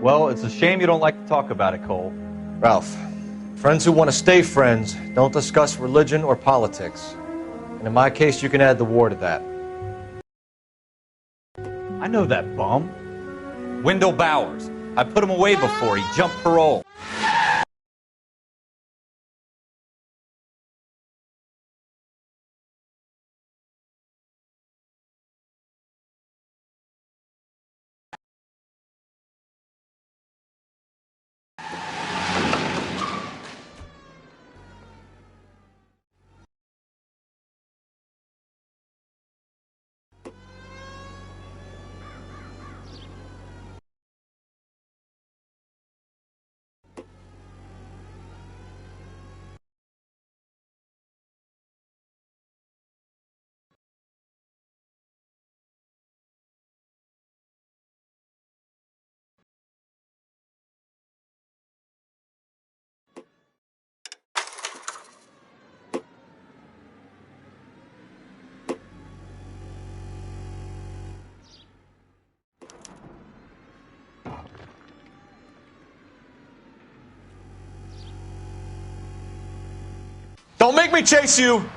Well, it's a shame you don't like to talk about it, Cole. Ralph, friends who want to stay friends don't discuss religion or politics. And in my case, you can add the war to that. I know that bum. Wendell Bowers. I put him away before he jumped parole. Don't make me chase you!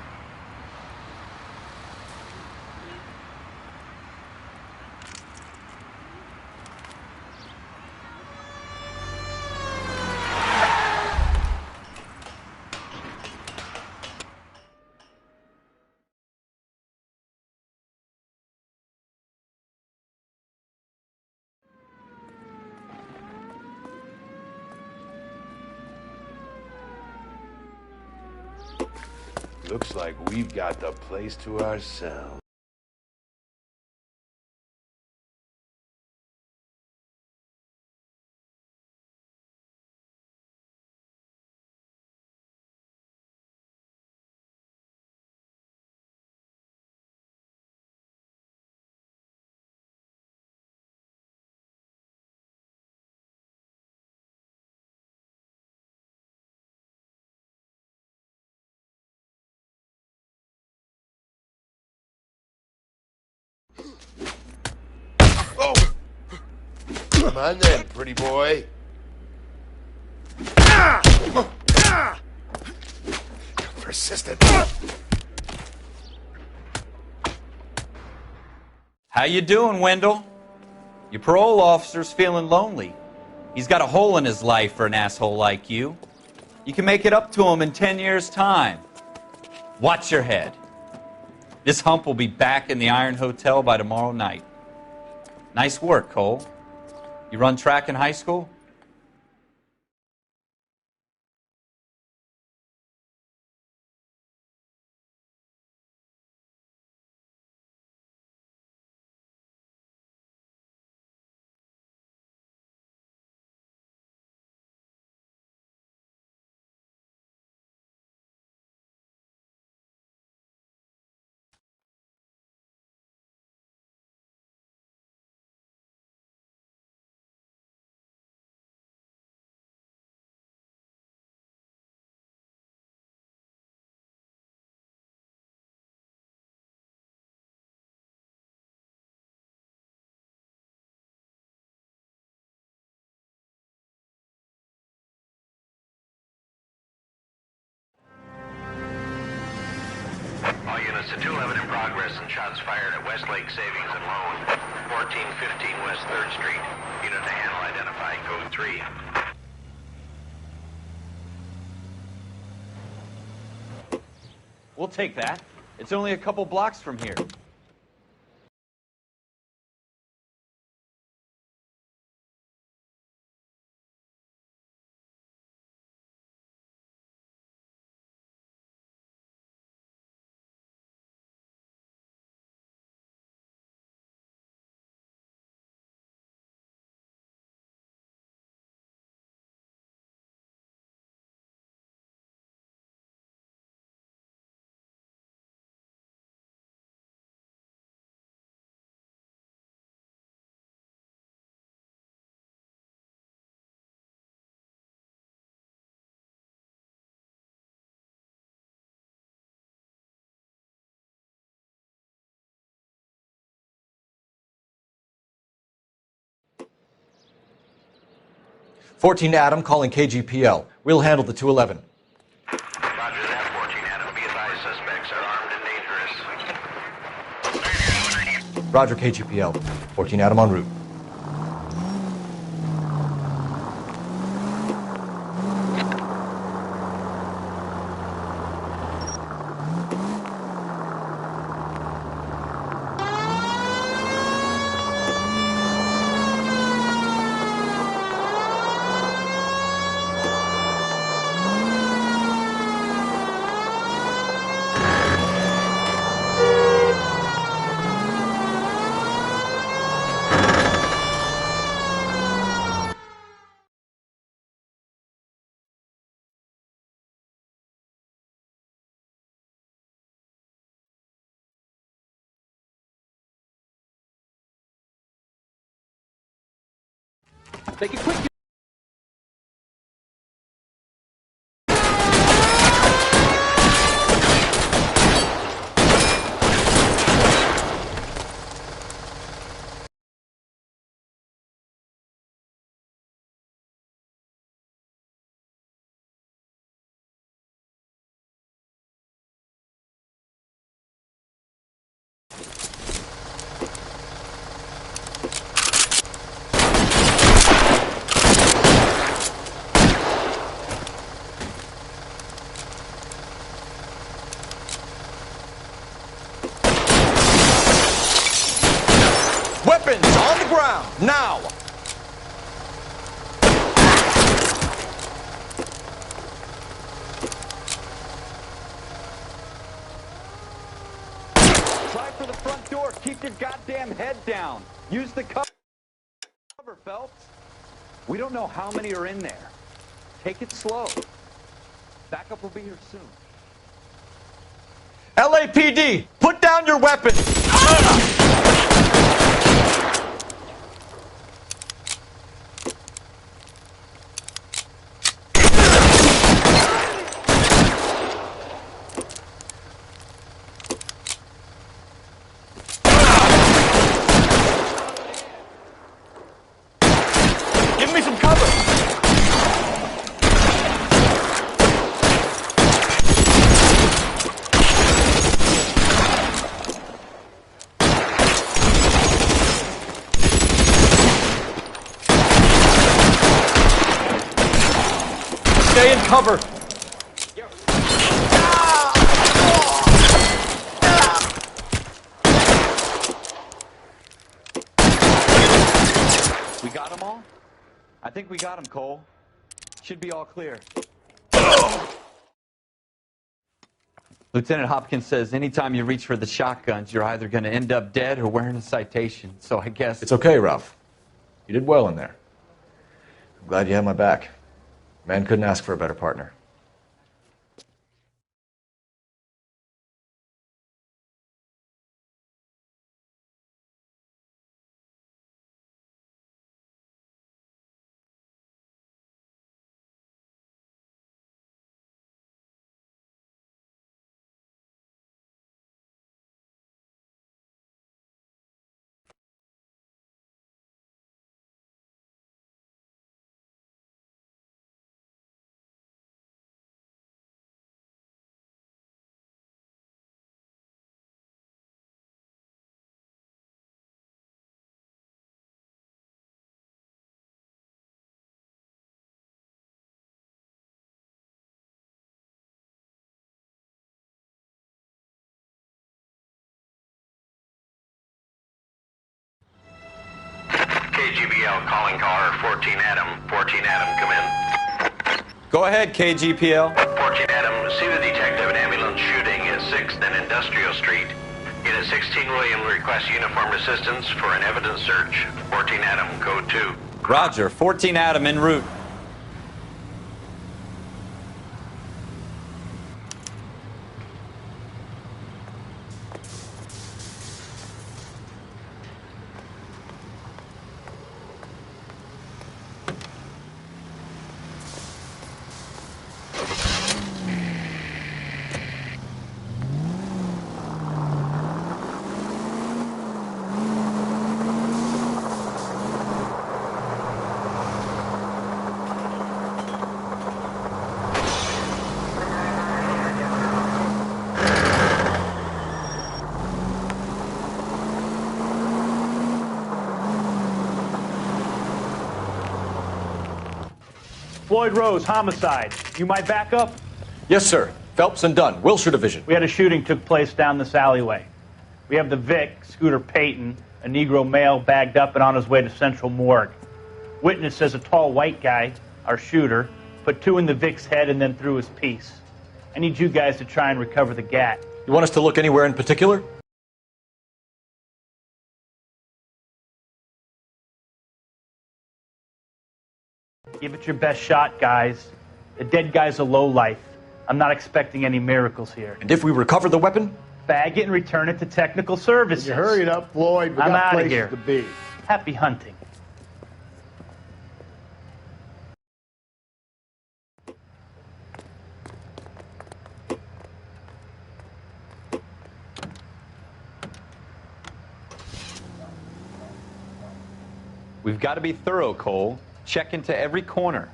Looks like we've got the place to ourselves. Oh! Come on then, pretty boy. Persistent. How you doing, Wendell? Your parole officer's feeling lonely. He's got a hole in his life for an asshole like you. You can make it up to him in 10 years' time. Watch your head. This hump will be back in the Iron Hotel by tomorrow night. Nice work, Cole. You run track in high school? All units to 211 in progress and shots fired at Westlake Savings and Loan, 1415 West 3rd Street. Unit to handle identified, code 3. We'll take that. It's only a couple blocks from here. 14 Adam calling KGPL. We'll handle the 211. Roger that, 14 Adam. Be advised, suspects are armed and dangerous. Roger, KGPL. 14 Adam en route. Make it quick. Weapons on the ground, now! Try for the front door. Keep your goddamn head down. Use the cover, Phelps. We don't know how many are in there. Take it slow. Backup will be here soon. LAPD, put down your weapon! Give me some cover! Stay in cover! We got them all? I think we got them, Cole. Should be all clear. Lieutenant Hopkins says anytime you reach for the shotguns, you're either going to end up dead or wearing a citation. So I guess... It's okay, Ralph. You did well in there. I'm glad you had my back. Man couldn't ask for a better partner. KGBL calling caller 14 Adam. 14 Adam, come in. Go ahead, KGPL. 14 Adam, see the detective in ambulance shooting at 6th and Industrial Street. Unit 16 William requests uniformed assistance for an evidence search. 14 Adam, code 2. Roger. 14 Adam en route. Floyd Rose, homicide. You my backup? Yes, sir. Phelps and Dunn, Wilshire Division. We had a shooting took place down this alleyway. We have the Vic, Scooter Payton, a Negro male bagged up and on his way to Central Morgue. Witness says a tall white guy, our shooter, put two in the Vic's head and then threw his piece. I need you guys to try and recover the gat. You want us to look anywhere in particular? Give it your best shot, guys. The dead guy's a lowlife. I'm not expecting any miracles here. And if we recover the weapon? Bag it and return it to technical services. You hurry it up, Floyd. We I'm got outta places here. to be. Happy hunting. We've got to be thorough, Cole. Check into every corner.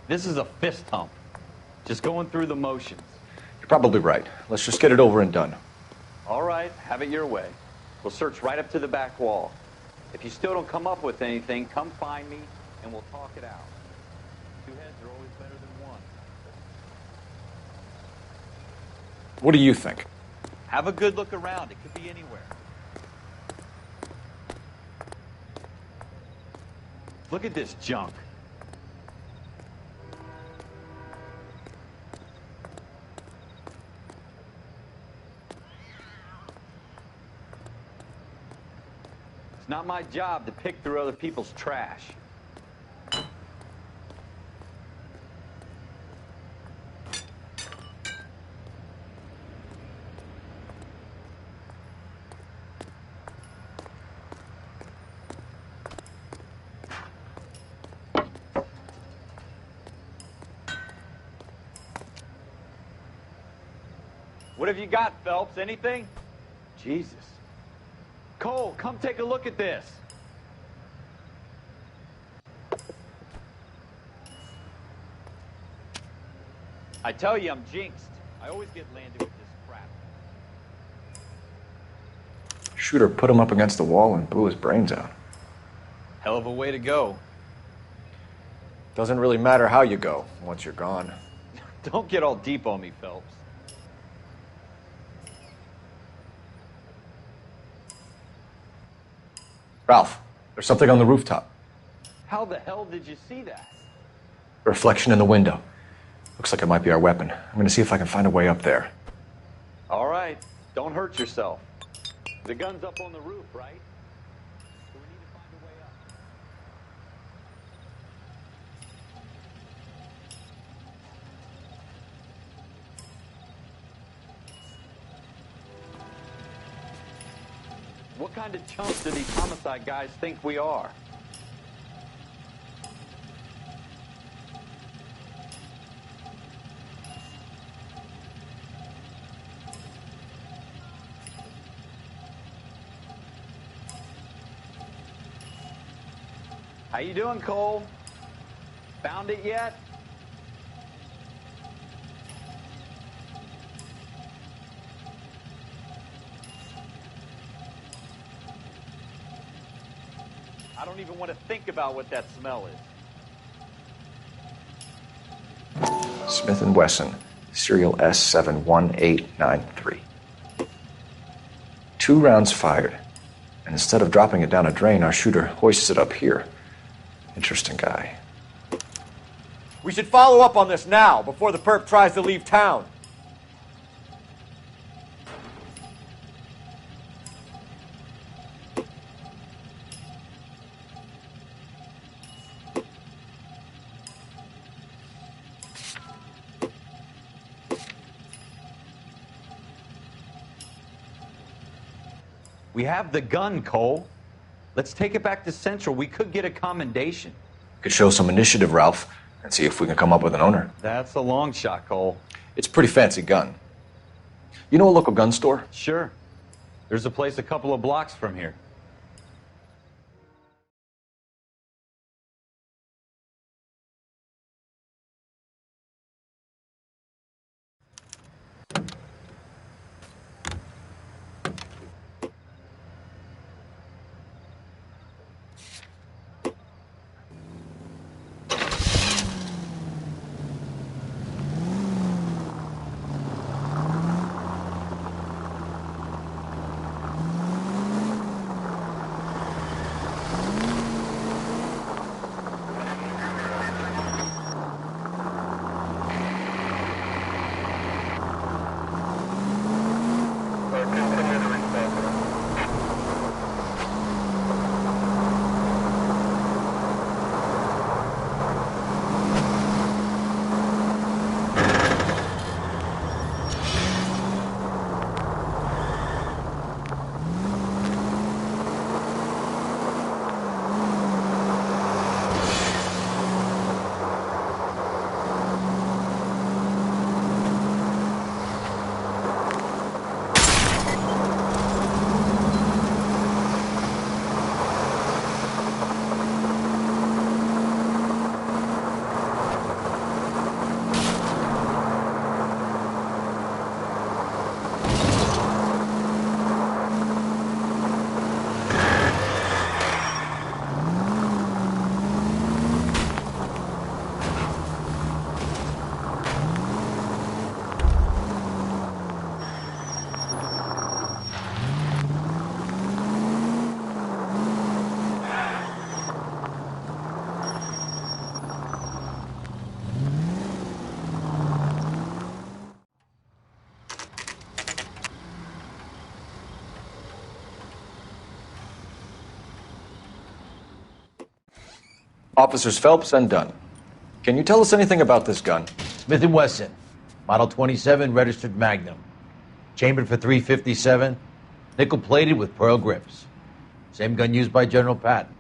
This is a fist hump. Just going through the motions. You're probably right. Let's just get it over and done. All right, have it your way. We'll search right up to the back wall. If you still don't come up with anything, come find me and we'll talk it out. Two heads are always better than one. What do you think? Have a good look around. It could be anywhere. Look at this junk. It's not my job to pick through other people's trash. What have you got, Phelps? Anything? Jesus. Cole, come take a look at this. I tell you, I'm jinxed. I always get landed with this crap. Shooter put him up against the wall and blew his brains out. Hell of a way to go. Doesn't really matter how you go once you're gone. Don't get all deep on me, Phelps. Ralph, there's something on the rooftop. How the hell did you see that? A reflection in the window. Looks like it might be our weapon. I'm going to see if I can find a way up there. All right, don't hurt yourself. The gun's up on the roof, right? So we need to find a way up. What kind of chumps do these homicide guys think we are? How you doing, Cole? Found it yet? I don't even want to think about what that smell is. Smith & Wesson, serial S71893. 2 rounds fired. And instead of dropping it down a drain, our shooter hoists it up here. Interesting guy. We should follow up on this now, before the perp tries to leave town. We have the gun, Cole. Let's take it back to Central. We could get a commendation. Could show some initiative, Ralph, and see if we can come up with an owner. That's a long shot, Cole. It's a pretty fancy gun. You know a local gun store? Sure. There's a place a couple of blocks from here. Officers Phelps and Dunn. Can you tell us anything about this gun? Smith & Wesson, Model 27, registered Magnum. Chambered for .357, nickel-plated with pearl grips. Same gun used by General Patton.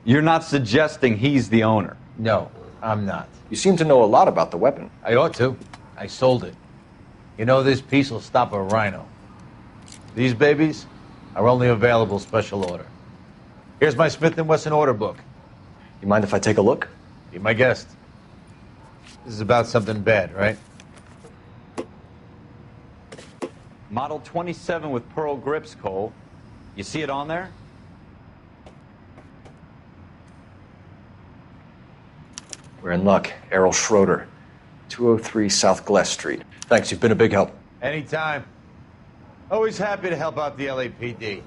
You're not suggesting he's the owner? No, I'm not. You seem to know a lot about the weapon. I ought to. I sold it. You know, this piece will stop a rhino. These babies are only available special order. Here's my Smith & Wesson order book. You mind if I take a look? Be my guest. This is about something bad, right? Model 27 with pearl grips, Cole. You see it on there? We're in luck. Errol Schroeder, 203 South Gless Street. Thanks, you've been a big help. Anytime. Always happy to help out the LAPD.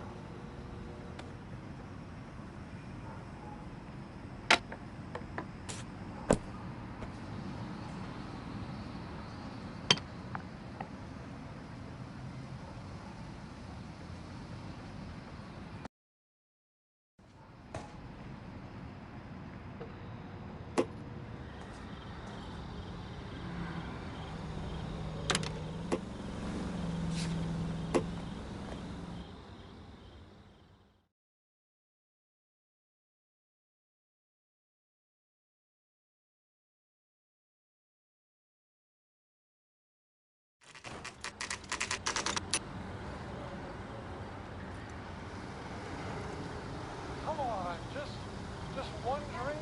Come on, just one drink.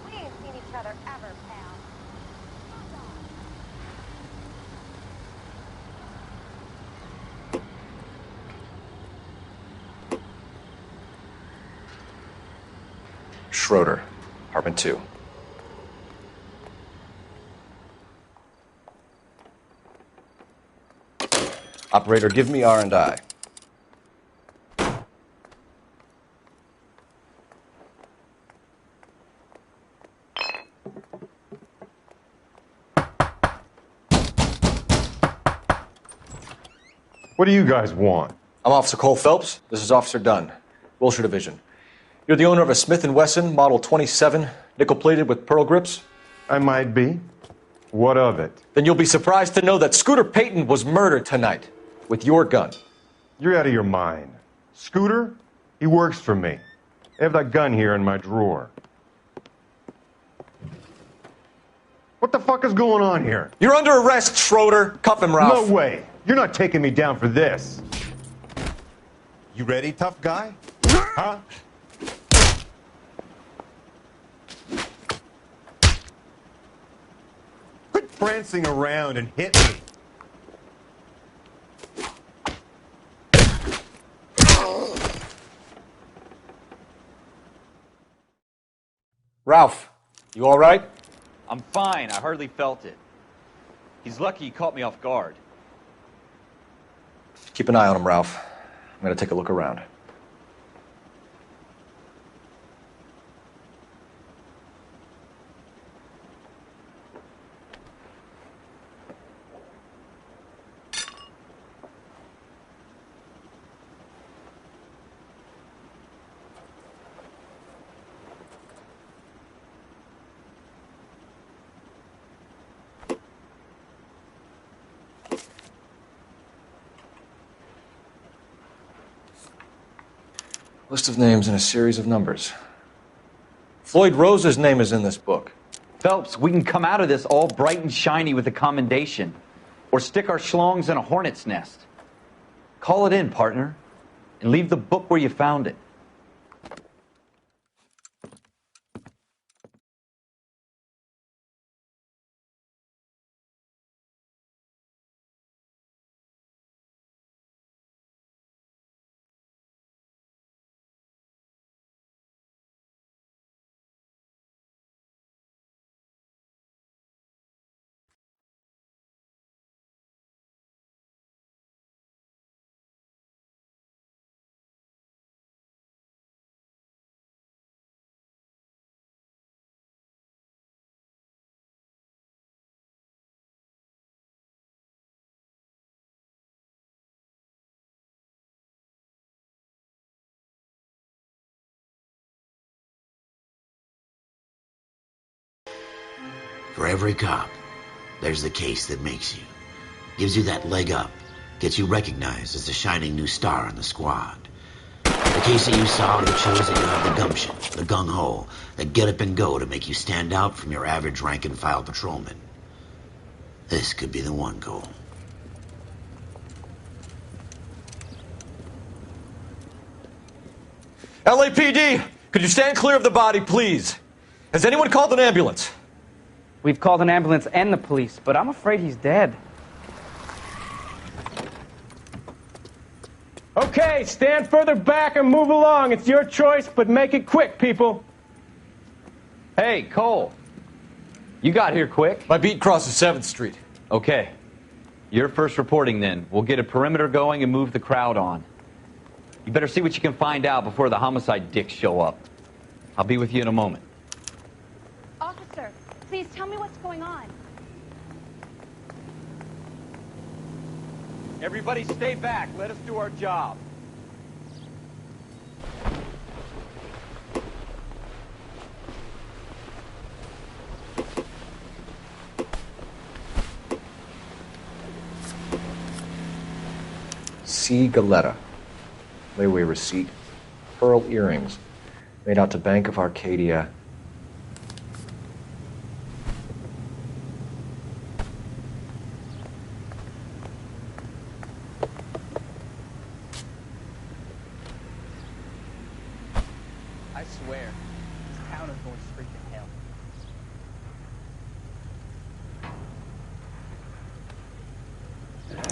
We ain't seen each other ever, pal. Schroeder, apartment 2. Operator, give me R&I. What do you guys want? I'm Officer Cole Phelps. This is Officer Dunn, Wilshire Division. You're the owner of a Smith & Wesson Model 27, nickel-plated with pearl grips? I might be. What of it? Then you'll be surprised to know that Scooter Payton was murdered tonight with your gun. You're out of your mind. Scooter? He works for me. I have that gun here in my drawer. What the fuck is going on here? You're under arrest, Schroeder. Cuff him, Ralph. No way. You're not taking me down for this. You ready, tough guy? Huh? Quit prancing around and hit me. Ralph, you all right? I'm fine. I hardly felt it. He's lucky he caught me off guard. Keep an eye on him, Ralph. I'm going to take a look around. List of names and a series of numbers. Floyd Rose's name is in this book. Phelps, we can come out of this all bright and shiny with a commendation. Or stick our schlongs in a hornet's nest. Call it in, partner. And leave the book where you found it. For every cop, there's the case that makes you. Gives you that leg up. Gets you recognized as the shining new star in the squad. The case that you saw that shows that you have the gumption, the gung-ho, the get up and go to make you stand out from your average rank-and-file patrolman. This could be the one goal. LAPD, could you stand clear of the body, please? Has anyone called an ambulance? We've called an ambulance and the police, but I'm afraid he's dead. Okay, stand further back and move along. It's your choice, but make it quick, people. Hey, Cole. You got here quick. My beat crosses 7th Street. Okay. You're first reporting then. We'll get a perimeter going and move the crowd on. You better see what you can find out before the homicide dicks show up. I'll be with you in a moment. Officer, please tell me what's going on. Everybody stay back. Let us do our job. C. Galetta. Layaway receipt. Pearl earrings. Made out to Bank of Arcadia. I swear, this town is going straight to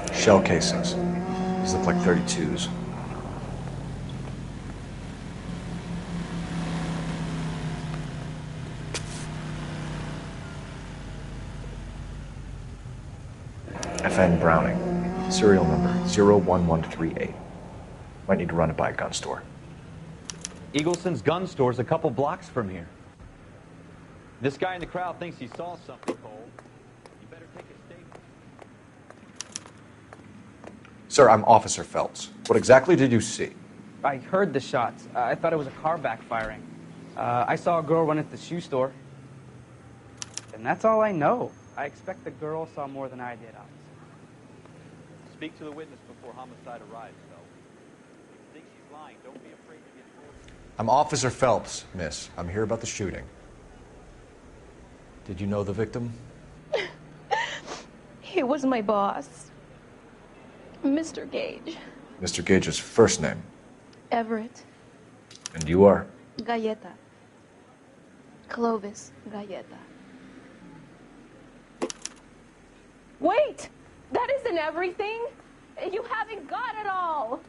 hell. Shell casings. These look like 32s. FN Browning. Serial number 01138. Might need to run it by a gun store. Eagleson's gun store's a couple blocks from here. This guy in the crowd thinks he saw something, Cole. You better take a statement. Sir, I'm Officer Phelps. What exactly did you see? I heard the shots. I thought it was a car backfiring. I saw a girl run at the shoe store. And that's all I know. I expect the girl saw more than I did, officer. Speak to the witness before homicide arrives, though. If you think she's lying, don't be afraid to get forward. I'm Officer Phelps, miss. I'm here about the shooting. Did you know the victim? He was my boss. Mr. Gage. Mr. Gage's first name. Everett. And you are? Galleta. Clovis Galleta. Wait! That isn't everything! You haven't got it all!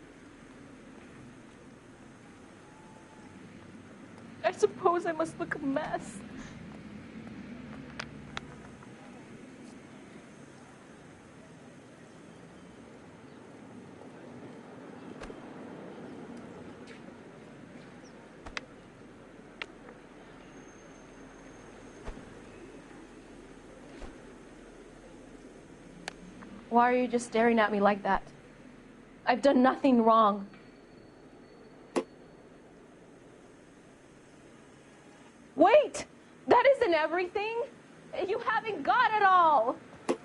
I suppose I must look a mess. Why are you just staring at me like that? I've done nothing wrong. Wait! That isn't everything! You haven't got it all! Do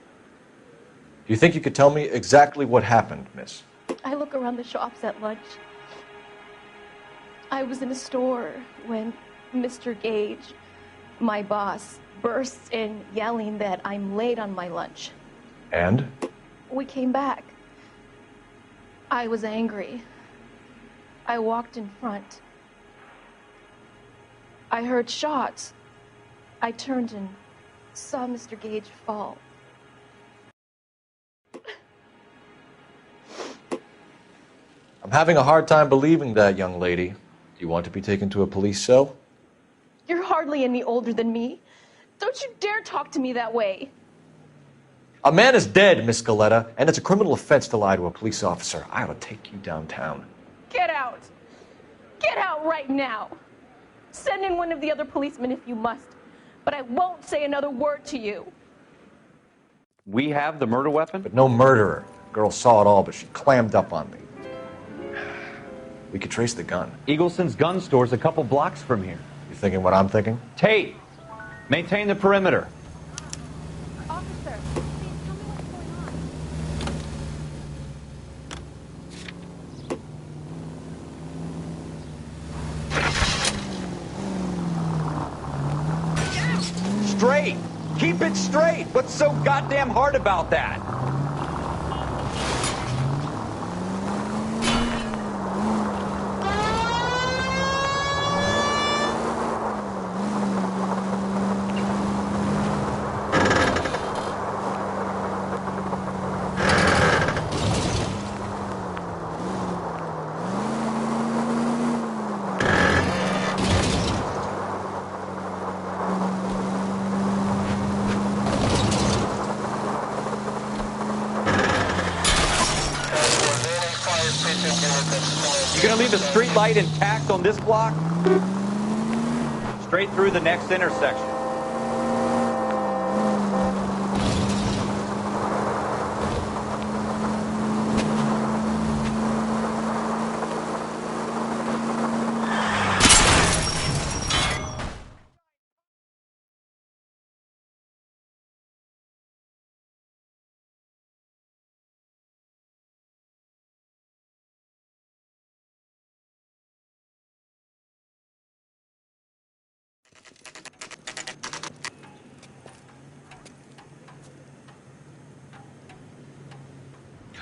you think you could tell me exactly what happened, miss? I look around the shops at lunch. I was in a store when Mr. Gage, my boss, bursts in yelling that I'm late on my lunch. And? We came back. I was angry. I walked in front. I heard shots. I turned and saw Mr. Gage fall. I'm having a hard time believing that, young lady. Do you want to be taken to a police cell? You're hardly any older than me. Don't you dare talk to me that way. A man is dead, Miss Galetta, and it's a criminal offense to lie to a police officer. I ought to take you downtown. Get out. Get out right now. Send in one of the other policemen if you must, but I won't say another word to you. We have the murder weapon? But no murderer. Girl saw it all, but she clammed up on me. We could trace the gun. Eagleson's gun store's a couple blocks from here. You thinking what I'm thinking? Tate, maintain the perimeter. straight. Keep it straight. What's so goddamn hard about that? You gonna leave the street light intact on this block? Straight through the next intersection.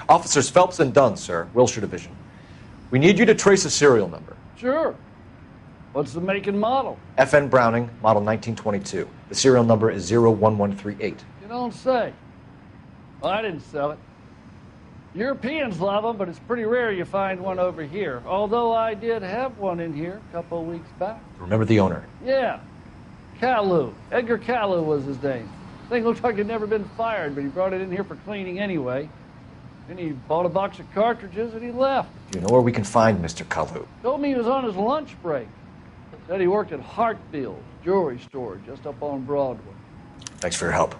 Officers Phelps and Dunn, sir, Wilshire Division. We need you to trace a serial number. Sure. What's the make and model? FN Browning, model 1922. The serial number is 01138. You don't say. Well, I didn't sell it. Europeans love them, but it's pretty rare you find one over here. Although I did have one in here a couple of weeks back. Remember the owner? Yeah. Kalu. Edgar Kalu was his name. Thing looked like he'd never been fired, but he brought it in here for cleaning anyway. Then he bought a box of cartridges and he left. Do you know where we can find Mr. Kalu? Told me he was on his lunch break. Said he worked at Hartfield's jewelry store just up on Broadway. Thanks for your help.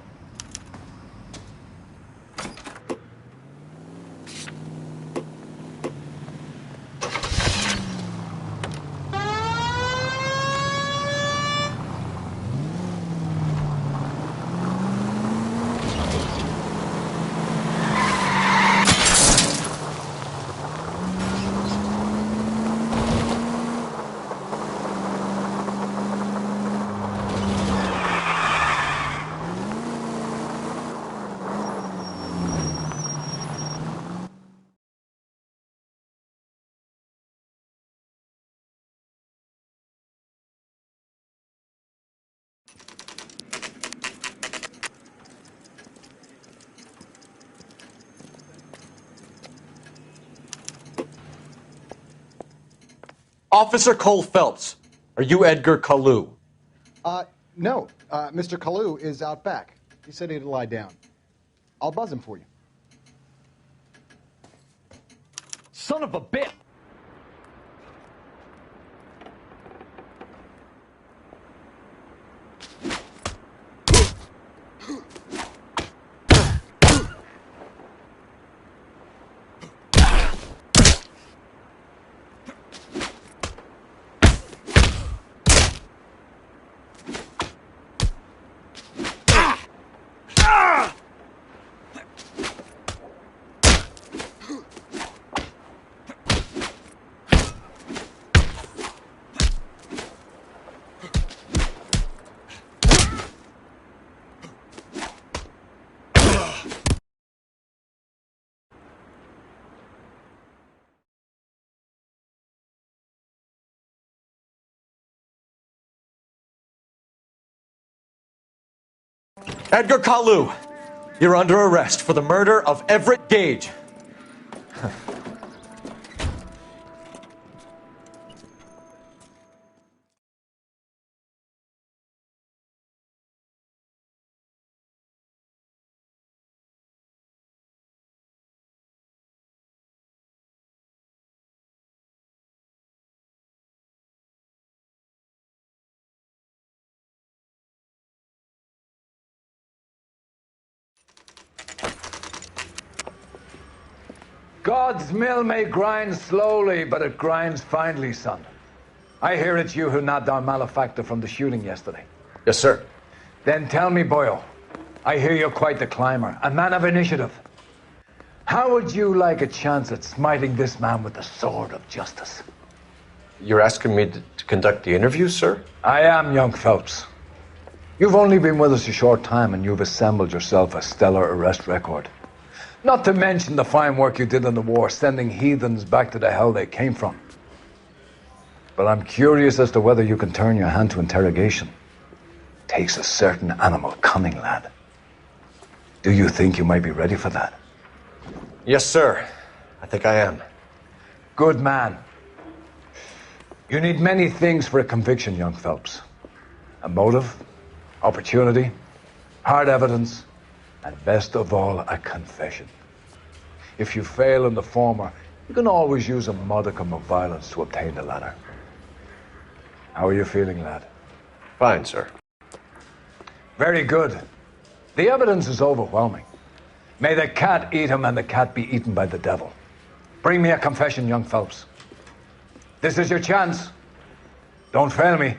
Officer Cole Phelps, are you Edgar Kalu? No. Mr. Kalu is out back. He said he'd lie down. I'll buzz him for you. Son of a bitch! Edgar Kalu, you're under arrest for the murder of Everett Gage. God's mill may grind slowly, but it grinds finely, son. I hear it's you who nabbed our malefactor from the shooting yesterday. Yes, sir. Then tell me, Boyle, I hear you're quite the climber, a man of initiative. How would you like a chance at smiting this man with the sword of justice? You're asking me to conduct the interview, sir? I am, young Phelps. You've only been with us a short time and you've assembled yourself a stellar arrest record. Not to mention the fine work you did in the war, sending heathens back to the hell they came from. But I'm curious as to whether you can turn your hand to interrogation. Takes a certain animal cunning, lad. Do you think you might be ready for that? Yes, sir. I think I am. Good man. You need many things for a conviction, young Phelps. A motive, opportunity, hard evidence, and best of all, a confession. If you fail in the former, you can always use a modicum of violence to obtain the latter. How are you feeling, lad? Fine, sir. Very good. The evidence is overwhelming. May the cat eat him and the cat be eaten by the devil. Bring me a confession, young Phelps. This is your chance. Don't fail me.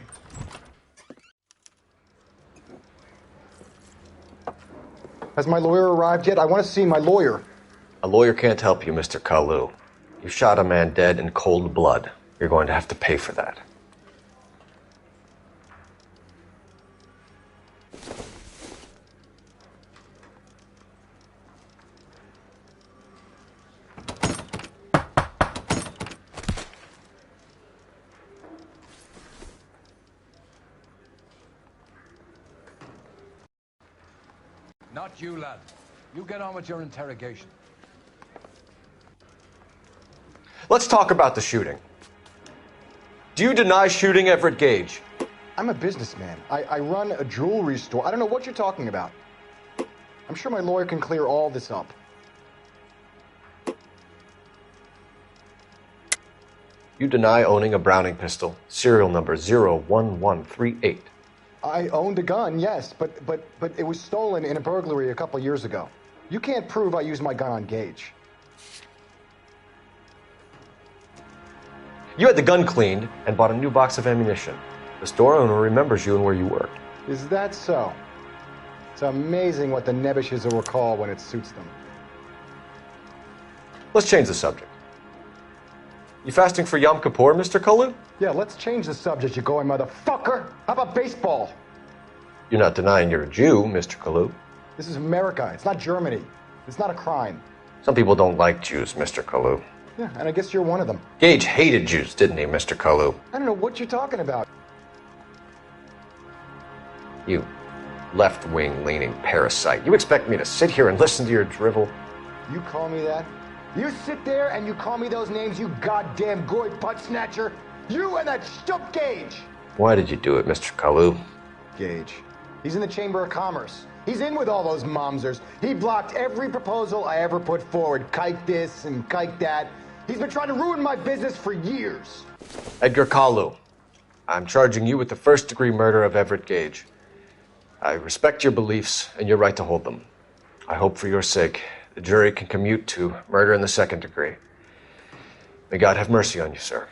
Has my lawyer arrived yet? I want to see my lawyer. A lawyer can't help you, Mr. Kalu. You shot a man dead in cold blood. You're going to have to pay for that. Not you, lad. You get on with your interrogation. Let's talk about the shooting. Do you deny shooting Everett Gage? I'm a businessman. I run a jewelry store. I don't know what you're talking about. I'm sure my lawyer can clear all this up. You deny owning a Browning pistol, serial number 01138. I owned a gun, yes, but it was stolen in a burglary a couple years ago. You can't prove I used my gun on Gage. You had the gun cleaned and bought a new box of ammunition. The store owner remembers you and where you worked. Is that so? It's amazing what the Nebbishes will recall when it suits them. Let's change the subject. You fasting for Yom Kippur, Mr. Kalu? Yeah, let's change the subject, you going motherfucker. How about baseball? You're not denying you're a Jew, Mr. Kalu. This is America. It's not Germany. It's not a crime. Some people don't like Jews, Mr. Kalu. Yeah, and I guess you're one of them. Gage hated Jews, didn't he, Mr. Kalu? I don't know what you're talking about. You left-wing leaning parasite. You expect me to sit here and listen to your drivel? You call me that? You sit there and you call me those names, you goddamn goy butt snatcher. You and that stup Gage. Why did you do it, Mr. Kalu? Gage. He's in the Chamber of Commerce. He's in with all those momsers. He blocked every proposal I ever put forward. Kike this and kike that. He's been trying to ruin my business for years. Edgar Kalu, I'm charging you with the first-degree murder of Everett Gage. I respect your beliefs and your right to hold them. I hope for your sake the jury can commute to murder in the second degree. May God have mercy on you, sir.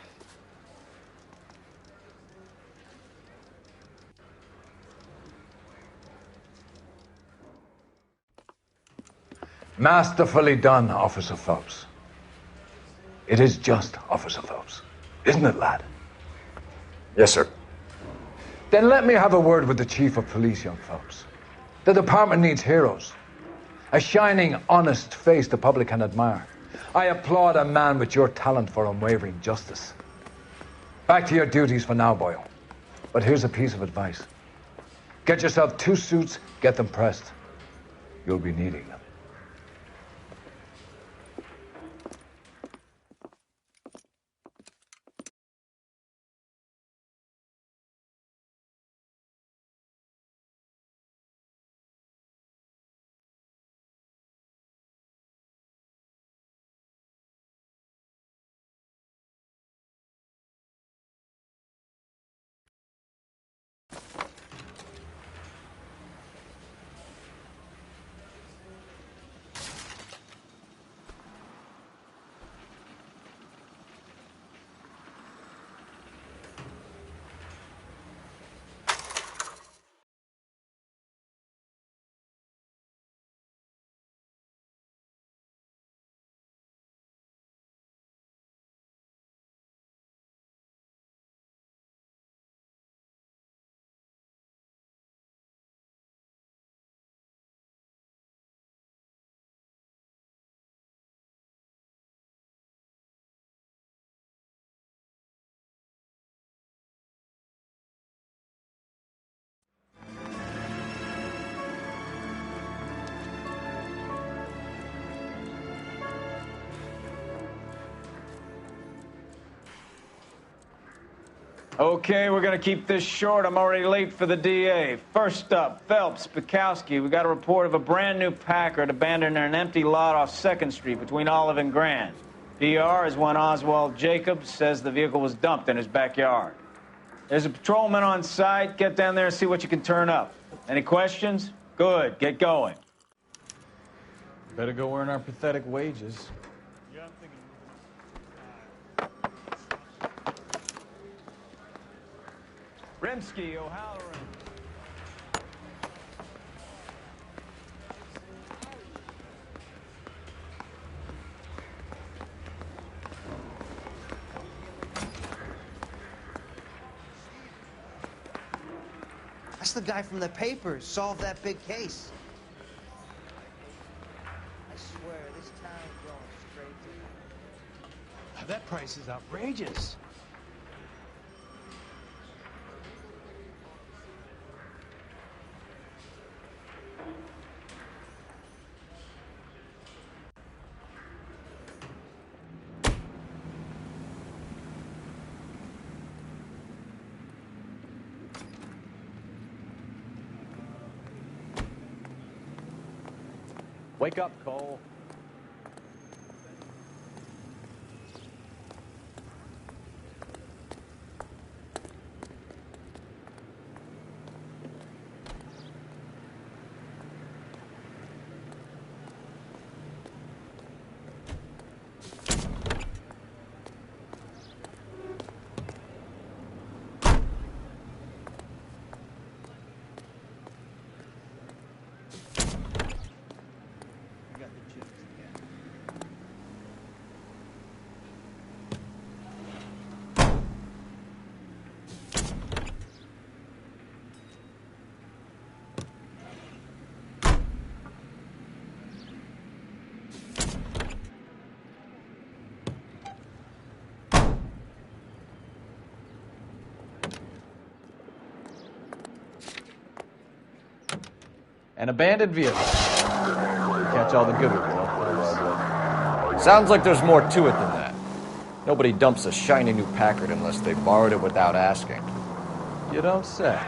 Masterfully done, Officer Phelps. It is just, Officer Phelps. Isn't it, lad? Yes, sir. Then let me have a word with the Chief of Police, young Phelps. The department needs heroes. A shining, honest face the public can admire. I applaud a man with your talent for unwavering justice. Back to your duties for now, boyo. But here's a piece of advice. Get yourself 2 suits, get them pressed. You'll be needing them. Okay, we're gonna keep this short. I'm already late for the DA. First up, Phelps, Bukowski. We got a report of a brand new Packard abandoned in an empty lot off 2nd Street between Olive and Grand. PR is one Oswald Jacobs says the vehicle was dumped in his backyard. There's a patrolman on site. Get down there and see what you can turn up. Any questions? Good, get going. Better go earn our pathetic wages. Rimsky, O'Halloran. That's the guy from the papers. Solved that big case. I swear, this town's going straight to hell. That price is outrageous. Wake up, Cole. An abandoned vehicle. Catch all the good ones. Sounds like there's more to it than that. Nobody dumps a shiny new Packard unless they borrowed it without asking. You don't say.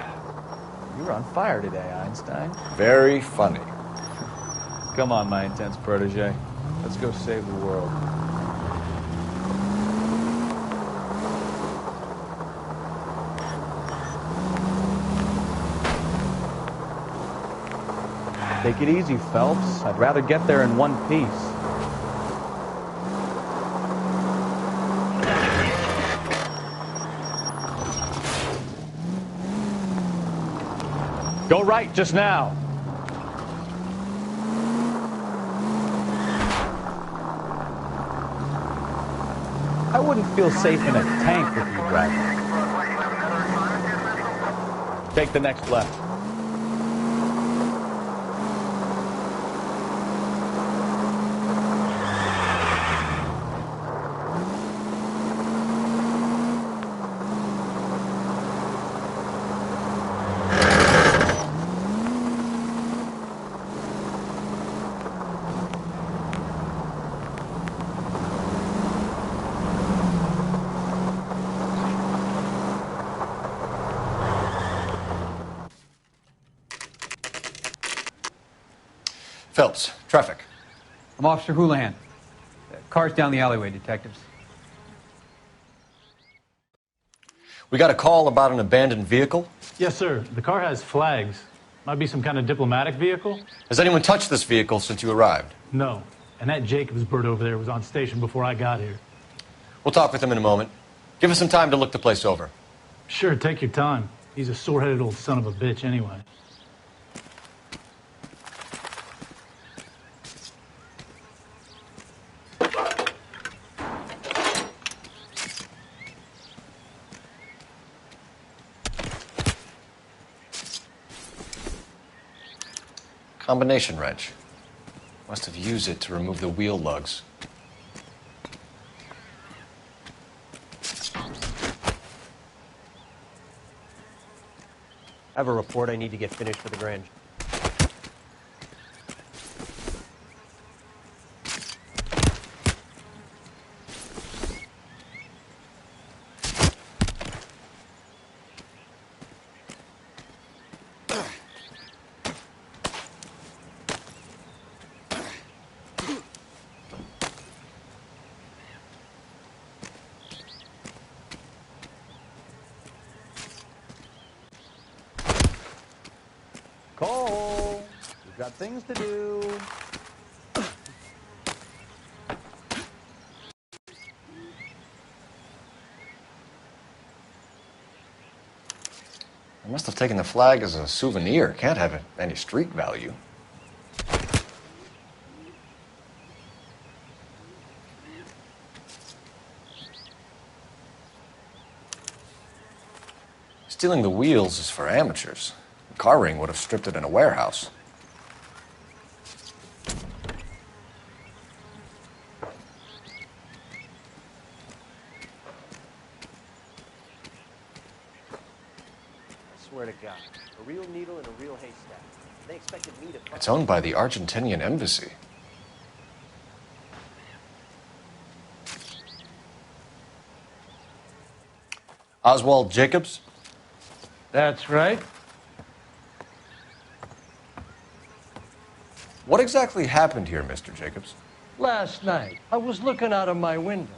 You're on fire today, Einstein. Very funny. Come on, my intense protege. Let's go save the world. Take it easy, Phelps. I'd rather get there in one piece. Go right just now. I wouldn't feel safe in a tank with you driving. Take the next left. Phelps, traffic. I'm Officer Houlihan. Car's down the alleyway, detectives. We got a call about an abandoned vehicle. Yes, sir. The car has flags. Might be some kind of diplomatic vehicle. Has anyone touched this vehicle since you arrived? No. And that Jacobs bird over there was on station before I got here. We'll talk with him in a moment. Give us some time to look the place over. Sure, take your time. He's a sore-headed old son of a bitch anyway. Combination wrench. Must have used it to remove the wheel lugs. I have a report I need to get finished for the grand. got things to do. I must have taken the flag as a souvenir. Can't have any street value. Stealing the wheels is for amateurs. The car ring would have stripped it in a warehouse. I swear to God, a real needle in a real haystack. They expected me to... It's owned by the Argentinian embassy. Oswald Jacobs? That's right. What exactly happened here, Mr. Jacobs? Last night, I was looking out of my window.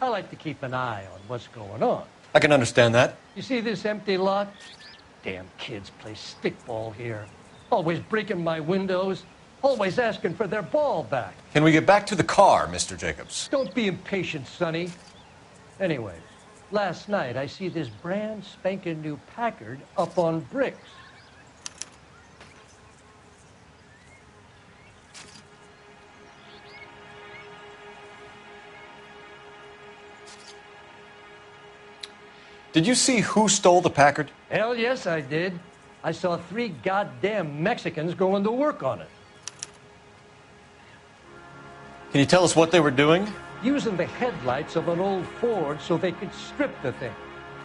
I like to keep an eye on what's going on. I can understand that. You see this empty lot? Damn kids play stickball here. Always breaking my windows. Always asking for their ball back. Can we get back to the car, Mr. Jacobs? Don't be impatient, Sonny. Anyway, last night I see this brand spanking new Packard up on bricks. Did you see who stole the Packard? Hell yes, I did. I saw 3 goddamn Mexicans going to work on it. Can you tell us what they were doing? Using the headlights of an old Ford so they could strip the thing.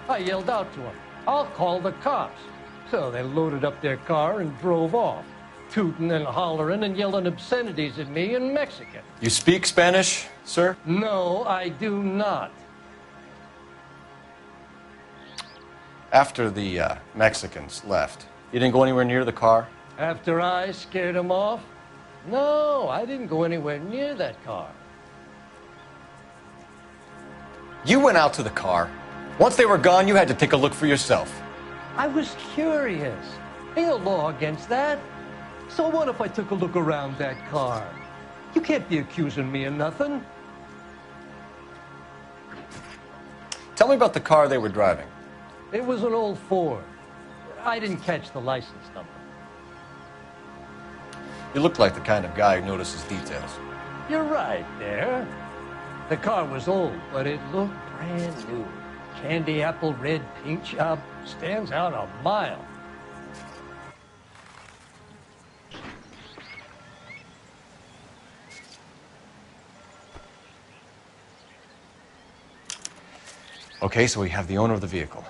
I yelled out to them, "I'll call the cops." So they loaded up their car and drove off, tooting and hollering and yelling obscenities at me in Mexican. You speak Spanish, sir? No, I do not. After the Mexicans left, you didn't go anywhere near the car? After I scared them off? No, I didn't go anywhere near that car. You went out to the car. Once they were gone, you had to take a look for yourself. I was curious. Ain't no law against that. So what if I took a look around that car? You can't be accusing me of nothing. Tell me about the car they were driving. It was an old Ford. I didn't catch the license number. You look like the kind of guy who notices details. You're right there. The car was old, but it looked brand new. Candy apple red paint job stands out a mile. Okay, so we have the owner of the vehicle.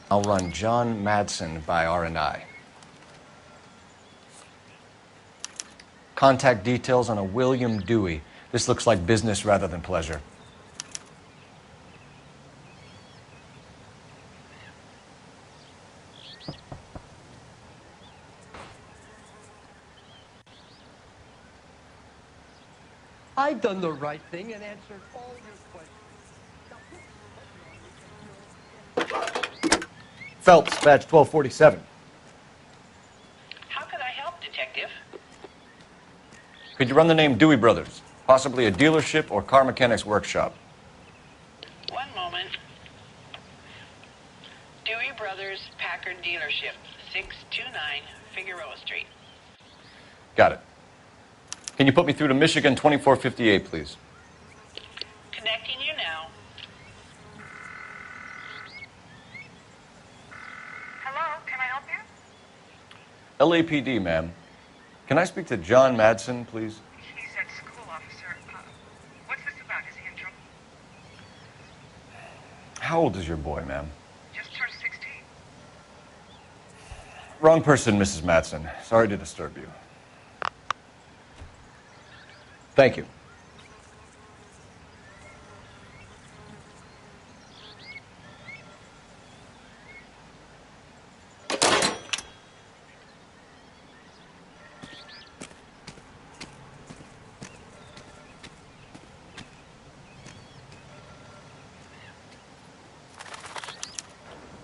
I'll run John Madsen by R&I. Contact details on a William Dewey. This looks like business rather than pleasure. I've done the right thing and answered all your questions. Phelps, badge 1247. How can I help, Detective? Could you run the name Dewey Brothers? Possibly a dealership or car mechanics workshop. One moment. Dewey Brothers Packard Dealership, 629 Figueroa Street. Got it. Can you put me through to Michigan 2458, please? Connecting you now. Hello, can I help you? LAPD, ma'am. Can I speak to John Madsen, please? He's at school, officer. What's this about? Is he in trouble? How old is your boy, ma'am? Just turned 16. Wrong person, Mrs. Madsen. Sorry to disturb you. Thank you.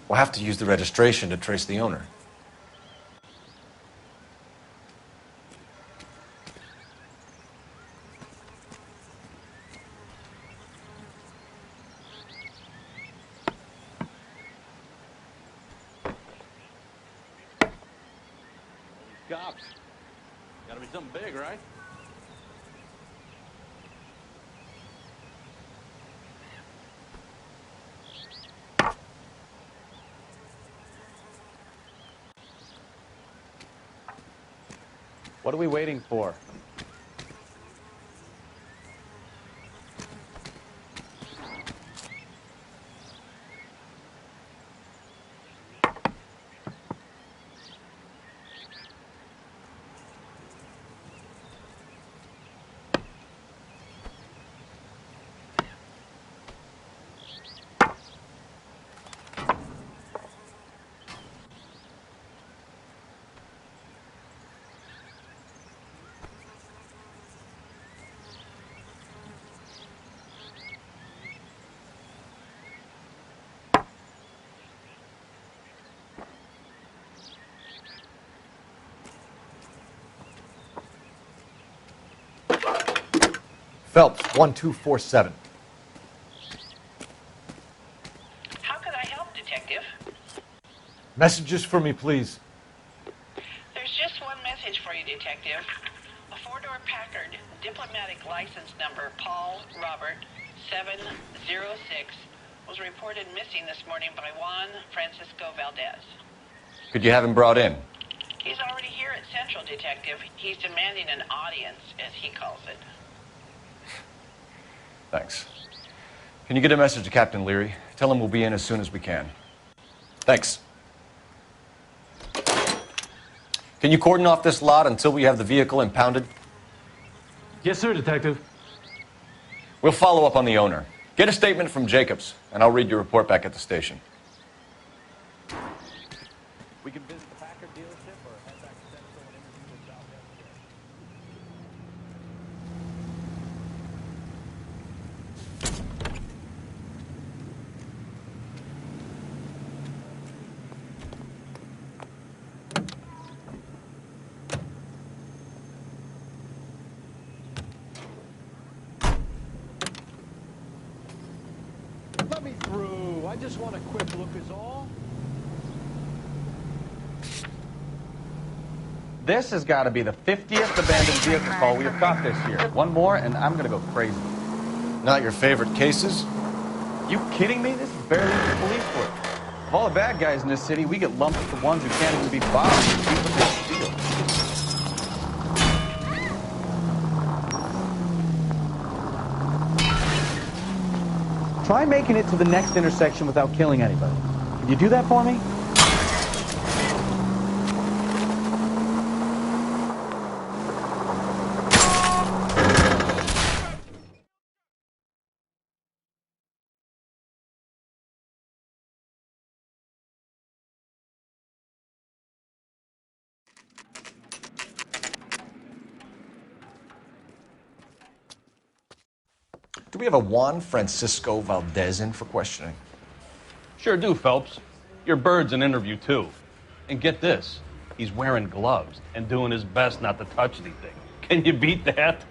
We'll have to use the registration to trace the owner. Cops. Gotta be something big, right? What are we waiting for? Phelps, 1247. How could I help, Detective? Messages for me, please. There's just one message for you, Detective. A four-door Packard, diplomatic license number Paul Robert 706, was reported missing this morning by Juan Francisco Valdez. Could you have him brought in? He's already here at Central, Detective. He's demanding an audience, as he calls it. Thanks. Can you get a message to Captain Leary? Tell him we'll be in as soon as we can. Thanks. Can you cordon off this lot until we have the vehicle impounded? Yes, sir, Detective. We'll follow up on the owner. Get a statement from Jacobs, and I'll read your report back at the station. We can visit the Packard dealership or head back to Central and interview with Valdez there. Let me through. I just want a quick look is all. This has got to be the 50th abandoned vehicle call we have got this year. One more, and I'm going to go crazy. Not your favorite cases? You kidding me? This is barely even police work. Of all the bad guys in this city, we get lumped with the ones who can't even be bothered to see what they steal. Try making it to the next intersection without killing anybody. Can you do that for me? Do we have a Juan Francisco Valdez in for questioning? Sure do, Phelps. Your bird's an interview, too. And get this, he's wearing gloves and doing his best not to touch anything. Can you beat that?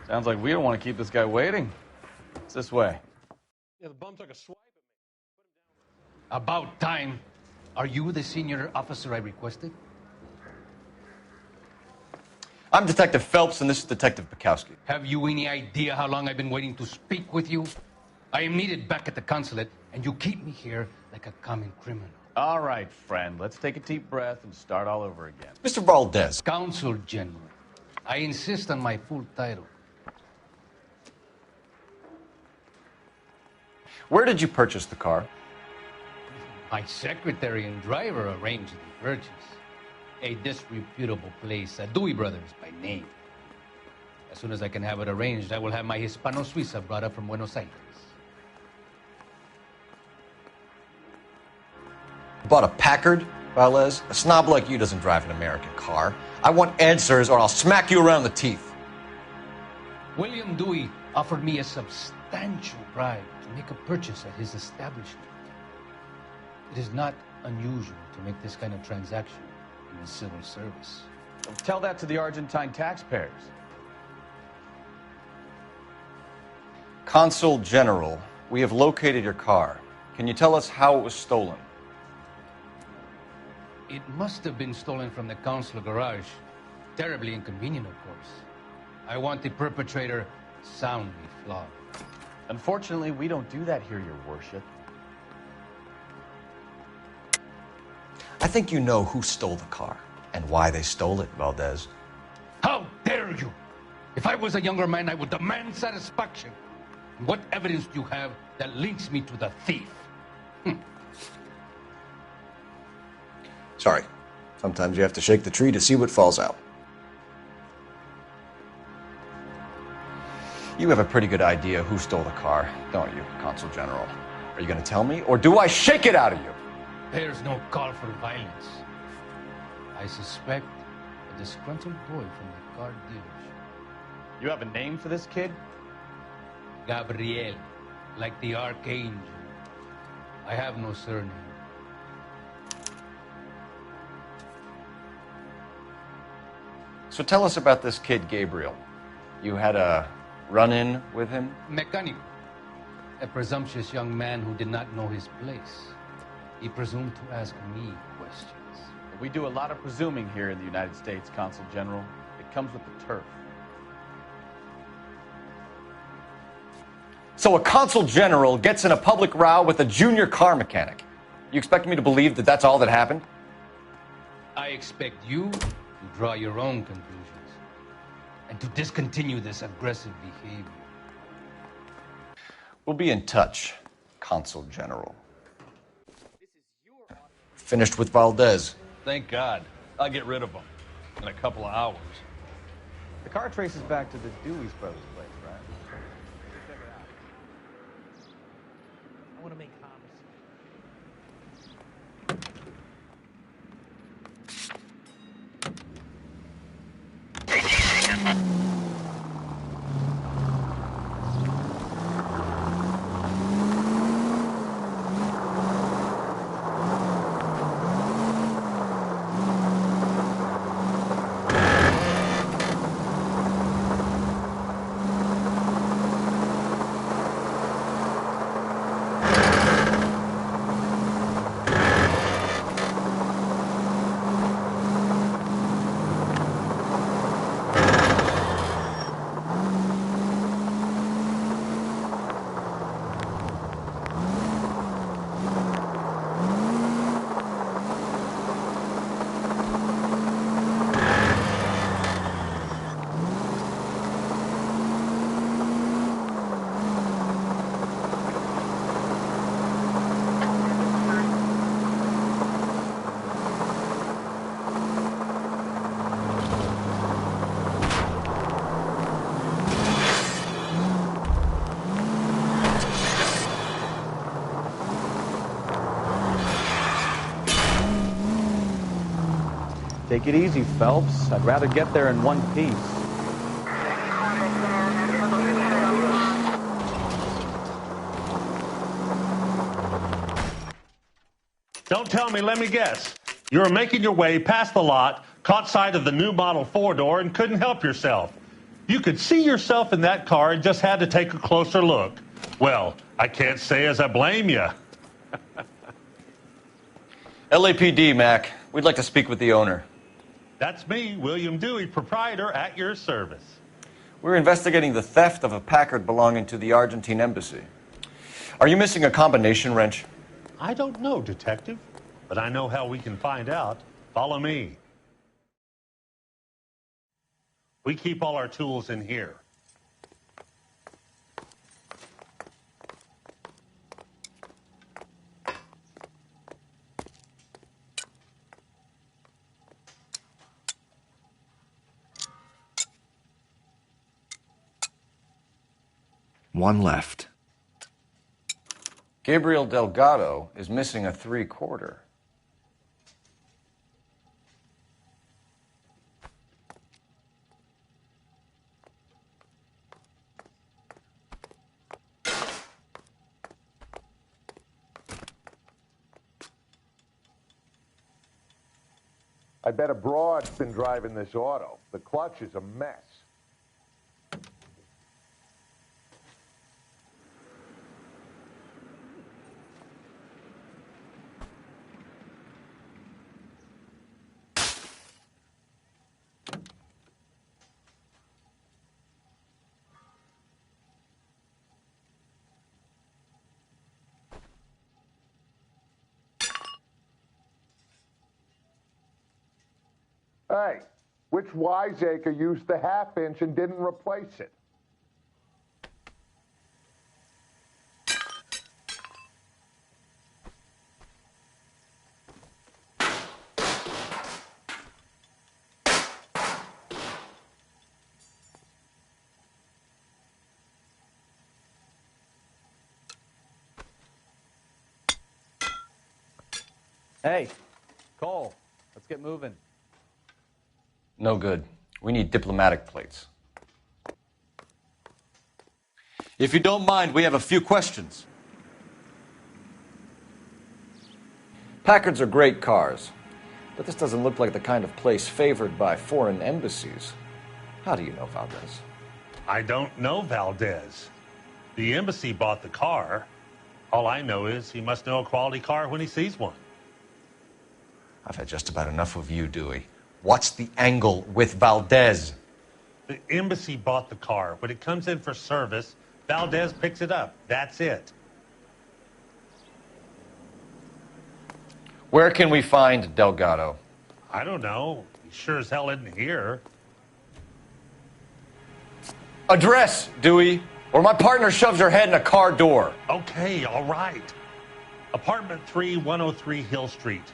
Sounds like we don't want to keep this guy waiting. It's this way. Yeah, the bum took a swipe at me. About time. Are you the senior officer I requested? I'm Detective Phelps, and this is Detective Bukowski. Have you any idea how long I've been waiting to speak with you? I am needed back at the consulate, and you keep me here like a common criminal. All right, friend. Let's take a deep breath and start all over again. Mr. Valdez. Consul General. I insist on my full title. Where did you purchase the car? My secretary and driver arranged the purchase. A disreputable place, Dewey Brothers by name. As soon as I can have it arranged, I will have my Hispano Suiza brought up from Buenos Aires. Bought a Packard, Valdez? A snob like you doesn't drive an American car. I want answers or I'll smack you around the teeth. William Dewey offered me a substantial bribe to make a purchase at his establishment. It is not unusual to make this kind of transaction in the civil service. Tell that to the Argentine taxpayers. Consul General, we have located your car. Can you tell us how it was stolen? It must have been stolen from the consular garage. Terribly inconvenient, of course. I want the perpetrator soundly flogged. Unfortunately, we don't do that here, Your Worship. I think you know who stole the car and why they stole it, Valdez. How dare you! If I was a younger man, I would demand satisfaction. What evidence do you have that links me to the thief? Sorry. Sometimes you have to shake the tree to see what falls out. You have a pretty good idea who stole the car, don't you, Consul General? Are you going to tell me, or do I shake it out of you? There's no call for violence. I suspect a disgruntled boy from the car dealership. You have a name for this kid? Gabriel, like the archangel. I have no surname. So tell us about this kid, Gabriel. You had a run-in with him? Mecánico. A presumptuous young man who did not know his place. He presumed to ask me questions. We do a lot of presuming here in the United States, Consul General. It comes with the turf. So a Consul General gets in a public row with a junior car mechanic. You expect me to believe that that's all that happened? I expect you to draw your own conclusions and to discontinue this aggressive behavior. We'll be in touch, Consul General. Finished with Valdez. Thank God. I'll get rid of him in a couple of hours. The car traces back to the Dewey's Brothers place, right? I want to make homicide. Take it easy, Phelps. I'd rather get there in one piece. Don't tell me, let me guess. You were making your way past the lot, caught sight of the new model four-door, and couldn't help yourself. You could see yourself in that car and just had to take a closer look. Well, I can't say as I blame you. LAPD, Mac. We'd like to speak with the owner. That's me, William Dewey, proprietor, at your service. We're investigating the theft of a Packard belonging to the Argentine embassy. Are you missing a combination wrench? I don't know, Detective, but I know how we can find out. Follow me. We keep all our tools in here. One left. Gabriel Delgado is missing a 3/4. I bet a broad's been driving this auto. The clutch is a mess. Hey, which wiseacre used the half-inch and didn't replace it? Hey, Cole, let's get moving. No good. We need diplomatic plates. If you don't mind, we have a few questions. Packards are great cars, but this doesn't look like the kind of place favored by foreign embassies. How do you know Valdez? I don't know Valdez. The embassy bought the car. All I know is he must know a quality car when he sees one. I've had just about enough of you, Dewey. What's the angle with Valdez? The embassy bought the car. When it comes in for service, Valdez picks it up. That's it. Where can we find Delgado? I don't know. He sure as hell isn't here. Address, Dewey, or my partner shoves her head in a car door. Okay, all right. Apartment 3, 103 Hill Street.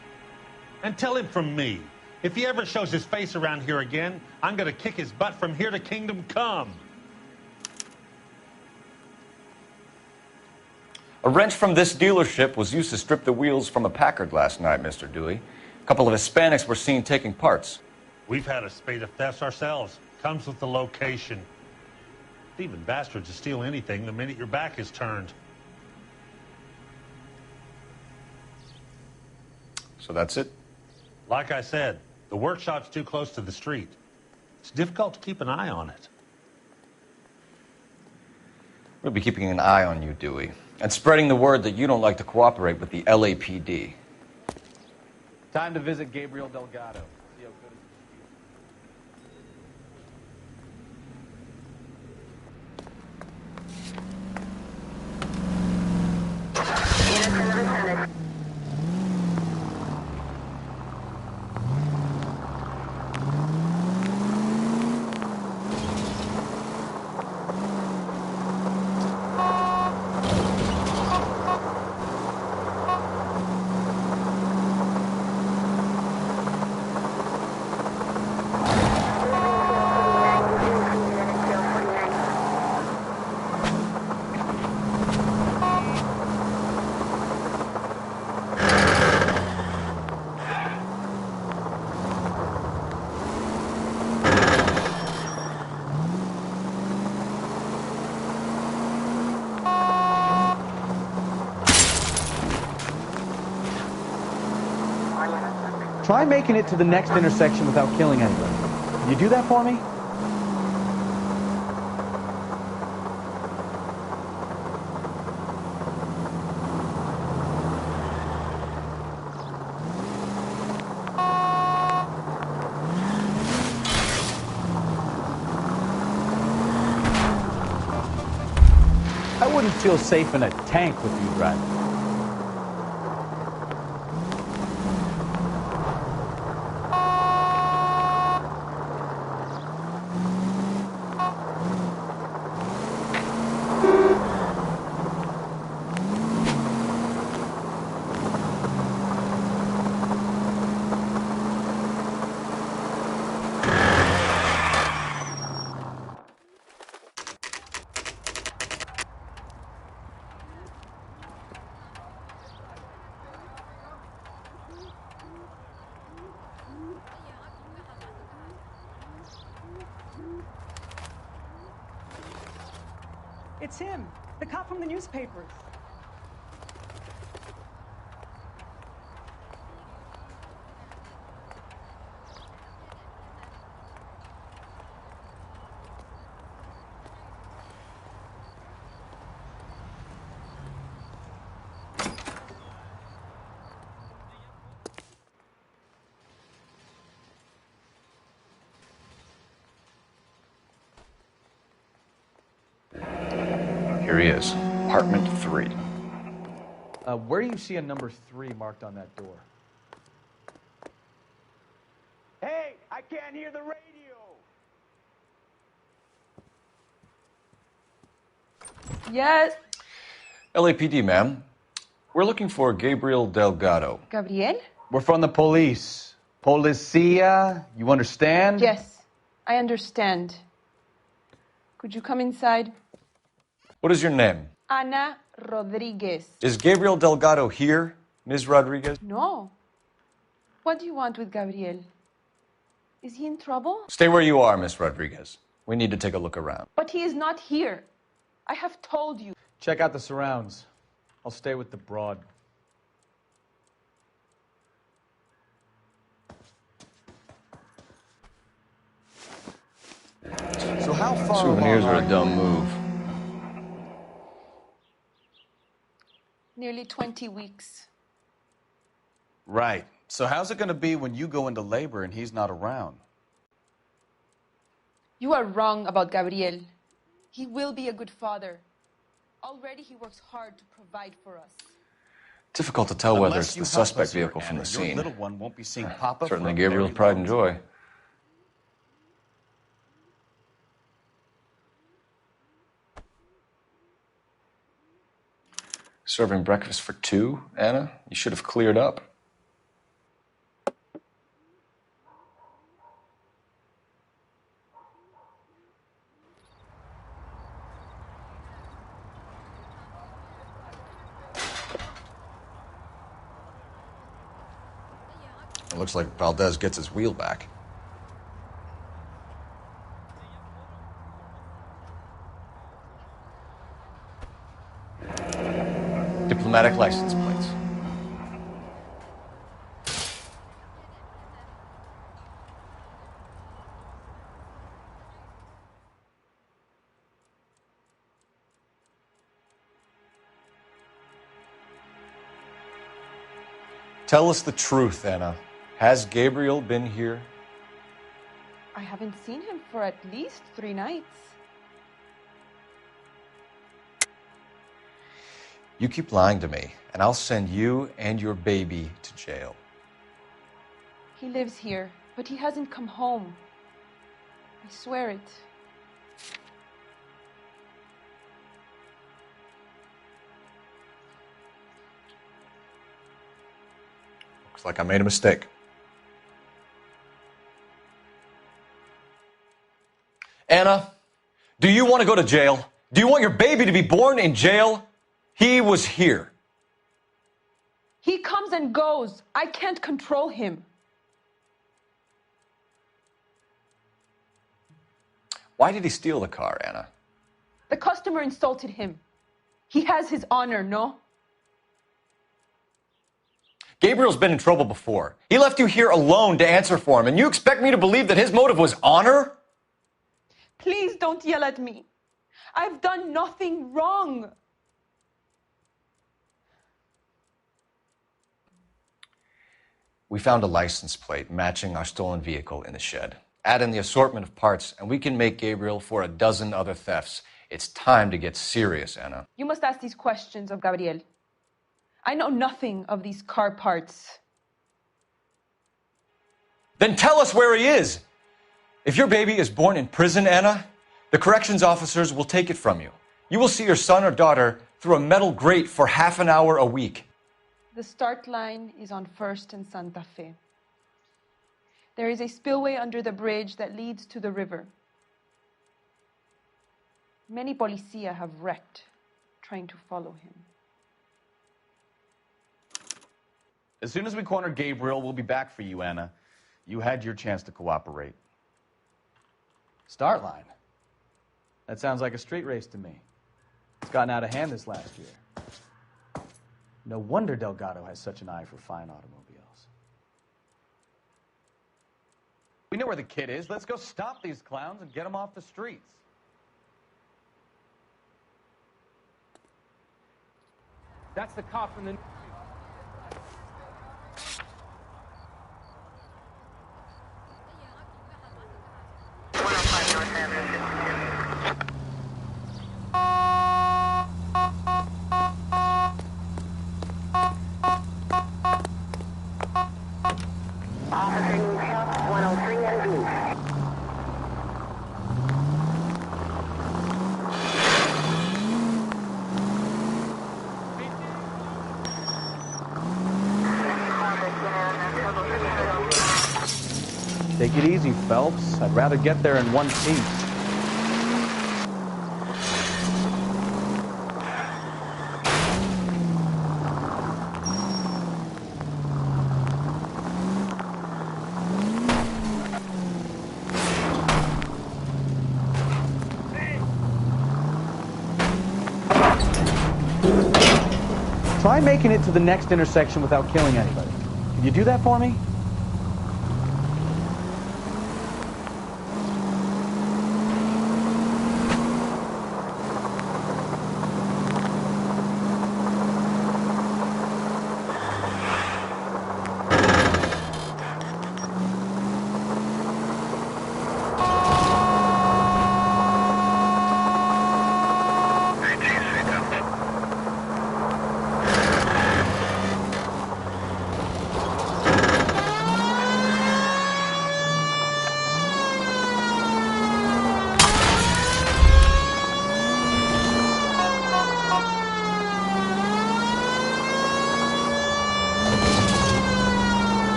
And tell him from me, if he ever shows his face around here again, I'm going to kick his butt from here to kingdom come. A wrench from this dealership was used to strip the wheels from a Packard last night, Mr. Dewey. A couple of Hispanics were seen taking parts. We've had a spate of thefts ourselves. Comes with the location. Thieving bastards to steal anything the minute your back is turned. So that's it? Like I said, the workshop's too close to the street. It's difficult to keep an eye on it. We'll be keeping an eye on you, Dewey, and spreading the word that you don't like to cooperate with the LAPD. Time to visit Gabriel Delgado. See how good Try making it to the next intersection without killing anybody. Can you do that for me? I wouldn't feel safe in a tank with you driving. It's him, the cop from the newspapers. Here he is, apartment 3. Where do you see a number 3 marked on that door? Hey, I can't hear the radio. Yes. LAPD, ma'am. We're looking for Gabriel Delgado. Gabriel? We're from the police. Policia, you understand? Yes, I understand. Could you come inside? What is your name? Ana Rodriguez. Is Gabriel Delgado here, Ms. Rodriguez? No. What do you want with Gabriel? Is he in trouble? Stay where you are, Ms. Rodriguez. We need to take a look around. But he is not here. I have told you. Check out the surrounds. I'll stay with the broad. So how far Souvenirs along are a dumb move. Nearly 20 weeks. Right. So how's it going to be when you go into labor and he's not around? You are wrong about Gabriel. He will be a good father. Already he works hard to provide for us. Difficult to tell whether Unless it's you the help suspect us here, vehicle from Anna, the your scene. little one won't be seeing Papa. Certainly for a Gabriel's very pride long and joy. Serving breakfast for 2, Anna? You should have cleared up. It looks like Valdez gets his wheel back. Diplomatic license plates. Tell us the truth, Anna. Has Gabriel been here? I haven't seen him for at least 3 nights. You keep lying to me, and I'll send you and your baby to jail. He lives here, but he hasn't come home. I swear it. Looks like I made a mistake. Anna, do you want to go to jail? Do you want your baby to be born in jail? He was here. He comes and goes. I can't control him. Why did he steal the car, Anna? The customer insulted him. He has his honor, no? Gabriel's been in trouble before. He left you here alone to answer for him, and you expect me to believe that his motive was honor? Please don't yell at me. I've done nothing wrong. We found a license plate matching our stolen vehicle in the shed. Add in the assortment of parts, and we can make Gabriel for a dozen other thefts. It's time to get serious, Anna. You must ask these questions of Gabriel. I know nothing of these car parts. Then tell us where he is. If your baby is born in prison, Anna, the corrections officers will take it from you. You will see your son or daughter through a metal grate for half an hour a week. The start line is on 1st and Santa Fe. There is a spillway under the bridge that leads to the river. Many policia have wrecked trying to follow him. As soon as we corner Gabriel, we'll be back for you, Anna. You had your chance to cooperate. Start line. That sounds like a street race to me. It's gotten out of hand this last year. No wonder Delgado has such an eye for fine automobiles. We know where the kid is. Let's go stop these clowns and get them off the streets. That's the cop from the... Take it easy, Phelps. I'd rather get there in one piece. Try making it to the next intersection without killing anybody. Can you do that for me?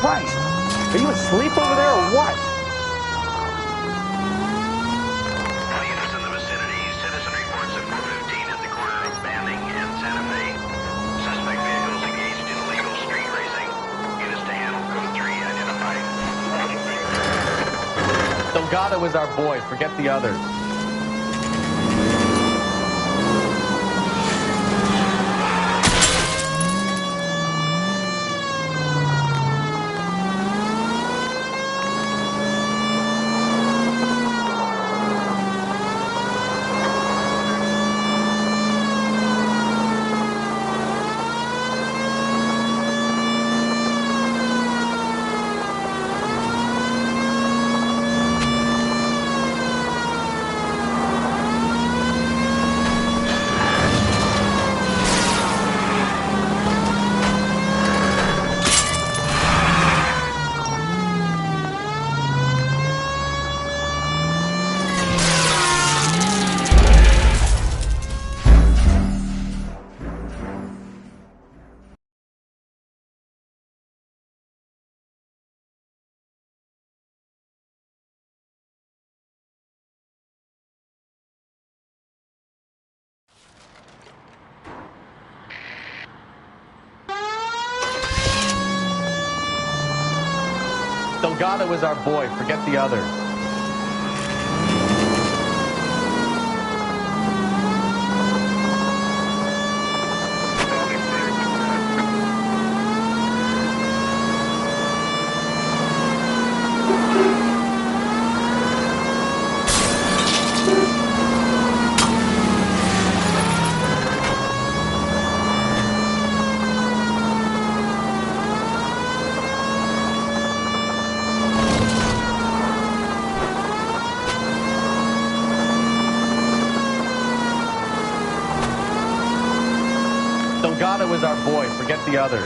Christ! Are you asleep over there or what? All units in the vicinity. Citizen reports at 415 at the corner of Banning and Santa Fe. Suspect vehicles engaged in illegal street racing. Units to handle code 3 identified. Delgado is our boy. Forget the others. Delgado is our boy. Forget the others. Delgado is our boy. Forget the others.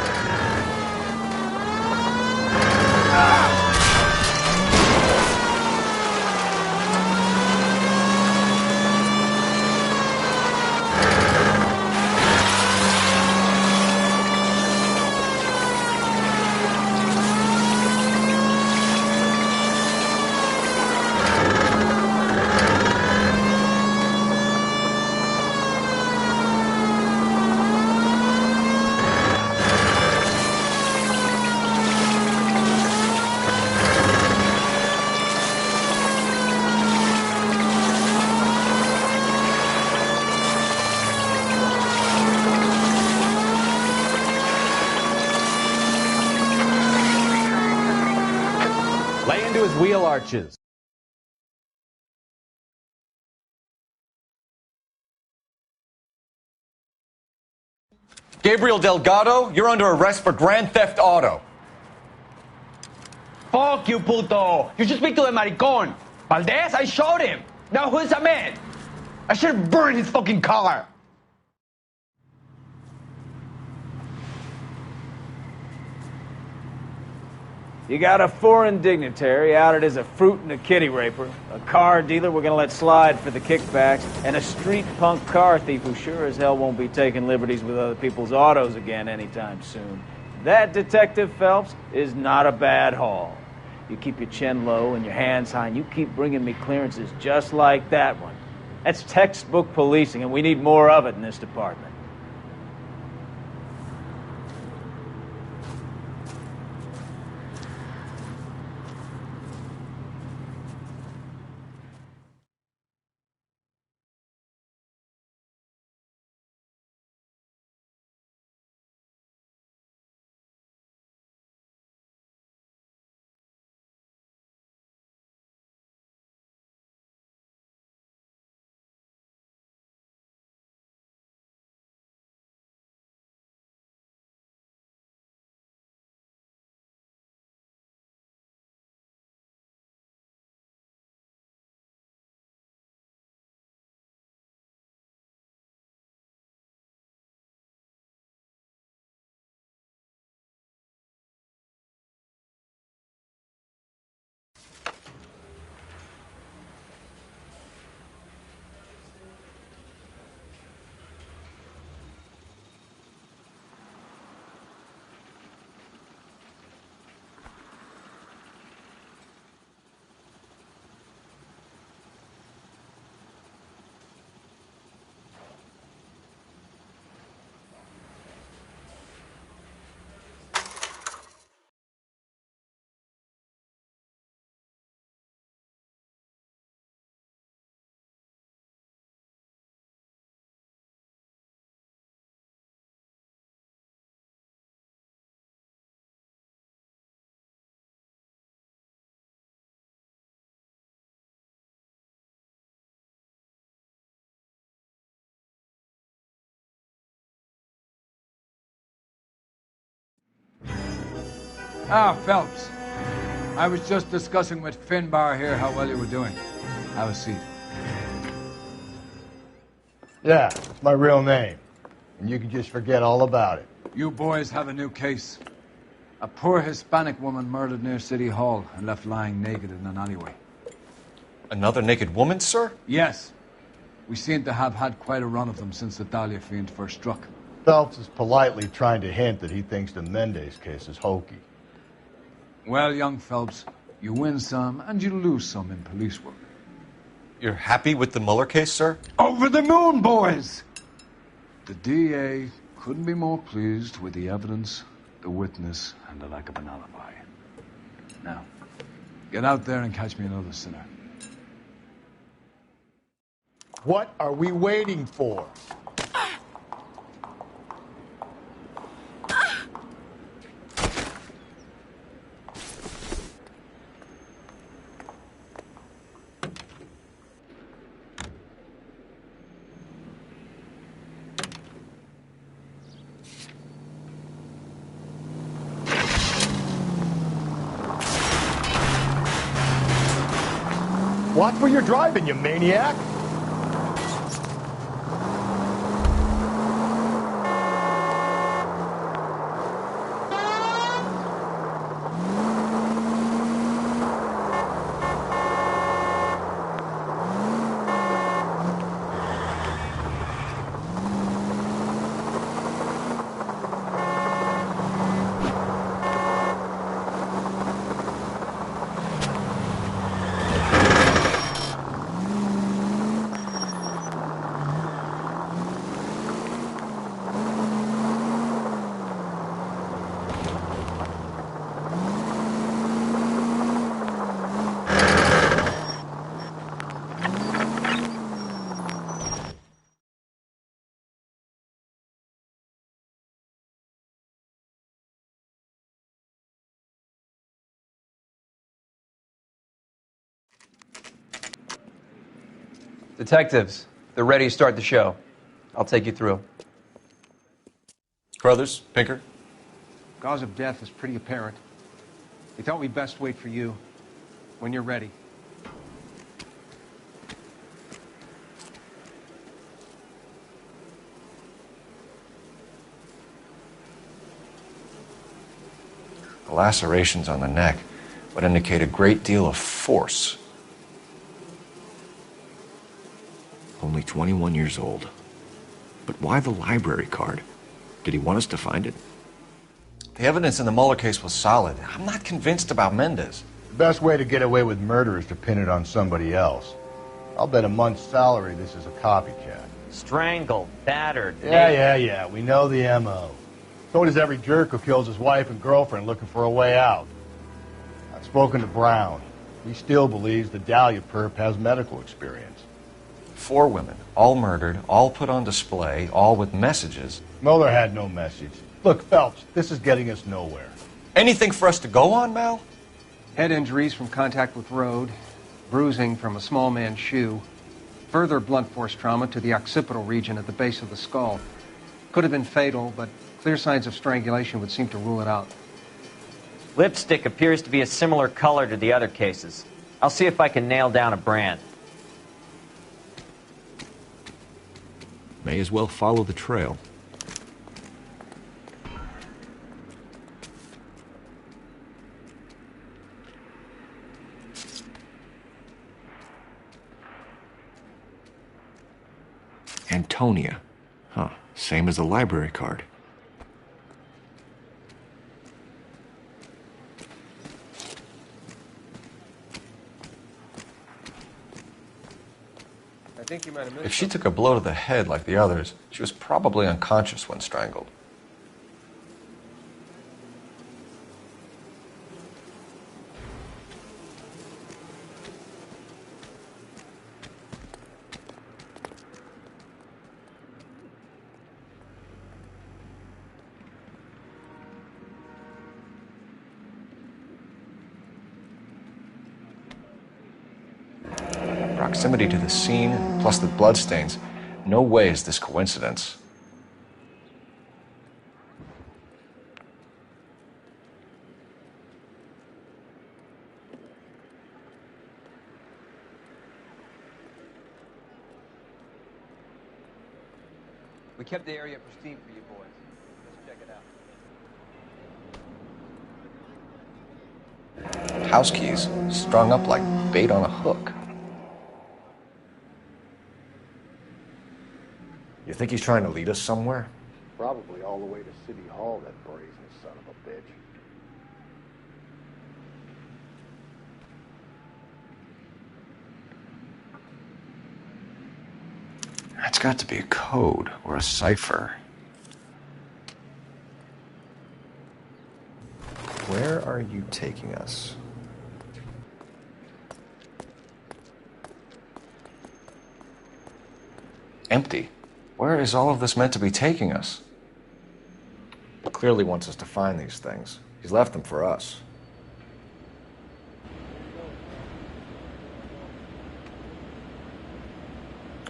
Lay into his wheel arches. Gabriel Delgado, you're under arrest for grand theft auto. Fuck you, puto! You should speak to the maricón! Valdez, I showed him. Now who's the man? I should have burned his fucking car. You got a foreign dignitary outed as a fruit and a kitty raper, a car dealer we're gonna let slide for the kickbacks, and a street punk car thief who sure as hell won't be taking liberties with other people's autos again anytime soon. That, Detective Phelps, is not a bad haul. You keep your chin low and your hands high, and you keep bringing me clearances just like that one. That's textbook policing, and we need more of it in this department. Ah, Phelps. I was just discussing with Finbar here how well you were doing. Have a seat. Yeah, it's my real name. And you can just forget all about it. You boys have a new case. A poor Hispanic woman murdered near City Hall and left lying naked in an alleyway. Another naked woman, sir? Yes. We seem to have had quite a run of them since the Dahlia fiend first struck. Phelps is politely trying to hint that he thinks the Mendez case is hokey. Well, young Phelps, you win some and you lose some in police work. You're happy with the Mueller case, sir? Over the moon, boys! The DA couldn't be more pleased with the evidence, the witness, and the lack of an alibi. Now, get out there and catch me another sinner. What are we waiting for? Watch where you're driving, you maniac! Detectives, they're ready to start the show. I'll take you through. Brothers, Pinker? Cause of death is pretty apparent. We thought we'd best wait for you when you're ready. The lacerations on the neck would indicate a great deal of force. Only 21 years old. But why the library card? Did he want us to find it? The evidence in the Mueller case was solid. I'm not convinced about Mendez. The best way to get away with murder is to pin it on somebody else. I'll bet a month's salary this is a copycat. Strangled, battered. Yeah. We know the M.O. So does every jerk who kills his wife and girlfriend looking for a way out. I've spoken to Brown. He still believes the Dahlia perp has medical experience. 4 women, all murdered, all put on display, all with messages. Mueller had no message. Look, Phelps, this is getting us nowhere. Anything for us to go on, Mal? Head injuries from contact with road, bruising from a small man's shoe, further blunt force trauma to the occipital region at the base of the skull. Could have been fatal, but clear signs of strangulation would seem to rule it out. Lipstick appears to be a similar color to the other cases. I'll see if I can nail down a brand. May as well follow the trail. Antonia. Huh. Same as the library card. I think you might have missed If she took a blow to the head like the others, she was probably unconscious when strangled. Proximity to the scene, plus the bloodstains. No way is this coincidence. We kept the area pristine for you boys. Let's check it out. House keys strung up like bait on a hook. You think he's trying to lead us somewhere? Probably all the way to City Hall, that brazen son of a bitch. That's got to be a code or a cipher. Where are you taking us? Empty. Where is all of this meant to be taking us? He clearly wants us to find these things. He's left them for us.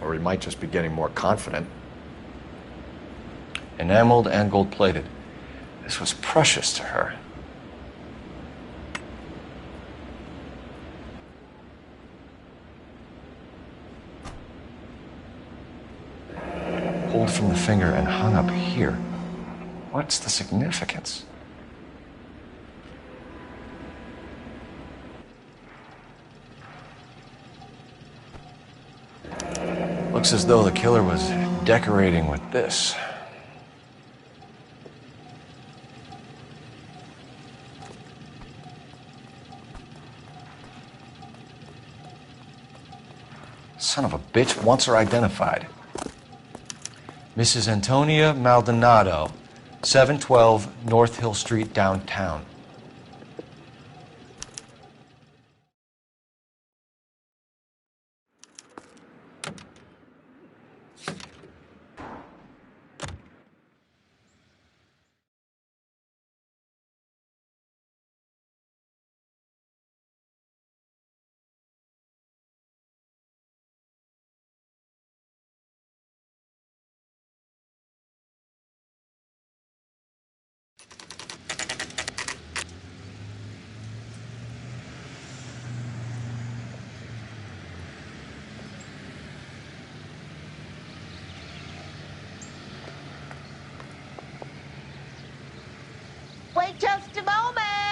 Or he might just be getting more confident. Enameled and gold-plated. This was precious to her. Pulled from the finger and hung up here. What's the significance? Looks as though the killer was decorating with this. Son of a bitch wants her identified. Mrs. Antonia Maldonado, 712 North Hill Street, downtown. Wait just a moment.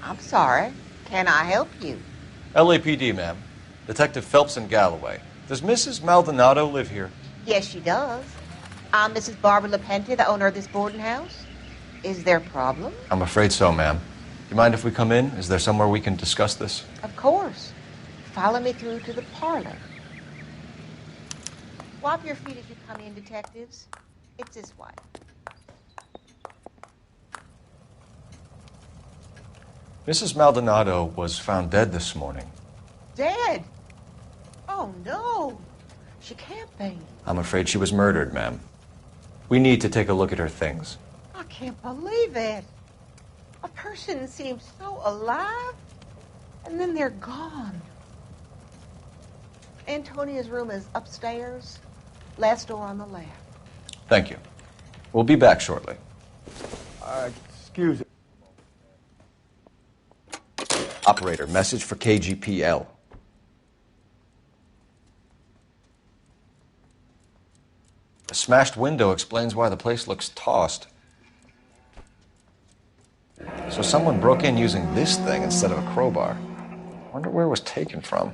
I'm sorry. Can I help you? LAPD, ma'am. Detective Phelps in Galloway. Does Mrs. Maldonado live here? Yes, she does. I'm Mrs. Barbara LaPente, the owner of this boarding house. Is there a problem? I'm afraid so, ma'am. Do you mind if we come in? Is there somewhere we can discuss this? Of course. Follow me through to the parlor. Wipe your feet as you come in, detectives. It's this way. Mrs. Maldonado was found dead this morning. Dead? Oh, no. She can't be. I'm afraid she was murdered, ma'am. We need to take a look at her things. I can't believe it. A person seems so alive, and then they're gone. Antonia's room is upstairs, last door on the left. Thank you. We'll be back shortly. Excuse me. Operator, message for KGPL. The smashed window explains why the place looks tossed. So someone broke in using this thing instead of a crowbar. Wonder where it was taken from.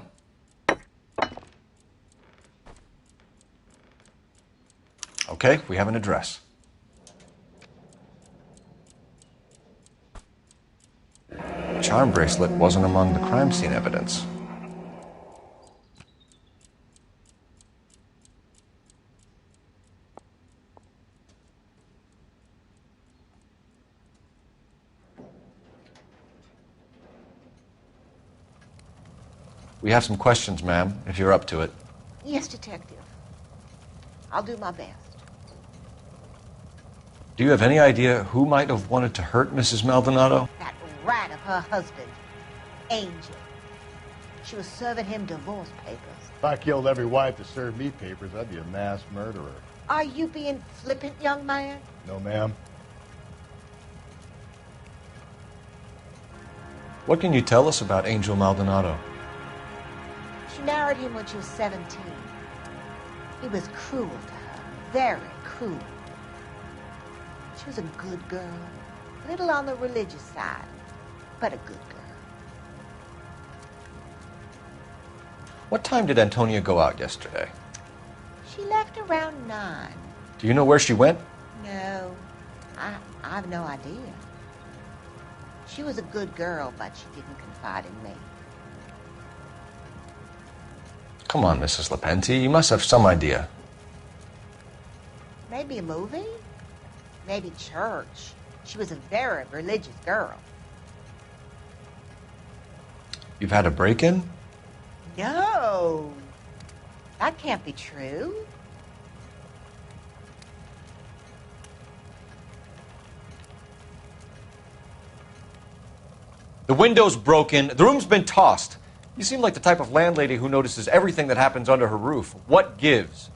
Okay, we have an address. The charm bracelet wasn't among the crime scene evidence. We have some questions, ma'am, if you're up to it. Yes, detective. I'll do my best. Do you have any idea who might have wanted to hurt Mrs. Maldonado? That rat of her husband, Angel. She was serving him divorce papers. If I killed every wife to serve me papers, I'd be a mass murderer. Are you being flippant, young man? No, ma'am. What can you tell us about Angel Maldonado? She married him when she was 17. He was cruel to her, very cruel. She was a good girl, a little on the religious side, but a good girl. What time did Antonia go out yesterday? She left around 9. Do you know where she went? No, I've no idea. She was a good girl, but she didn't confide in me. Come on, Mrs. LaPente, you must have some idea. Maybe a movie? Maybe church. She was a very religious girl. You've had a break-in? No, that can't be true. The window's broken. The room's been tossed. You seem like the type of landlady who notices everything that happens under her roof. What gives?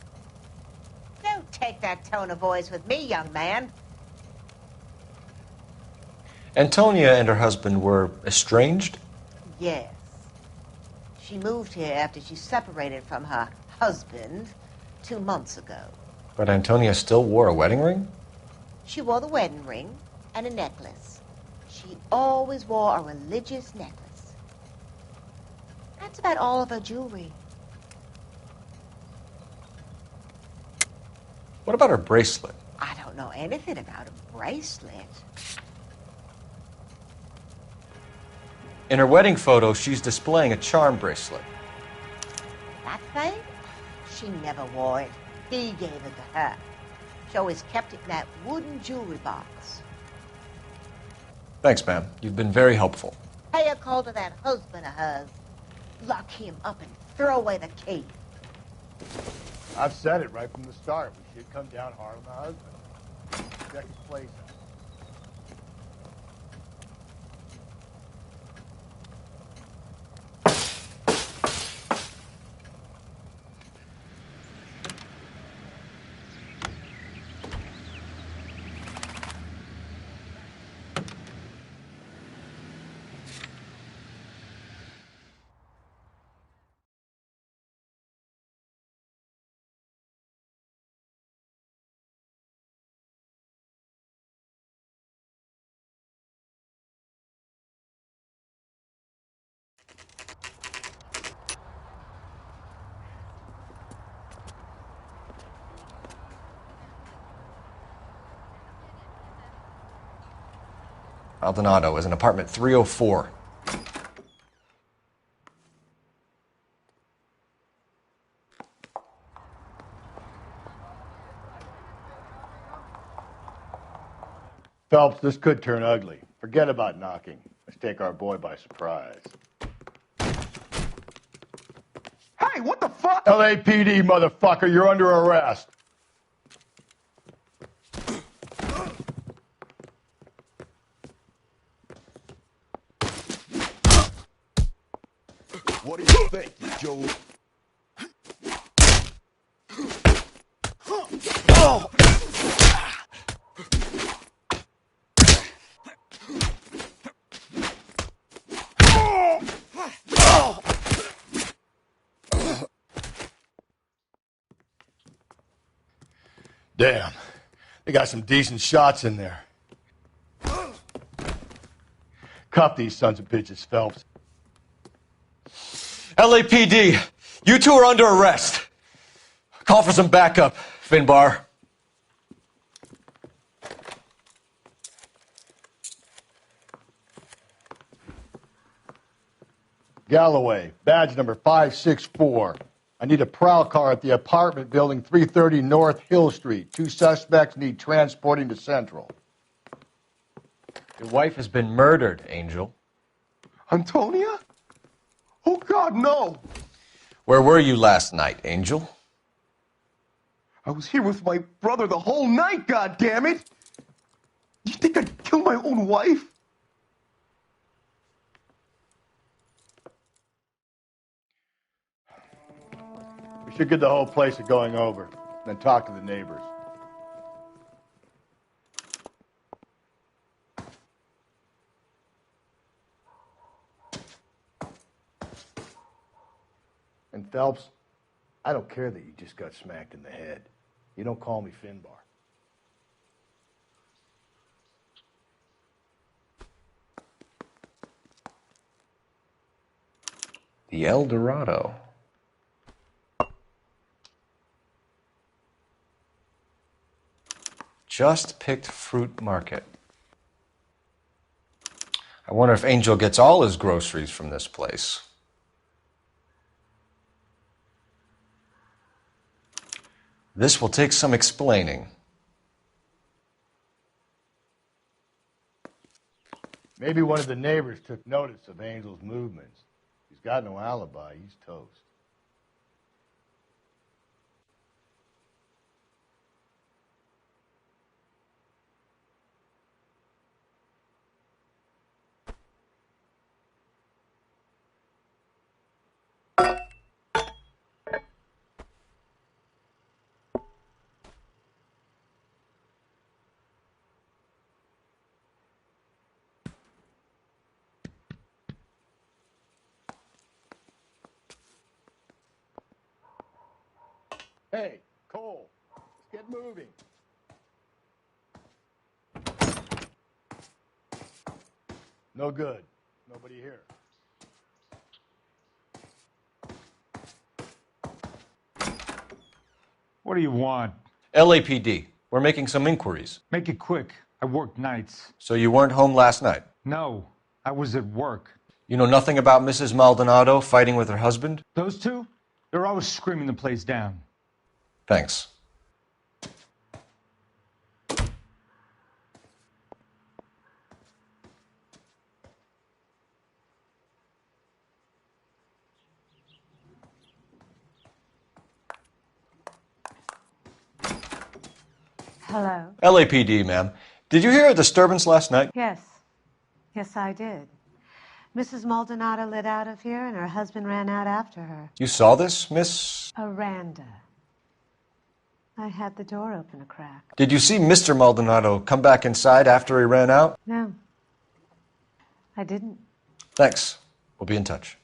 Don't take that tone of voice with me, young man. Antonia and her husband were estranged? Yes. She moved here after she separated from her husband 2 months ago. But Antonia still wore a wedding ring? She wore the wedding ring and a necklace. She always wore a religious necklace. That's about all of her jewelry. What about her bracelet? I don't know anything about a bracelet. In her wedding photo, she's displaying a charm bracelet. That thing? She never wore it. He gave it to her. She always kept it in that wooden jewelry box. Thanks, ma'am. You've been very helpful. Pay a call to that husband of hers. Lock him up and throw away the key. I've said it right from the start. We should come down hard on the husband. Check his place out. Maldonado is in apartment 304. Phelps, this could turn ugly. Forget about knocking. Let's take our boy by surprise. Hey, what the fuck? LAPD, motherfucker, you're under arrest. What do you think, Joe? Oh! Damn. They got some decent shots in there. Cuff these sons of bitches, Phelps. LAPD, you two are under arrest. Call for some backup, Finbar. Galloway, badge number 564. I need a prowl car at the apartment building 330 North Hill Street. 2 suspects need transporting to Central. Your wife has been murdered, Angel. Antonia? Oh, God, no. Where were you last night, Angel? I was here with my brother the whole night, goddammit! You think I'd kill my own wife? We should get the whole place a going over, then talk to the neighbors. And Phelps, I don't care that you just got smacked in the head. You don't call me Finbar. The El Dorado. Just picked fruit market. I wonder if Angel gets all his groceries from this place. This will take some explaining. Maybe one of the neighbors took notice of Angel's movements. He's got no alibi. He's toast. Hey, Cole, let's get moving. No good. Nobody here. What do you want? LAPD, we're making some inquiries. Make it quick. I work nights. So you weren't home last night? No, I was at work. You know nothing about Mrs. Maldonado fighting with her husband? Those two? They're always screaming the place down. Thanks. Hello? LAPD, ma'am. Did you hear a disturbance last night? Yes. Yes, I did. Mrs. Maldonado lit out of here, and her husband ran out after her. You saw this, Miss? Aranda. I had the door open a crack. Did you see Mr. Maldonado come back inside after he ran out? No. I didn't. Thanks. We'll be in touch.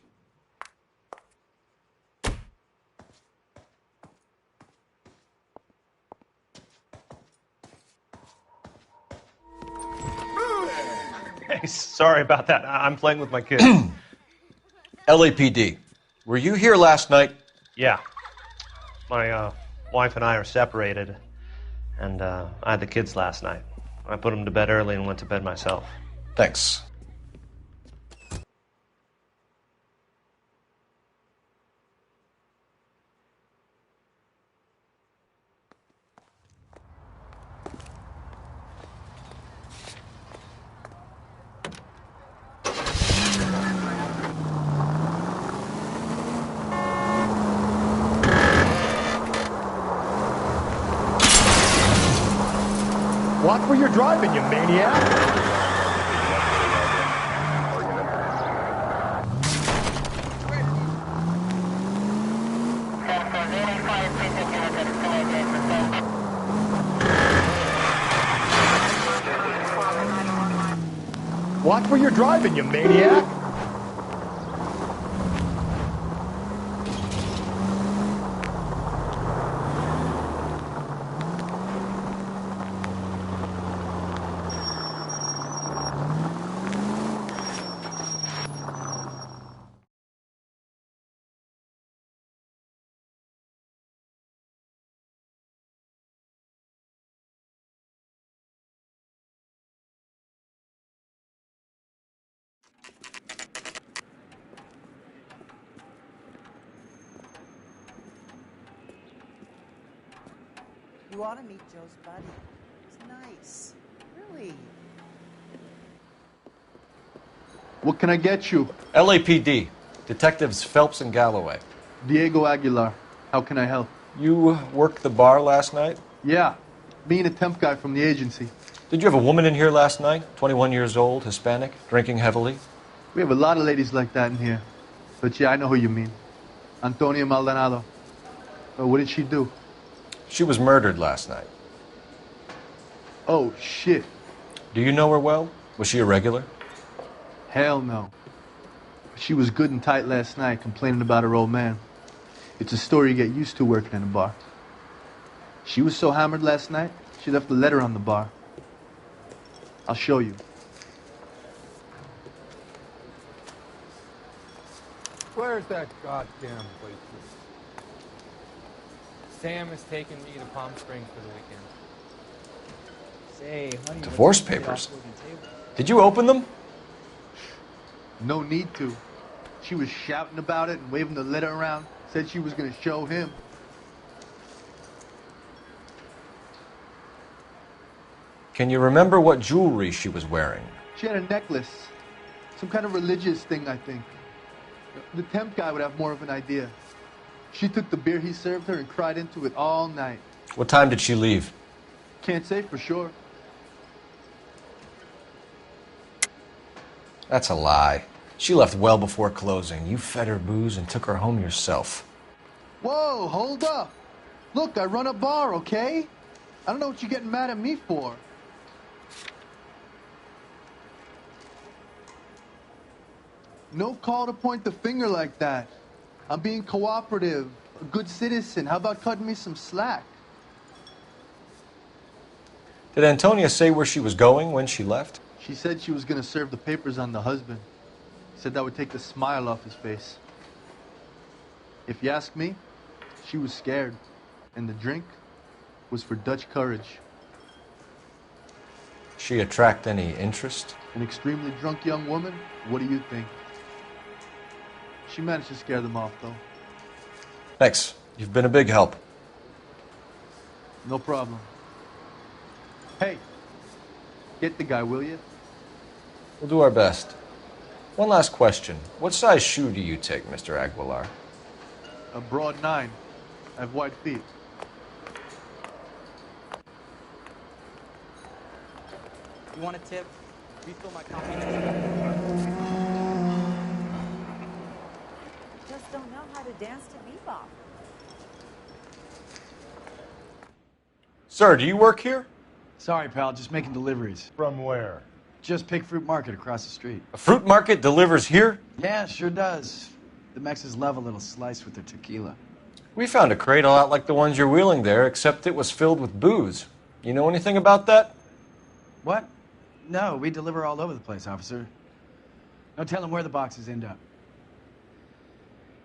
Hey, sorry about that. I'm playing with my kids. LAPD, were you here last night? Yeah. My wife and I are separated, and I had the kids last night. I put them to bed early and went to bed myself. Thanks. Watch where you're driving, you maniac! Watch where you're driving, you maniac! You ought to meet Joe's buddy. He's nice. Really. What can I get you? LAPD. Detectives Phelps and Galloway. Diego Aguilar. How can I help? You worked the bar last night? Yeah. Me and a temp guy from the agency. Did you have a woman in here last night? 21 years old, Hispanic, drinking heavily? We have a lot of ladies like that in here. But yeah, I know who you mean. Antonia Maldonado. What did she do? She was murdered last night. Oh, shit. Do you know her well? Was she a regular? Hell no. She was good and tight last night, complaining about her old man. It's a story you get used to working in a bar. She was so hammered last night, she left a letter on the bar. I'll show you. Where's that goddamn place? Sam is taking me to Palm Springs for the weekend. Say, honey, Divorce papers. Did you open them? No need to. She was shouting about it and waving the letter around. Said she was going to show him. Can you remember what jewelry she was wearing? She had a necklace. Some kind of religious thing, I think. The temp guy would have more of an idea. She took the beer he served her and cried into it all night. What time did she leave? Can't say for sure. That's a lie. She left well before closing. You fed her booze and took her home yourself. Whoa, hold up. Look, I run a bar, okay? I don't know what you're getting mad at me for. No call to point the finger like that. I'm being cooperative, a good citizen. How about cutting me some slack? Did Antonia say where she was going when she left? She said she was going to serve the papers on the husband. Said that would take the smile off his face. If you ask me, she was scared. And the drink was for Dutch courage. She attract any interest? An extremely drunk young woman? What do you think? She managed to scare them off, though. Thanks. You've been a big help. No problem. Hey, get the guy, will you? We'll do our best. One last question. What size shoe do you take, Mr. Aguilar? A broad 9. I have wide feet. You want a tip? Refill my coffee. Just don't know how to dance to bebop. Sir, do you work here? Sorry, pal, just making deliveries. From where? Just Pig Fruit Market across the street. A fruit market delivers here? Yeah, sure does. The Mexes love a little slice with their tequila. We found a crate a lot like the ones you're wheeling there, except it was filled with booze. You know anything about that? What? No, we deliver all over the place, officer. No telling where the boxes end up.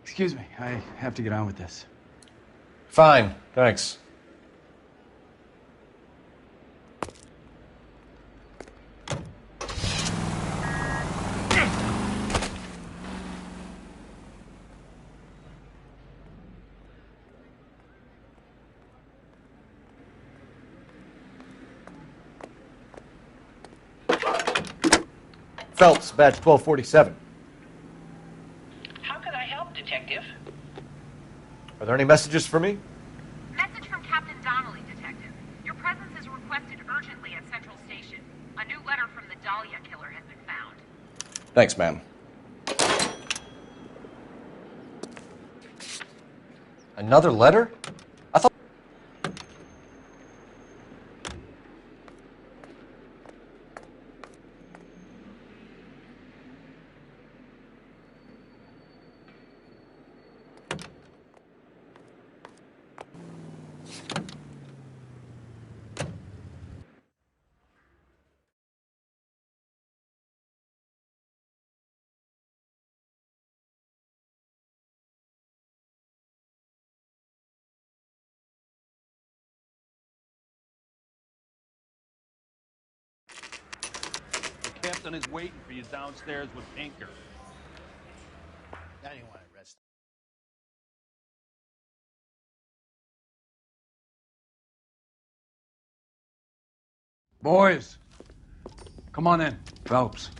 Excuse me, I have to get on with this. Fine, thanks. Phelps, badge 1247. How can I help, Detective? Are there any messages for me? Message from Captain Donnelly, Detective. Your presence is requested urgently at Central Station. A new letter from the Dahlia killer has been found. Thanks, ma'am. Another letter? I thought... The captain is waiting for you downstairs with Pinker. Anyway, rest. Boys, come on in. Phelps,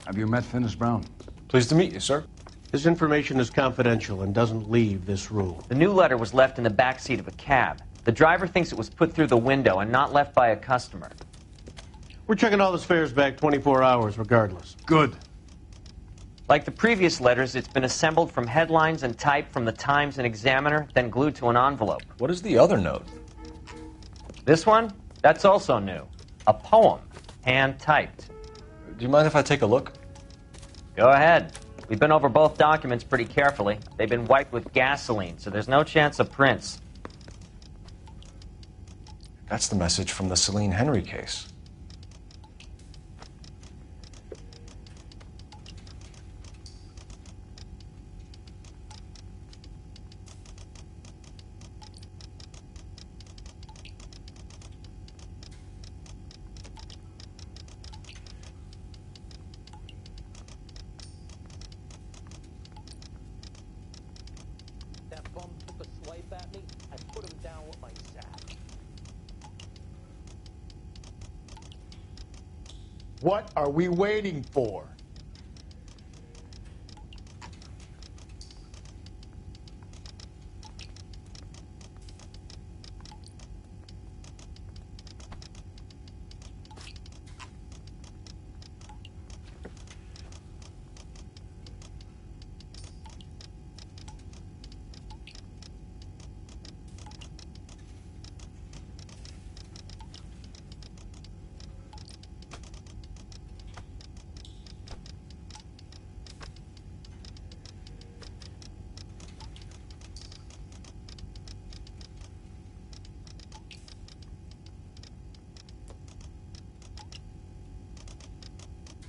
have you met Finis Brown? Pleased to meet you, sir. This information is confidential and doesn't leave this room. The new letter was left in the back seat of a cab. The driver thinks it was put through the window and not left by a customer. We're checking all the fares back 24 hours regardless. Good. Like the previous letters, it's been assembled from headlines and typed from the Times and Examiner, then glued to an envelope. What is the other note? This one? That's also new. A poem, hand-typed. Do you mind if I take a look? Go ahead. We've been over both documents pretty carefully. They've been wiped with gasoline, so there's no chance of prints. That's the message from the Celine Henry case. That bum took a swipe at me. I put him down with my sack. What are we waiting for?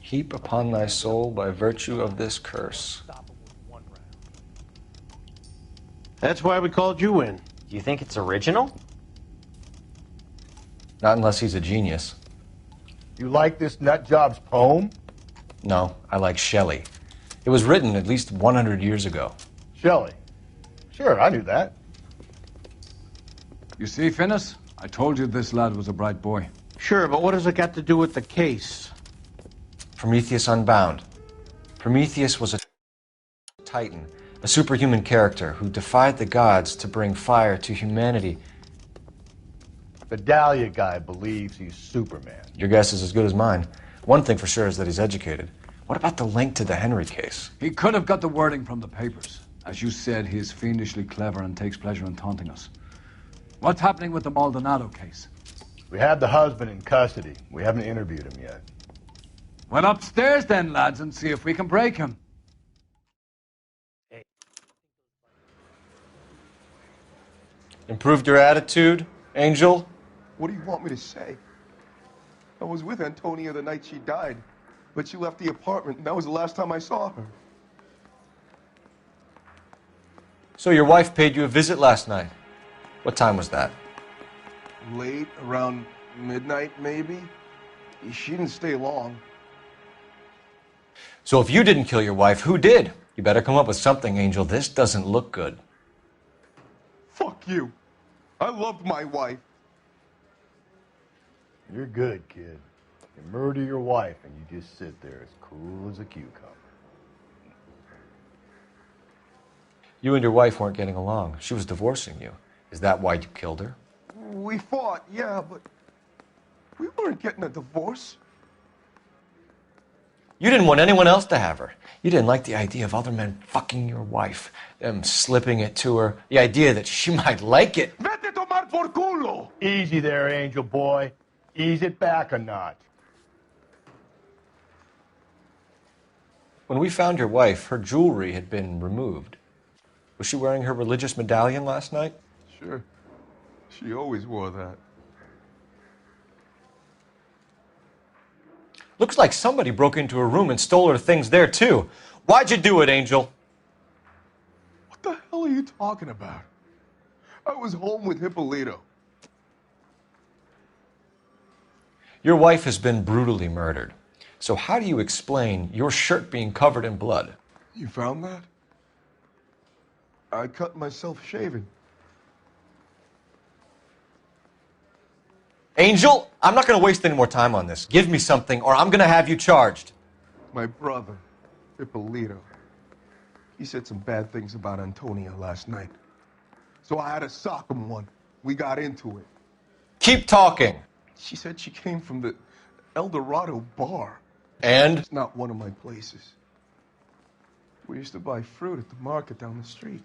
Heap upon thy soul by virtue of this curse. That's why we called you in. Do you think it's original? Not unless he's a genius. You like this nutjob's poem? No, I like Shelley. It was written at least 100 years ago. Shelley. Sure, I knew that. You see, Finis, I told you this lad was a bright boy. Sure, but what has it got to do with the case? Prometheus Unbound. Prometheus was a titan, a superhuman character who defied the gods to bring fire to humanity. The Dahlia guy believes he's Superman. Your guess is as good as mine. One thing for sure is that he's educated. What about the link to the Henry case? He could have got the wording from the papers. As you said, he is fiendishly clever and takes pleasure in taunting us. What's happening with the Maldonado case? We have the husband in custody. We haven't interviewed him yet. Well, upstairs then, lads, and see if we can break him. Improved your attitude, Angel? What do you want me to say? I was with Antonia the night she died, but she left the apartment, and that was the last time I saw her. So your wife paid you a visit last night. What time was that? Late, around midnight, maybe? She didn't stay long. So if you didn't kill your wife, who did? You better come up with something, Angel. This doesn't look good. Fuck you. I loved my wife. You're good, kid. They murder your wife and you just sit there as cool as a cucumber. You and your wife weren't getting along. She was divorcing you. Is that why you killed her? We fought, yeah, but we weren't getting a divorce. You didn't want anyone else to have her. You didn't like the idea of other men fucking your wife, them slipping it to her, the idea that she might like it. Vete tomar por culo! Easy there, Angel boy. Ease it back a notch. When we found your wife, her jewelry had been removed. Was she wearing her religious medallion last night? Sure. She always wore that. Looks like somebody broke into her room and stole her things there, too. Why'd you do it, Angel? What the hell are you talking about? I was home with Hippolito. Your wife has been brutally murdered. So how do you explain your shirt being covered in blood? You found that? I cut myself shaving. Angel, I'm not going to waste any more time on this. Give me something or I'm going to have you charged. My brother, Hippolito, he said some bad things about Antonia last night. So I had to sock him one. We got into it. Keep talking. She said she came from the L.A.Noire Vr. And? It's not one of my places. We used to buy fruit at the market down the street.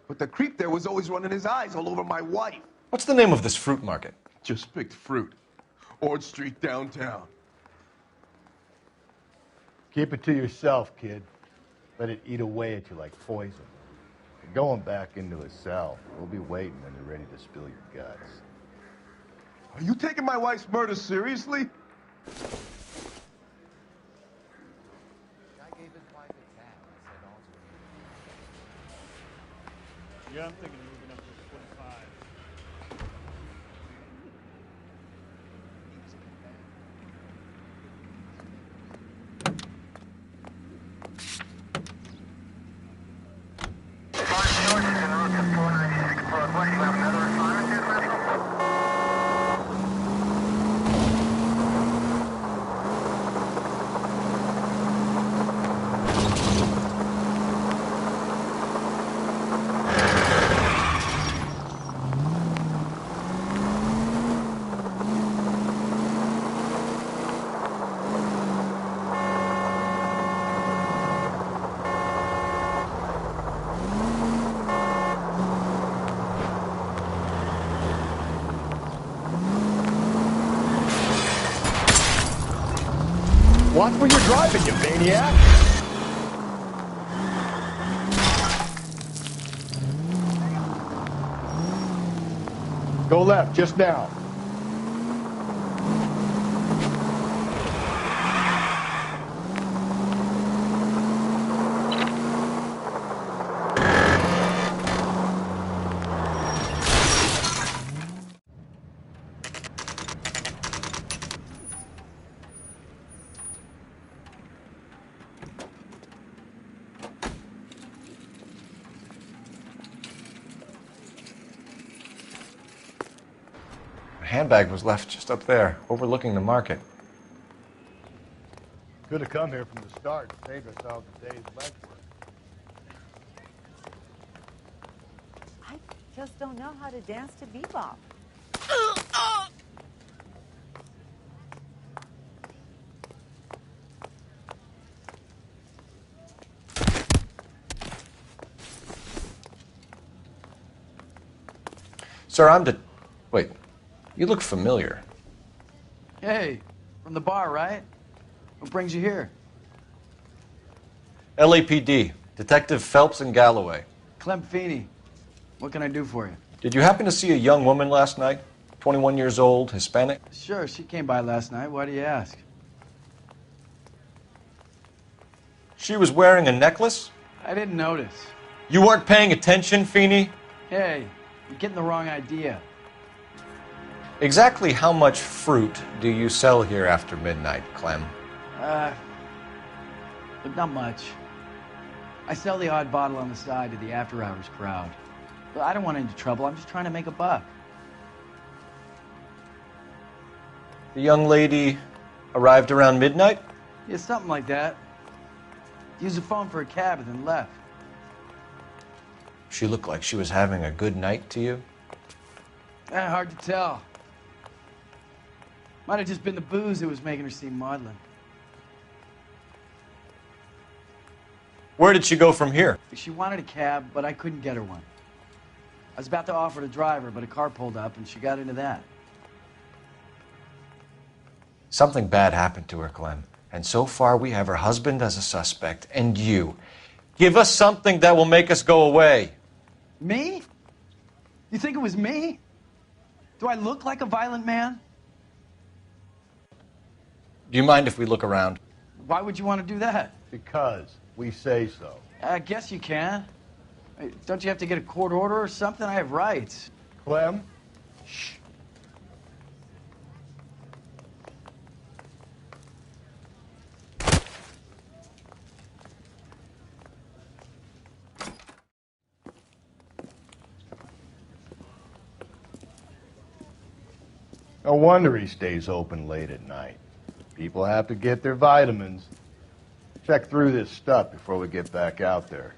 But the creep there was always running his eyes all over my wife. What's the name of this fruit market? Just picked fruit. Ord Street downtown. Keep it to yourself, kid. Let it eat away at you like poison. You're going back into a cell. We'll be waiting when you're ready to spill your guts. Are you taking my wife's murder seriously? Yeah, I'm thinking of moving up to 25. Watch where you're driving, you maniac! Go left, just now. The handbag was left just up there, overlooking the market. Could have come here from the start and saved ourselves a day's legwork. I just don't know how to dance to bebop. Sir, Wait, you look familiar. Hey, from the bar, right? What brings you here? LAPD, Detective Phelps and Galloway. Clem Feeney. What can I do for you? Did you happen to see a young woman last night? 21 years old, Hispanic? Sure, she came by last night. Why do you ask? She was wearing a necklace? I didn't notice. You weren't paying attention, Feeney? Hey, you're getting the wrong idea. Exactly how much fruit do you sell here after midnight, Clem? But not much. I sell the odd bottle on the side to the after-hours crowd. But I don't want any trouble. I'm just trying to make a buck. The young lady arrived around midnight? Yeah, something like that. Used the phone for a cab and then left. She looked like she was having a good night to you? Hard to tell. Might have just been the booze that was making her seem maudlin. Where did she go from here? She wanted a cab, but I couldn't get her one. I was about to offer to drive her, but a car pulled up and she got into that. Something bad happened to her, Clem. And so far we have her husband as a suspect, and you. Give us something that will make us go away. Me? You think it was me? Do I look like a violent man? Do you mind if we look around? Why would you want to do that? Because we say so. I guess you can. Don't you have to get a court order or something? I have rights. Clem? Shh. No wonder he stays open late at night. People have to get their vitamins. Check through this stuff before we get back out there.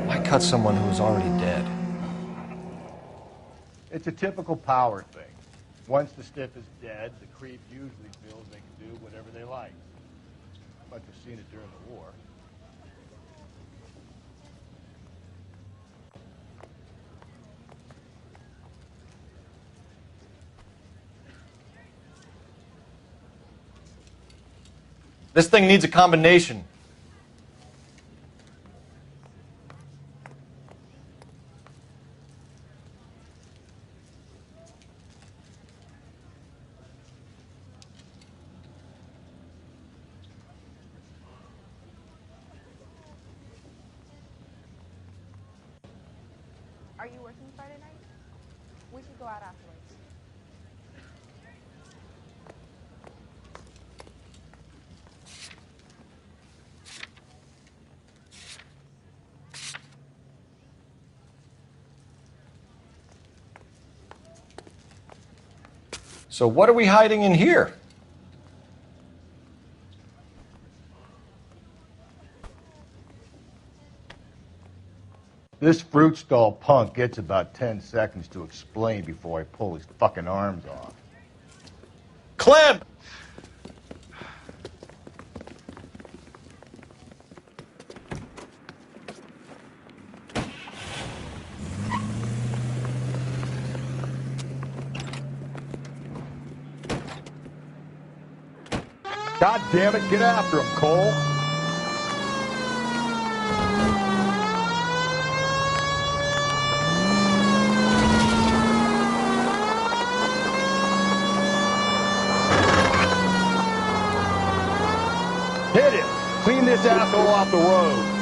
Why cut someone who's already dead? It's a typical power thing. Once the stiff is dead, the creep usually feels they can do whatever they like. Must have seen it during the war. This thing needs a combination. Are you working Friday night? We should go out afterwards. So what are we hiding in here? This fruit stall punk gets about 10 seconds to explain before I pull his fucking arms off. Clem! God damn it, get after him, Cole. Hit him! Clean this asshole off the road.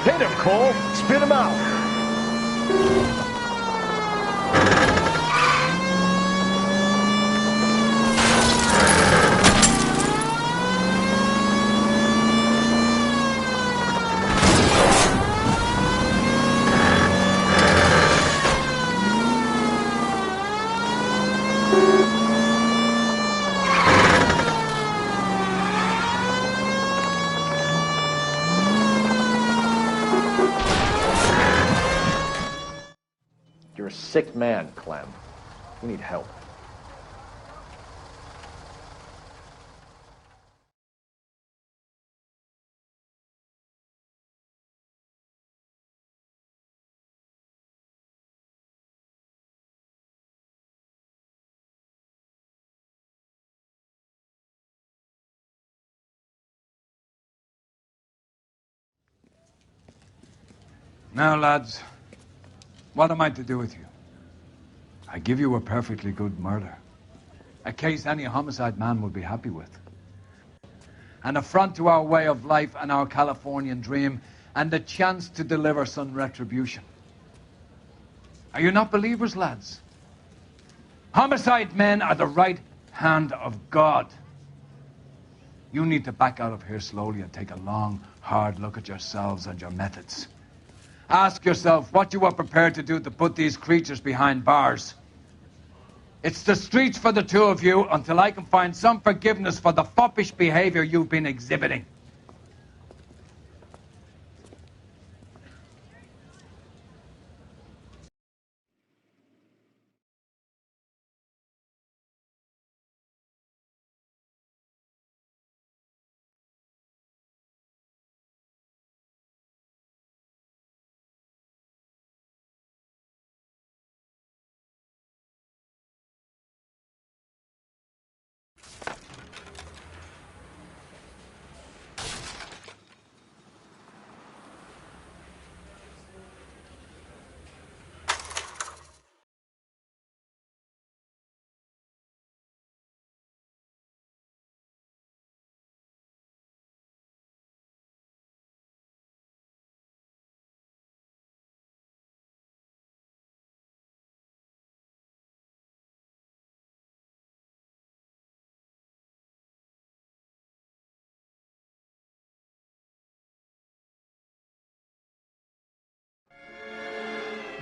Hit him, Cole. Spit him out. You're a sick man, Clem. We need help. Now, lads, what am I to do with you? I give you a perfectly good murder. A case any homicide man would be happy with. An affront to our way of life and our Californian dream, and the chance to deliver some retribution. Are you not believers, lads? Homicide men are the right hand of God. You need to back out of here slowly and take a long, hard look at yourselves and your methods. Ask yourself what you are prepared to do to put these creatures behind bars. It's the streets for the two of you until I can find some forgiveness for the foppish behavior you've been exhibiting.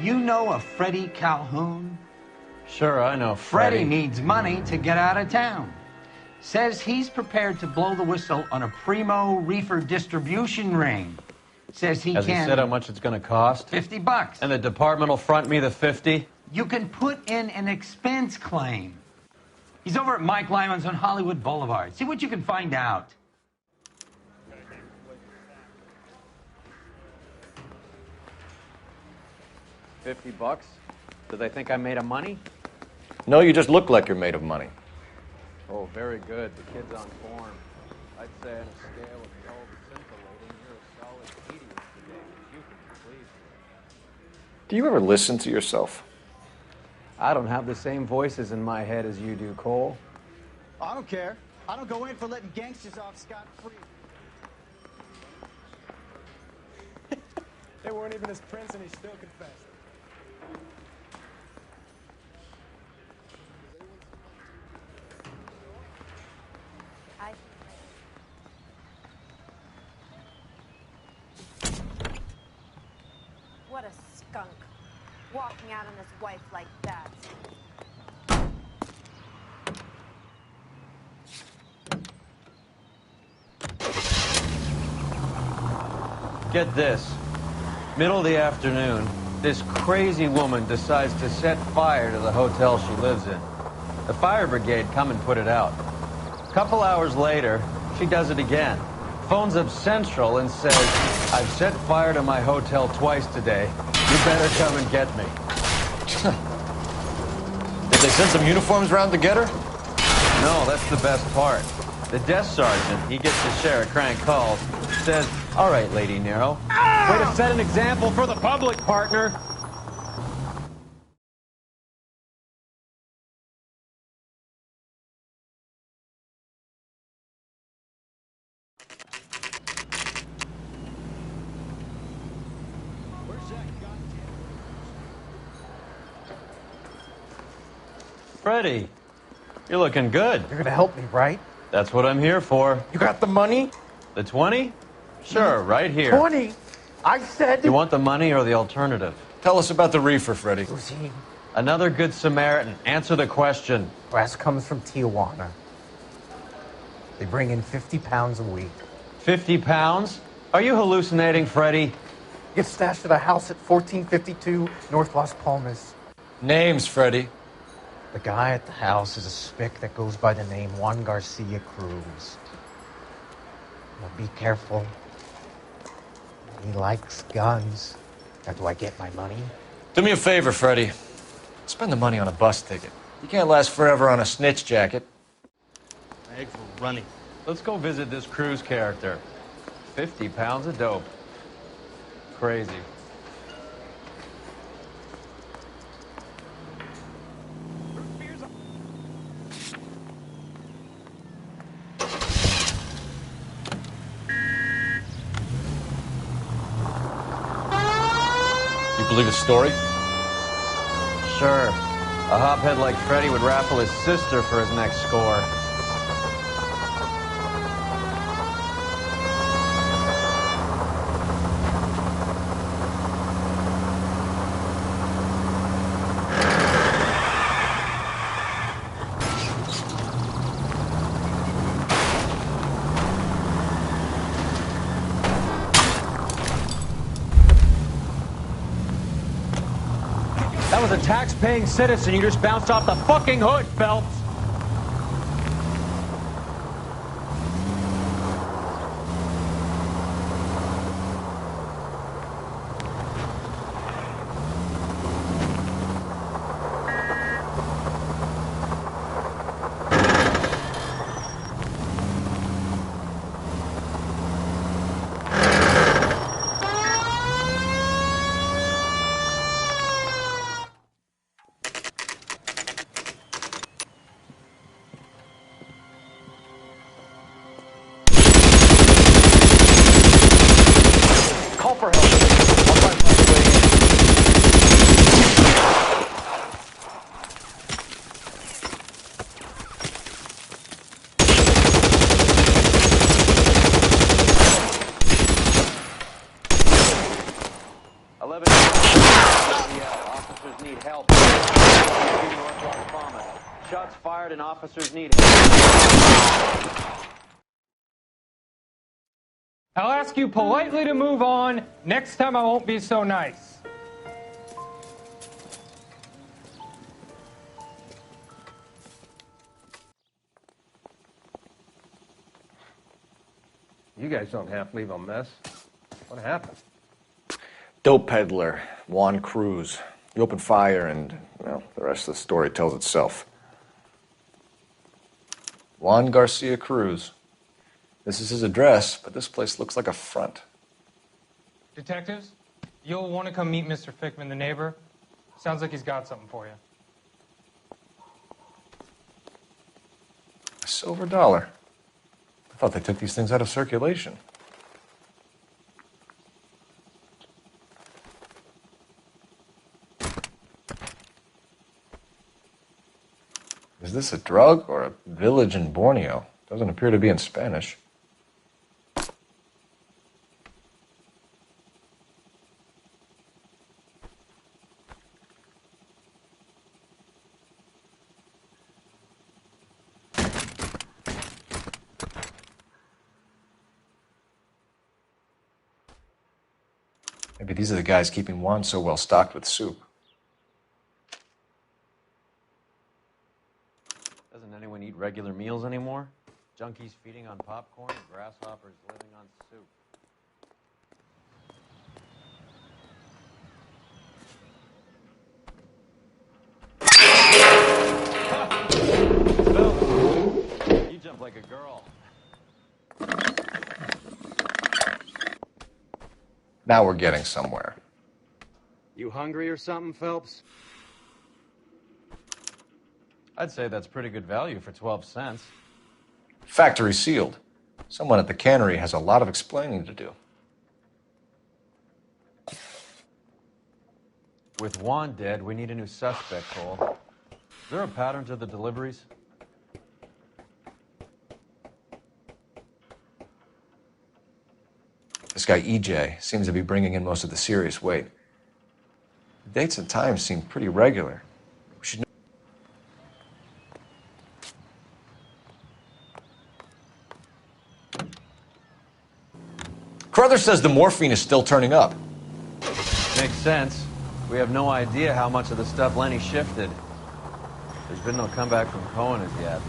You know a Freddie Calhoun? Sure, I know Freddie needs money to get out of town. Says he's prepared to blow the whistle on a primo reefer distribution ring. Says he Has can... he said how much it's going to cost? $50. And the department will front me the 50? You can put in an expense claim. He's over at Mike Lyman's on Hollywood Boulevard. See what you can find out. $50? Do they think I'm made of money? No, you just look like you're made of money. Oh, very good. The kid's on form. I'd say on a scale of dull to scintillating, you're a solid 80 today. You can be pleased. Do you ever listen to yourself? I don't have the same voices in my head as you do, Cole. I don't care. I don't go in for letting gangsters off scot-free. They weren't even his prince and he still confessed. What a skunk. Walking out on his wife like that. Get this. Middle of the afternoon, this crazy woman decides to set fire to the hotel she lives in. The fire brigade come and put it out. A couple hours later, she does it again. Phones up Central and says, I've set fire to my hotel twice today. You better come and get me. Did they send some uniforms around to get her? No, that's the best part. The desk sergeant, he gets to share a crank calls, says, all right, Lady Nero. Way to set an example for the public, partner. Freddie, you're looking good. You're gonna help me, right? That's what I'm here for. You got the money? The 20? Sure, right here. 20? I said... You want the money or the alternative? Tell us about the reefer, Freddie. Who's he? Another good Samaritan. Answer the question. Brass comes from Tijuana. They bring in 50 pounds a week. 50 pounds? Are you hallucinating, Freddie? Gets stashed at a house at 1452 North Las Palmas. Names, Freddie. The guy at the house is a spick that goes by the name Juan Garcia Cruz. Now be careful. He likes guns. Now do I get my money? Do me a favor, Freddie. Spend the money on a bus ticket. You can't last forever on a snitch jacket. My eggs were running. Let's go visit this Cruz character. 50 pounds of dope. Crazy. You believe his story? Sure. A hophead like Freddy would raffle his sister for his next score. That was a tax-paying citizen. You just bounced off the fucking hood, Phelps. Call for help. I'll try to find a way in. Officers need help. Northwest Promise. Shots fired and officers need help. I'll ask you politely to move on. Next time I won't be so nice. You guys don't half leave a mess. What happened? Dope peddler, Juan Cruz. He opened fire and, well, the rest of the story tells itself. Juan Garcia Cruz. This is his address, but this place looks like a front. Detectives, you'll want to come meet Mr. Fickman, the neighbor. Sounds like he's got something for you. A silver dollar. I thought they took these things out of circulation. Is this a drug or a village in Borneo? Doesn't appear to be in Spanish. Maybe these are the guys keeping Juan so well stocked with soup. Doesn't anyone eat regular meals anymore? Junkies feeding on popcorn and grasshoppers living on soup. Phelps, you jump like a girl. Now we're getting somewhere. You hungry or something, Phelps? I'd say that's pretty good value for 12 cents. Factory sealed. Someone at the cannery has a lot of explaining to do. With Juan dead, we need a new suspect, Cole. Is there a pattern to the deliveries? This guy EJ seems to be bringing in most of the serious weight. The dates and times seem pretty regular. We should know. Carruthers says the morphine is still turning up. Makes sense. We have no idea how much of the stuff Lenny shifted. There's been no comeback from Cohen as yet.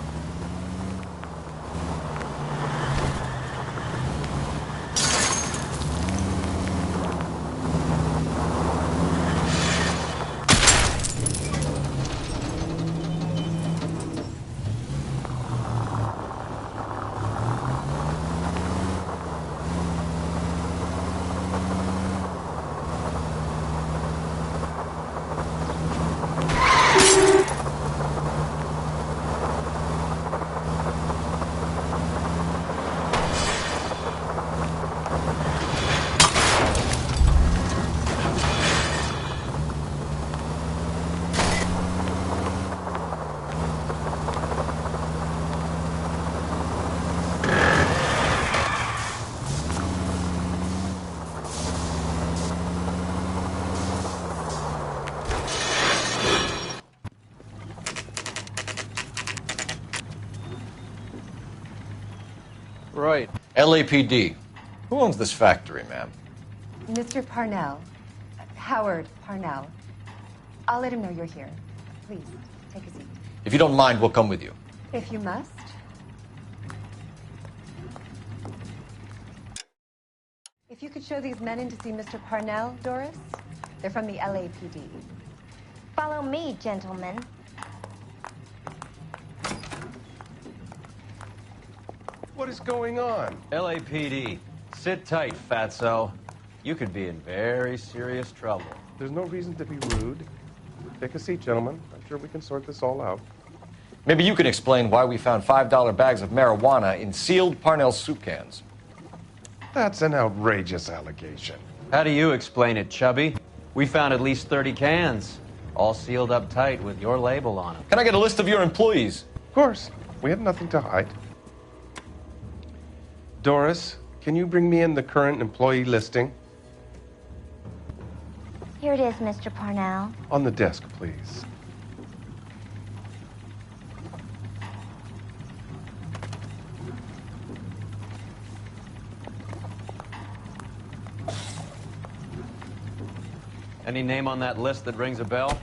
right. LAPD. Who owns this factory, ma'am? Mr. Parnell. Howard Parnell. I'll let him know you're here. Please, take a seat. If you don't mind, we'll come with you. If you must. If you could show these men in to see Mr. Parnell, Doris. They're from the LAPD. Follow me, gentlemen. What is going on? LAPD. Sit tight, fatso. You could be in very serious trouble. There's no reason to be rude. Take a seat, gentlemen. I'm sure we can sort this all out. Maybe you can explain why we found $5 bags of marijuana in sealed Parnell soup cans. That's an outrageous allegation. How do you explain it, Chubby? We found at least 30 cans, all sealed up tight with your label on them. Can I get a list of your employees? Of course. We have nothing to hide. Doris, can you bring me in the current employee listing? Here it is, Mr. Parnell. On the desk, please. Any name on that list that rings a bell?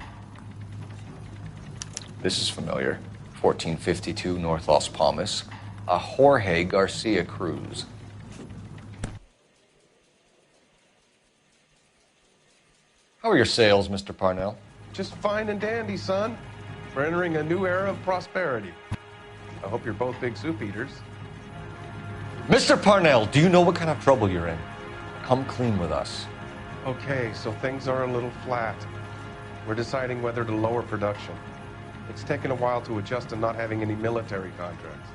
This is familiar. 1452 North Las Palmas. A Jorge Garcia Cruz. How are your sales, Mr. Parnell? Just fine and dandy, son. We're entering a new era of prosperity. I hope you're both big soup eaters. Mr. Parnell, do you know what kind of trouble you're in? Come clean with us. Okay, so things are a little flat. We're deciding whether to lower production. It's taken a while to adjust to not having any military contracts.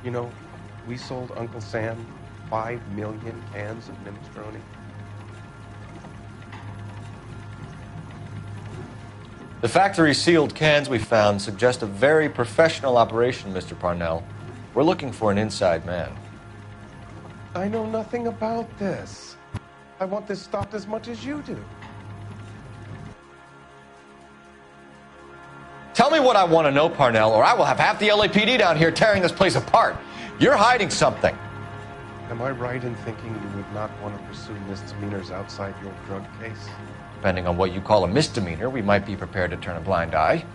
You know, we sold Uncle Sam 5 million cans of minestrone. The factory sealed cans we found suggest a very professional operation, Mr. Parnell. We're looking for an inside man. I know nothing about this. I want this stopped as much as you do. Tell me what I want to know, Parnell, or I will have half the LAPD down here tearing this place apart. You're hiding something. Am I right in thinking you would not want to pursue misdemeanors outside your drug case? Depending on what you call a misdemeanor, we might be prepared to turn a blind eye.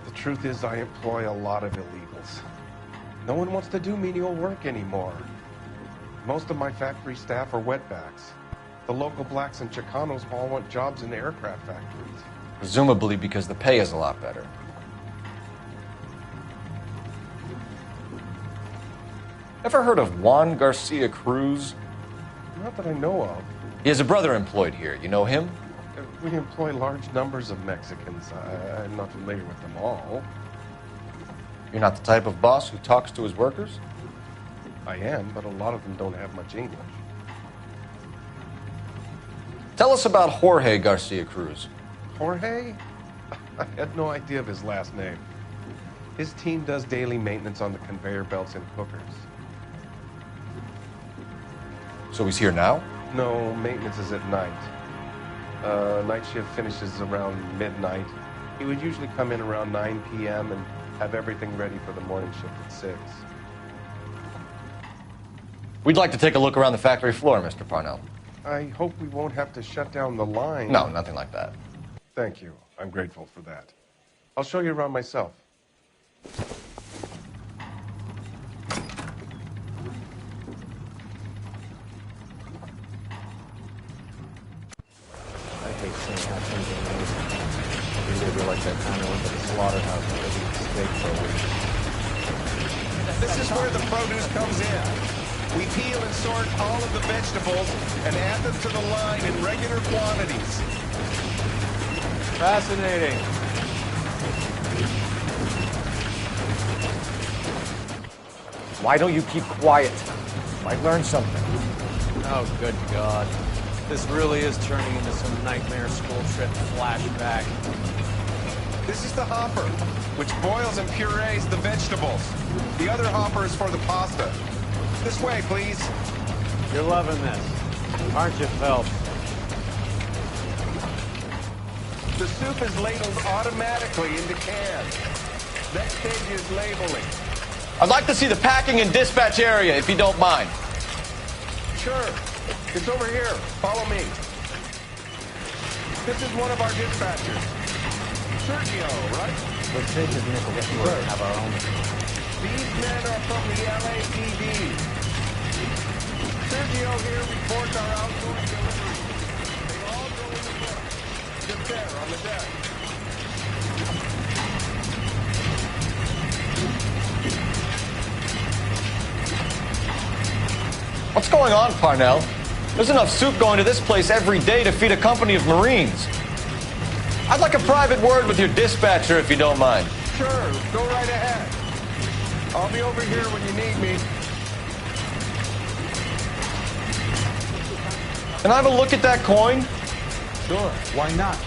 The truth is, I employ a lot of illegals. No one wants to do menial work anymore. Most of my factory staff are wetbacks. The local blacks and Chicanos all want jobs in aircraft factories. Presumably because the pay is a lot better. Ever heard of Juan Garcia Cruz? Not that I know of. He has a brother employed here. You know him? We employ large numbers of Mexicans. I'm not familiar with them all. You're not the type of boss who talks to his workers? I am, but a lot of them don't have much English. Tell us about Jorge Garcia Cruz. Jorge? I had no idea of his last name. His team does daily maintenance on the conveyor belts and cookers. So he's here now? No, maintenance is at night. Night shift finishes around midnight. He would usually come in around 9 p.m. and have everything ready for the morning shift at 6. We'd like to take a look around the factory floor, Mr. Parnell. I hope we won't have to shut down the line. No, nothing like that. Thank you. I'm grateful for that. I'll show you around myself. I hate seeing how things are made. Every day we're like that time I went to the slaughterhouse and ready to steak for a week. This is where the produce comes in. We peel and sort all of the vegetables and add them to the line in regular quantities. Fascinating. Why don't you keep quiet? Might learn something. Oh, good God. This really is turning into some nightmare school trip flashback. This is the hopper, which boils and purees the vegetables. The other hopper is for the pasta. This way, please. You're loving this, aren't you, Phelps? The soup is ladled automatically into cans. Next stage is labeling. I'd like to see the packing and dispatch area, if you don't mind. Sure. It's over here. Follow me. This is one of our dispatchers. Sergio, right? We'll take his nickel before we have our own. These men are from the LAPD. Sergio here reports our outgoing deliveries. They all go in the book. Just there on the desk. What's going on, Parnell? There's enough soup going to this place every day to feed a company of Marines. I'd like a private word with your dispatcher, if you don't mind. Sure, go right ahead. I'll be over here when you need me. Can I have a look at that coin? Sure, why not?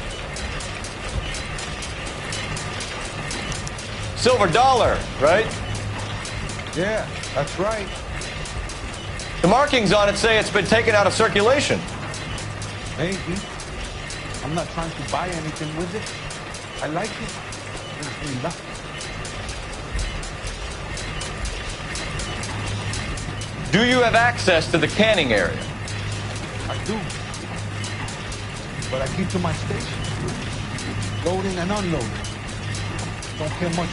Silver dollar, right? Yeah, that's right. The markings on it say it's been taken out of circulation. Maybe. I'm not trying to buy anything with it. I like it. It's enough. Do you have access to the canning area? I do. But I keep to my station. Loading and unloading. Don't care much.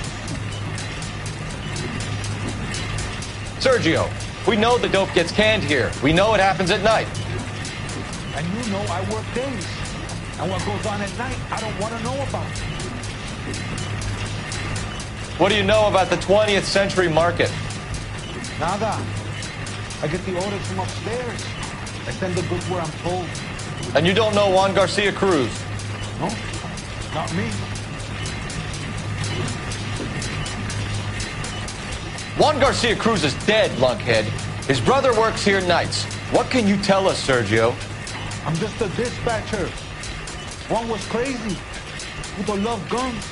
Sergio, we know the dope gets canned here. We know it happens at night. And you know I work days. And what goes on at night, I don't want to know about. What do you know about the 20th century market? Nada. I get the orders from upstairs. I send the goods where I'm told. And you don't know Juan Garcia Cruz? No, not me. Juan Garcia Cruz is dead, lunkhead. His brother works here nights. What can you tell us, Sergio? I'm just a dispatcher. One was crazy. People love guns.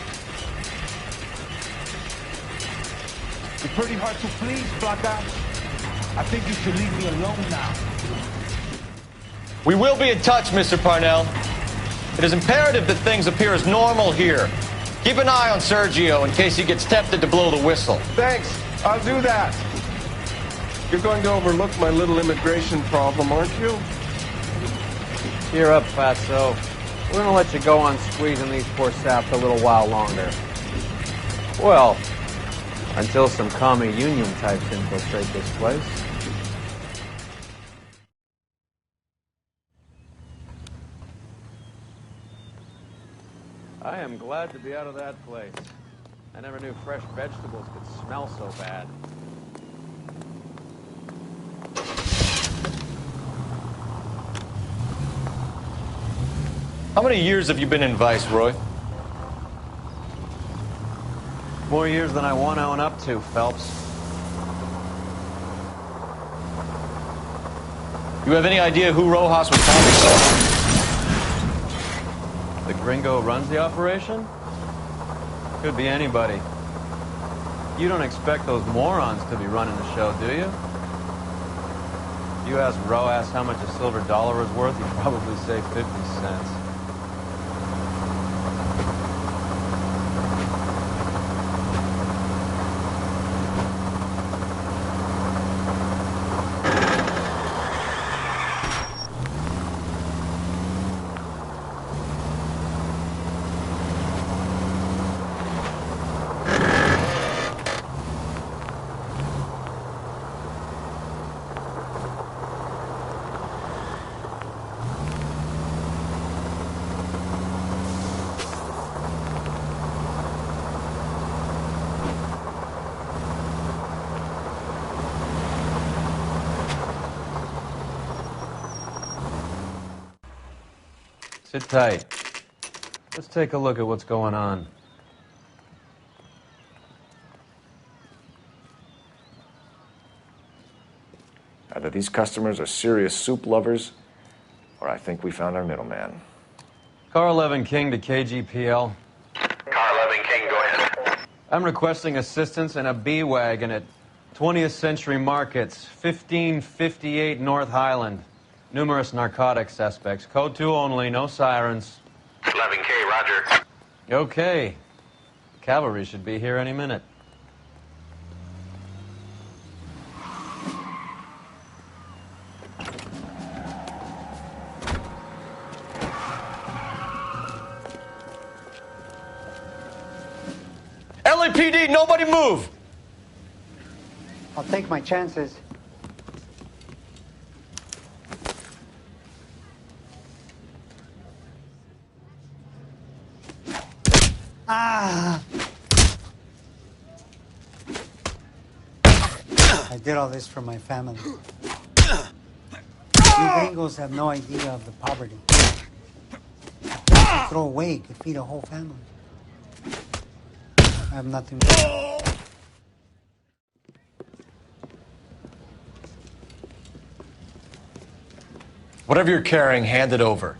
You're pretty hard to please, Flaca. I think you should leave me alone now. We will be in touch, Mr. Parnell. It is imperative that things appear as normal here. Keep an eye on Sergio in case he gets tempted to blow the whistle. Thanks. I'll do that. You're going to overlook my little immigration problem, aren't you? Cheer up, Fatso. We're gonna let you go on squeezing these poor saps a little while longer. Well, until some commie union types infiltrate this place. I am glad to be out of that place. I never knew fresh vegetables could smell so bad. How many years have you been in Vice, Roy? More years than I want to own up to, Phelps. You have any idea who Rojas was talking to? The gringo runs the operation? Could be anybody. You don't expect those morons to be running the show, do you? If you ask Rojas how much a silver dollar is worth, he'd probably say 50 cents. Sit tight. Let's take a look at what's going on. Either these customers are serious soup lovers, or I think we found our middleman. Car 11 King to KGPL. Car 11 King, go ahead. I'm requesting assistance in a B-Wagon at 20th Century Markets, 1558 North Highland. Numerous narcotic suspects. Code 2 only, no sirens. 11K, roger. Okay. Cavalry should be here any minute. LAPD, nobody move! I'll take my chances. Ah! I did all this for my family. You gringos have no idea of the poverty. What you throw away could feed a whole family. I have nothing more. Whatever you're carrying, hand it over.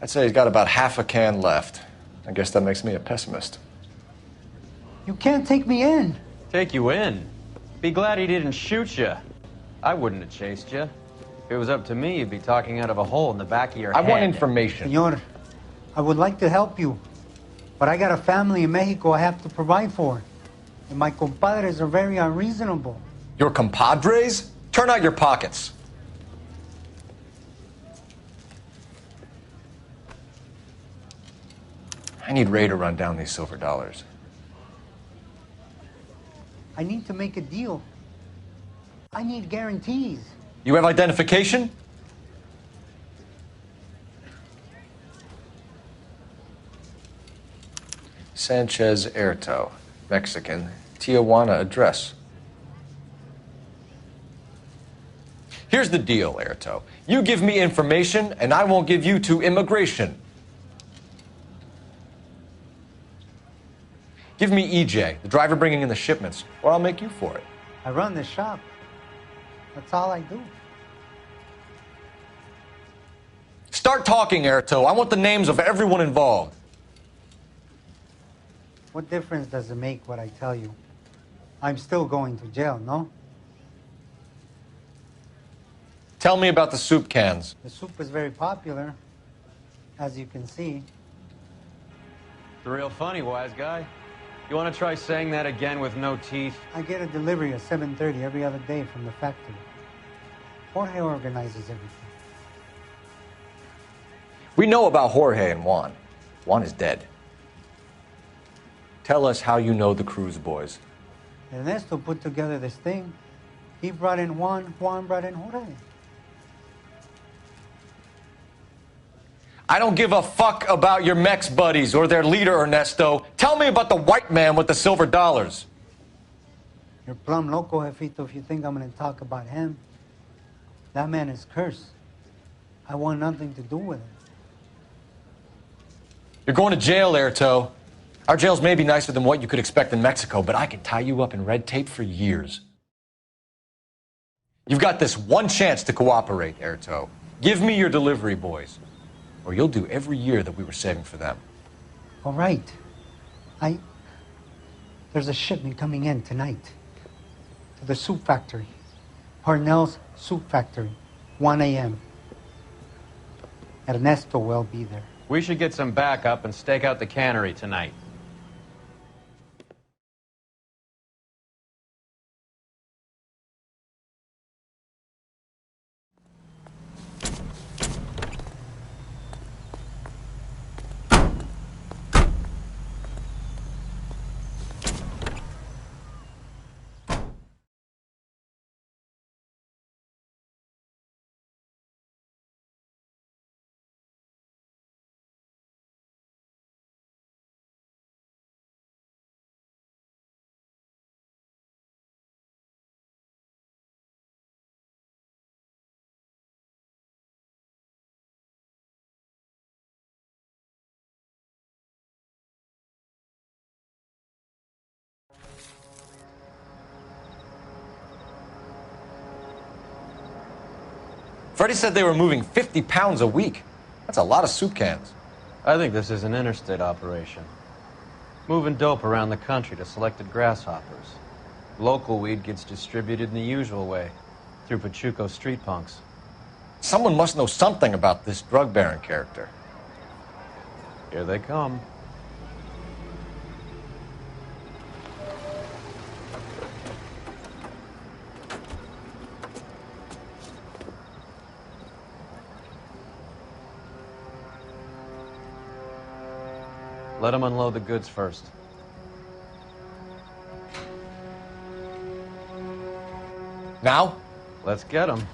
I'd say he's got about half a can left. I guess that makes me a pessimist. You can't take me in. Take you in? Be glad he didn't shoot you. I wouldn't have chased you. If it was up to me, you'd be talking out of a hole in the back of your head. I want information. Senor, I would like to help you, but I got a family in Mexico I have to provide for. And my compadres are very unreasonable. Your compadres? Turn out your pockets. I need Ray to run down these silver dollars. I need to make a deal. I need guarantees. You have identification? Sanchez Erto, Mexican, Tijuana address. Here's the deal, Erto. You give me information, and I won't give you to immigration. Give me EJ, the driver bringing in the shipments, or I'll make you for it. I run the shop. That's all I do. Start talking, Erto. I want the names of everyone involved. What difference does it make what I tell you? I'm still going to jail, no? Tell me about the soup cans. The soup is very popular, as you can see. It's real funny, wise guy. You want to try saying that again with no teeth? I get a delivery at 7:30 every other day from the factory. Jorge organizes everything. We know about Jorge and Juan. Juan is dead. Tell us how you know the Cruz boys. Ernesto put together this thing. He brought in Juan, Juan brought in Jorge. I don't give a fuck about your Mex buddies or their leader, Ernesto. Tell me about the white man with the silver dollars. You're plumb loco, Jefito, if you think I'm going to talk about him. That man is cursed. I want nothing to do with it. You're going to jail, Erto. Our jails may be nicer than what you could expect in Mexico, but I can tie you up in red tape for years. You've got this one chance to cooperate, Erto. Give me your delivery boys, or you'll do every year that we were saving for them. All right. There's a shipment coming in tonight to the soup factory. Parnell's Soup Factory, 1 a.m. Ernesto will be there. We should get some backup and stake out the cannery tonight. Freddie said they were moving 50 pounds a week. That's a lot of soup cans. I think this is an interstate operation. Moving dope around the country to selected grasshoppers. Local weed gets distributed in the usual way, through Pachuco street punks. Someone must know something about this drug baron character. Here they come. Let him unload the goods first. Now? Let's get him.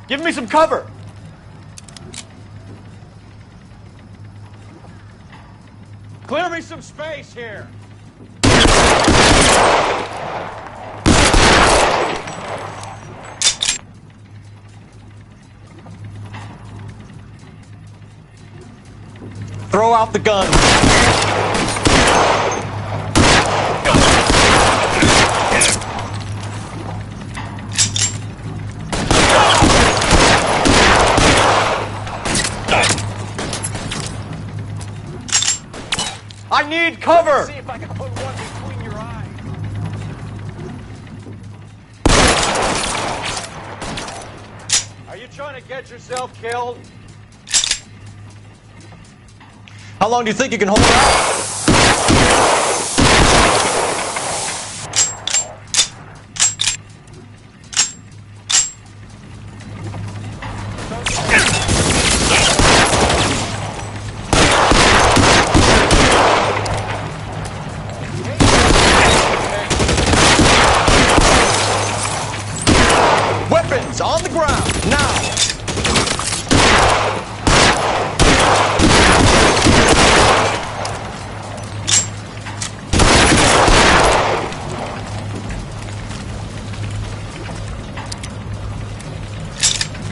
Give me some cover! Clear me some space here! Throw out the gun! I need cover! See if I can put one between your eyes. Are you trying to get yourself killed? How long do you think you can hold out? Weapons on the ground, now!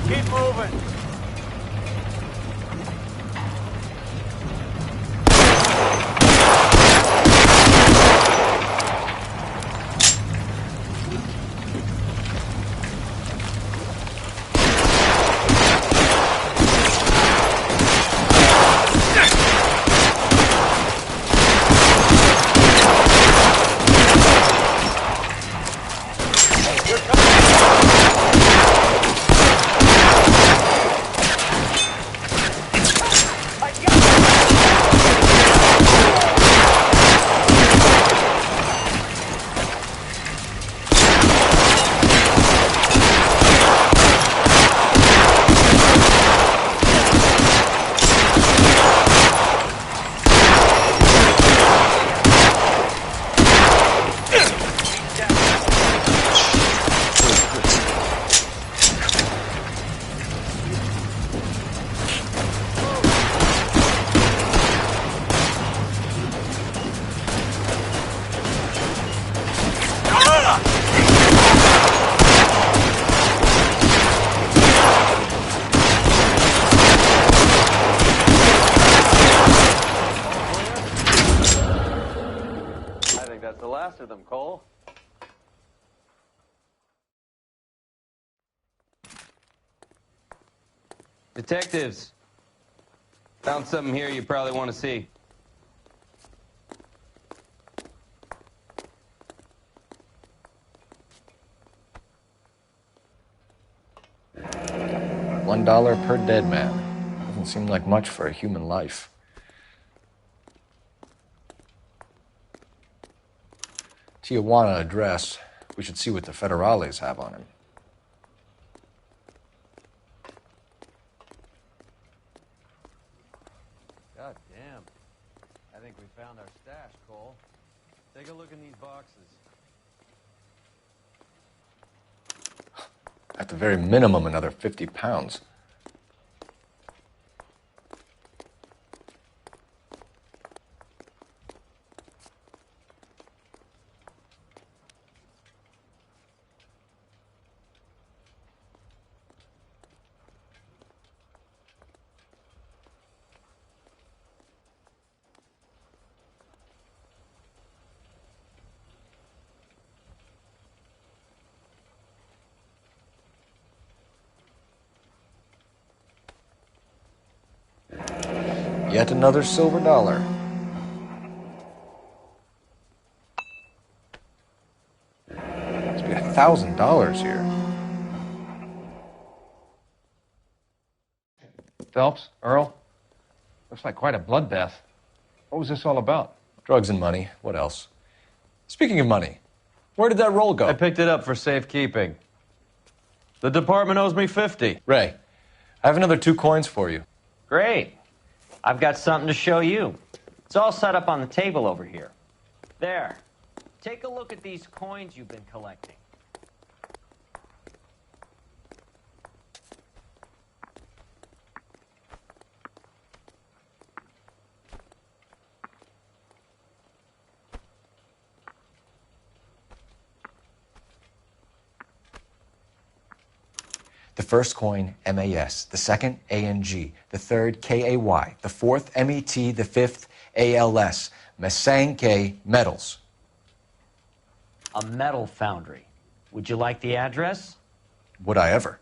Keep moving. That's the last of them, Cole. Detectives, found something here you probably want to see. $1 per dead man. Doesn't seem like much for a human life. Tijuana address. We should see what the federales have on him. God damn. I think we found our stash, Cole. Take a look in these boxes. At the very minimum, another 50 pounds. Yet another silver dollar. Must be a $1,000 here. Phelps, Earl, looks like quite a bloodbath. What was this all about? Drugs and money. What else? Speaking of money, where did that roll go? I picked it up for safekeeping. The department owes me 50. Ray, I have another 2 coins for you. Great. I've got something to show you. It's all set up on the table over here. There. Take a look at these coins you've been collecting. The first coin, MAS. The second, ANG. The third, KAY. The fourth, MET. The fifth, ALS. Masanke Metals. A metal foundry. Would you like the address? Would I ever?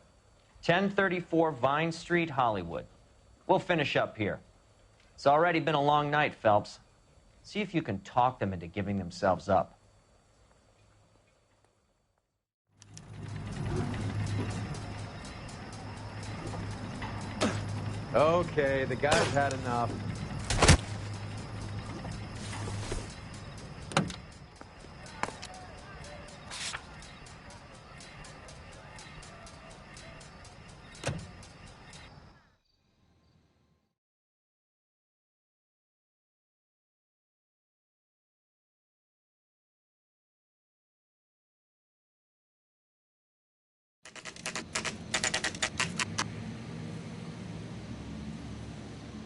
1034 Vine Street, Hollywood. We'll finish up here. It's already been a long night, Phelps. See if you can talk them into giving themselves up. Okay, the guy's had enough.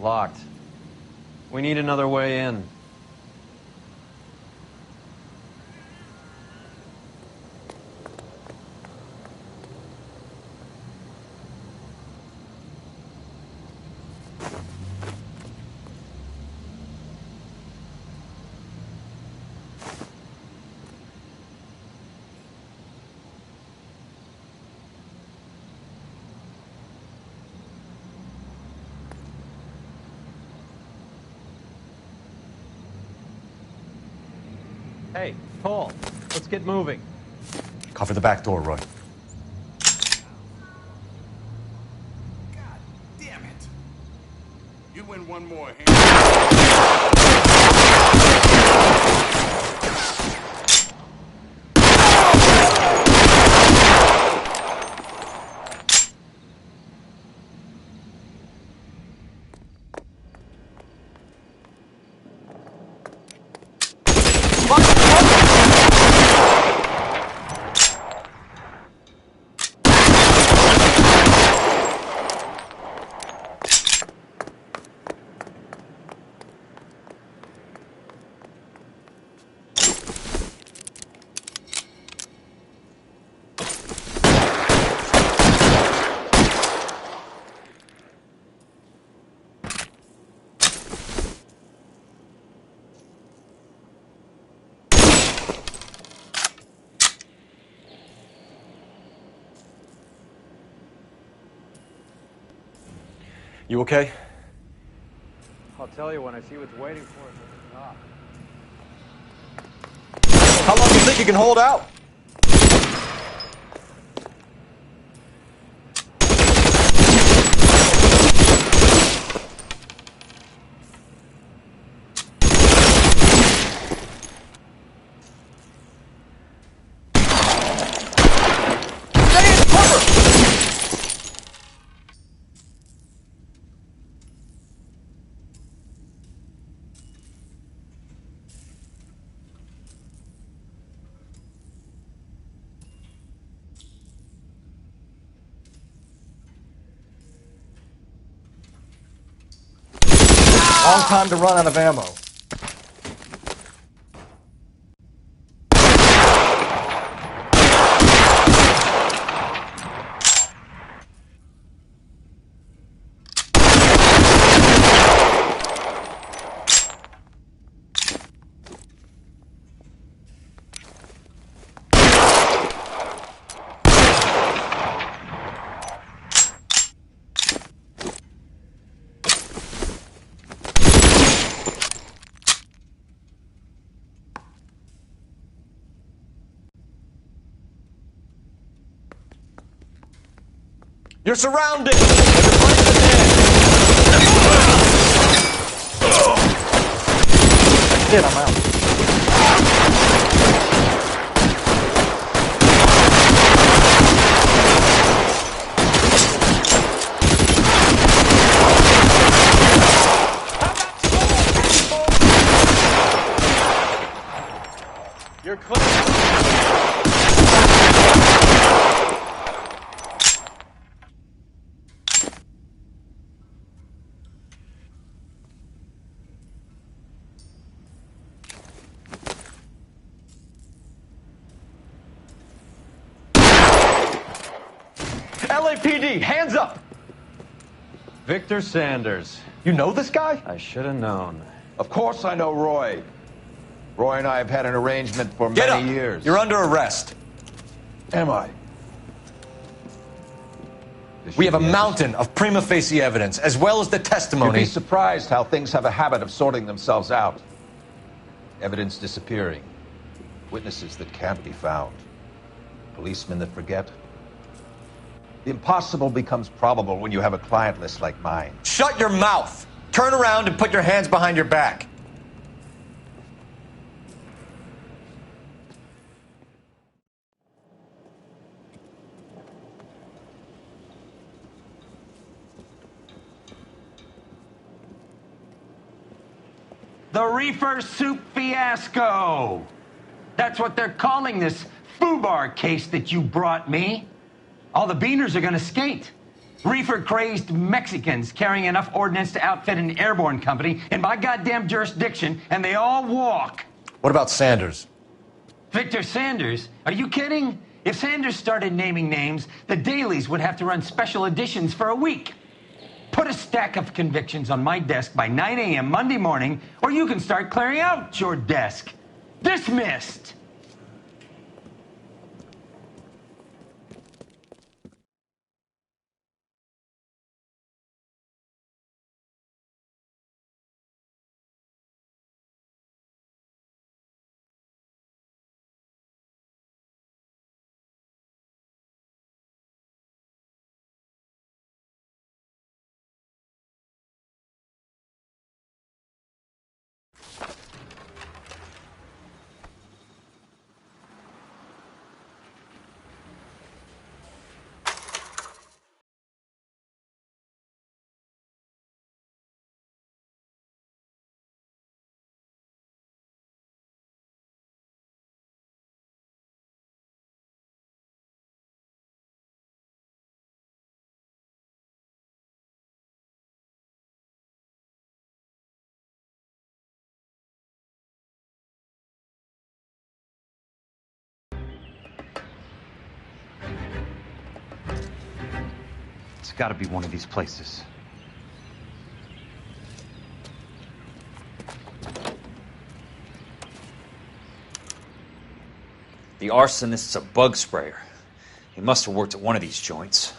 Locked. We need another way in. Hey, Paul, let's get moving. Cover the back door, Roy. Damn it! You win one more. You okay? I'll tell you when I see what's waiting for us at the top. How long do you think you can hold out? Long time to run out of ammo. You're surrounded! Everybody's That's it, I'm out. You're clear. LAPD, hands up! Victor Sanders. You know this guy? I should have known. Of course I know Roy. Roy and I have had an arrangement for Get many up. years. You're under arrest. Am I? We have a mountain of prima facie evidence, as well as the You'd testimony. be surprised how things have a habit of sorting themselves out. Evidence disappearing. Witnesses that can't be found. Policemen that forget. The impossible becomes probable when you have a client list like mine. Shut your mouth! Turn around and put your hands behind your back. The reefer soup fiasco. That's what they're calling this FUBAR case that you brought me. All the beaners are gonna skate. Reefer-crazed Mexicans carrying enough ordnance to outfit an airborne company in my goddamn jurisdiction, and they all walk. What about Sanders? Victor Sanders? Are you kidding? If Sanders started naming names, the dailies would have to run special editions for a week. Put a stack of convictions on my desk by 9 a.m. Monday morning, or you can start clearing out your desk. Dismissed! It's got to be one of these places. The arsonist's a bug sprayer. He must have worked at one of these joints.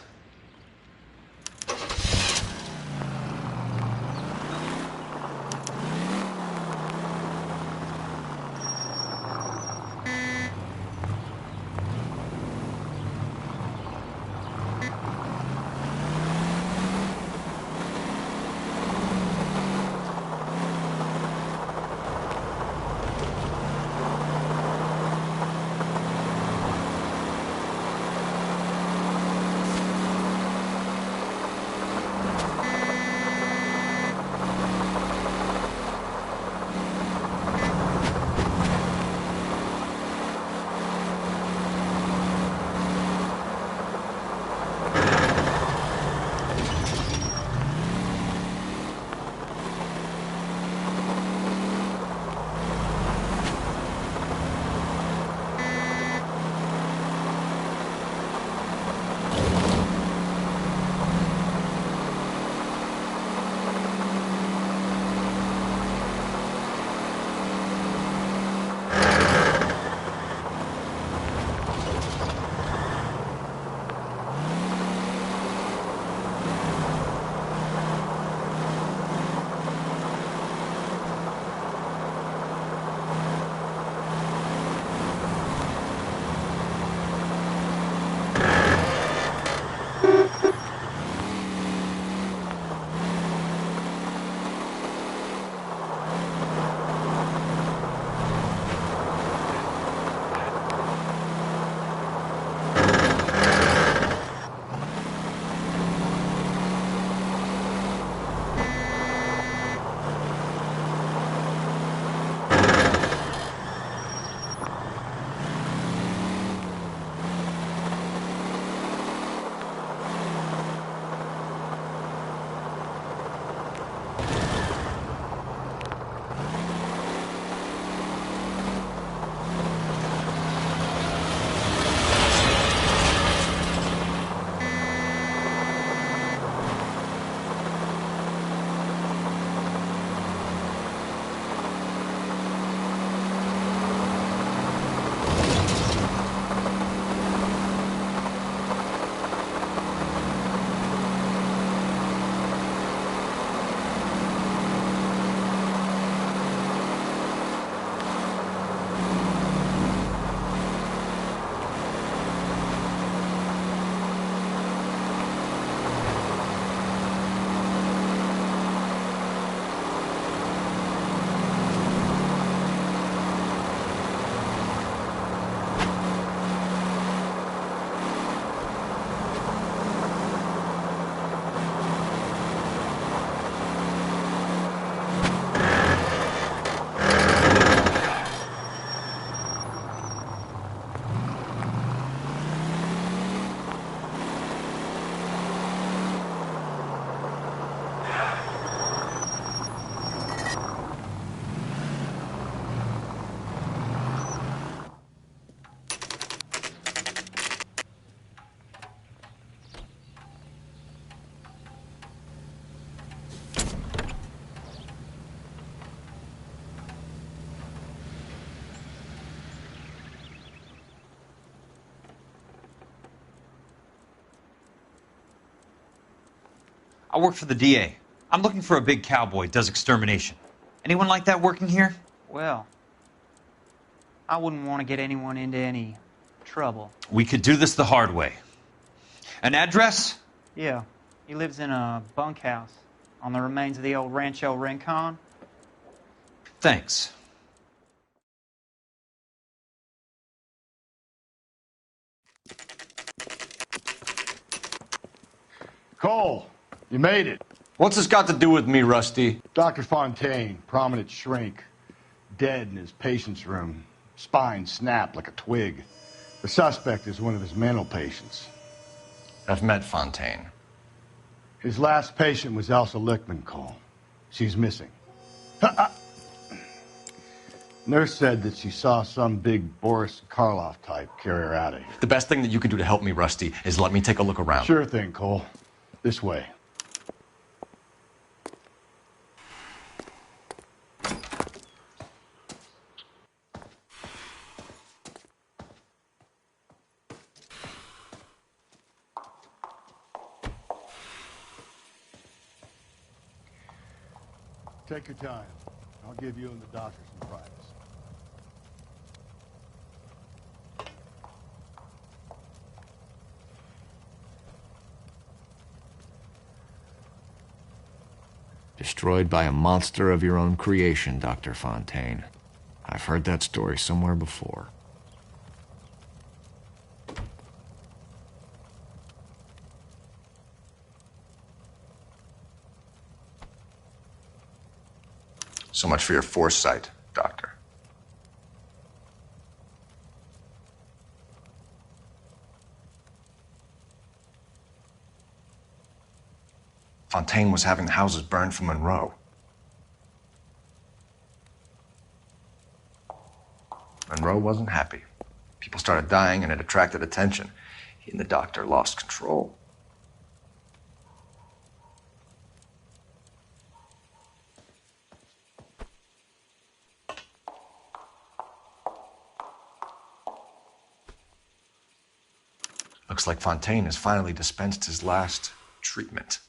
I work for the DA. I'm looking for a big cowboy who does extermination. Anyone like that working here? Well, I wouldn't want to get anyone into any trouble. We could do this the hard way. An address? Yeah, he lives in a bunkhouse on the remains of the old Rancho Rincon. Thanks. Cole, you made it. What's this got to do with me, Rusty? Dr. Fontaine, prominent shrink, dead in his patient's room, spine snapped like a twig. The suspect is one of his mental patients. I've met Fontaine. His last patient was Elsa Lichtman, Cole. She's missing. Nurse said that she saw some big Boris Karloff type carry her out of here. The best thing that you can do to help me, Rusty, is let me take a look around. Sure thing, Cole. This way. Take your time. I'll give you and the doctor some privacy. Destroyed by a monster of your own creation, Dr. Fontaine. I've heard that story somewhere before. So much for your foresight, Doctor. Fontaine was having the houses burned for Monroe. Monroe wasn't happy. People started dying and it attracted attention. He and the doctor lost control. Looks like Fontaine has finally dispensed his last treatment.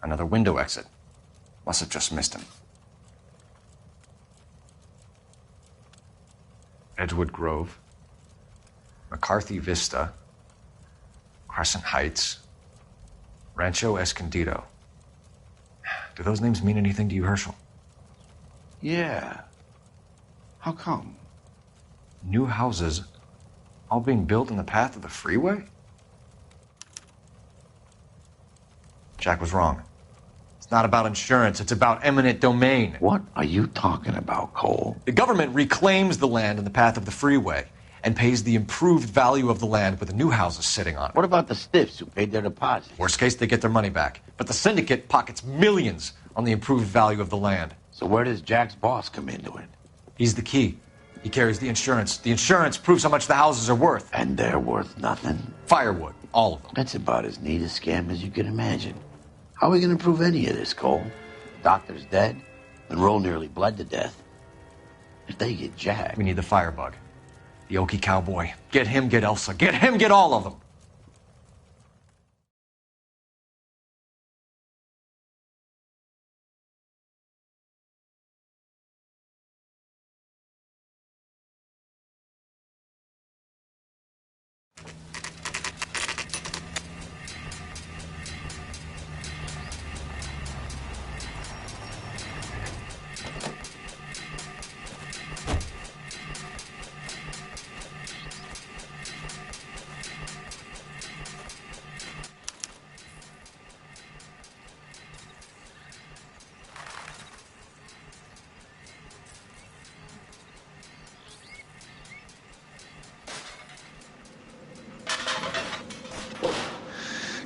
Another window exit. Must have just missed him. Edgewood Grove, McCarthy Vista, Crescent Heights, Rancho Escondido. Do those names mean anything to you, Herschel? Yeah. How come? New houses, all being built in the path of the freeway? Jack was wrong. It's It's not about insurance. It's about eminent domain. What are you talking about, Cole? The government reclaims the land in the path of the freeway and pays the improved value of the land with the new houses sitting on it. What about the stiffs who paid their deposit? Worst case, they get their money back. But the syndicate pockets millions on the improved value of the land. So where does Jack's boss come into it? He's the key. He carries the insurance. The insurance proves how much the houses are worth. And they're worth nothing? Firewood, all of them. That's about as neat a scam as you can imagine. How are we going to prove any of this, Cole? Doctor's dead. Monroe nearly bled to death. If they get Jack... We need the firebug. The Okie cowboy. Get him, get Elsa. Get him, get all of them.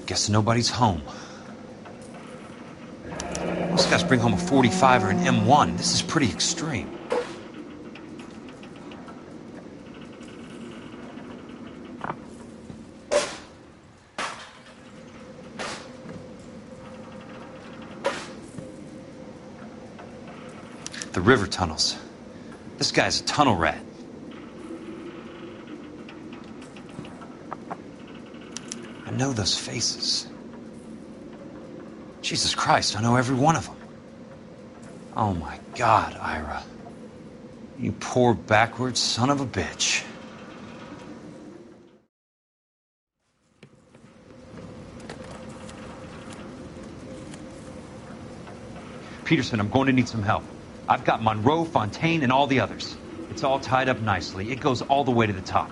Guess nobody's home. Most guys bring home a 45 or an M1. This is pretty extreme. The river tunnels. This guy's a tunnel rat. I know those faces. Jesus Christ, I know every one of them. Oh my God, Ira. You poor backwards son of a bitch. Peterson, I'm going to need some help. I've got Monroe, Fontaine, and all the others. It's all tied up nicely. It goes all the way to the top.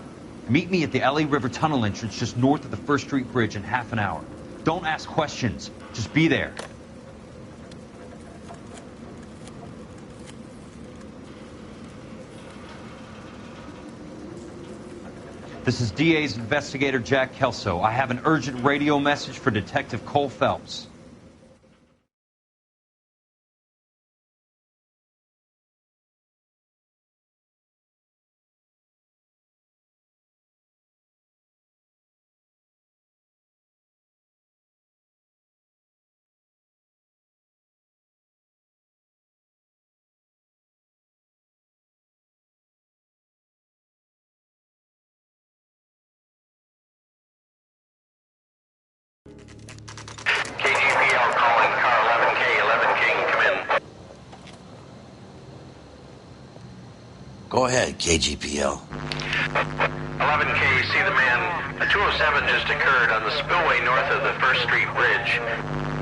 Meet me at the L.A. River Tunnel entrance just north of the 1st Street Bridge in half an hour. Don't ask questions. Just be there. This is DA's investigator Jack Kelso. I have an urgent radio message for Detective Cole Phelps. KGPL calling car 11K, 11 King, come in. Go ahead, KGPL. 11K, see the man. A 207 just occurred on the spillway north of the 1st Street Bridge.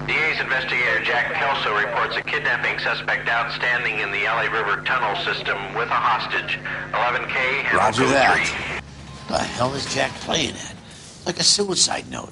DA's investigator Jack Kelso reports a kidnapping suspect outstanding in the LA River tunnel system with a hostage. 11K, Roger that. The hell is Jack playing at? Like a suicide note.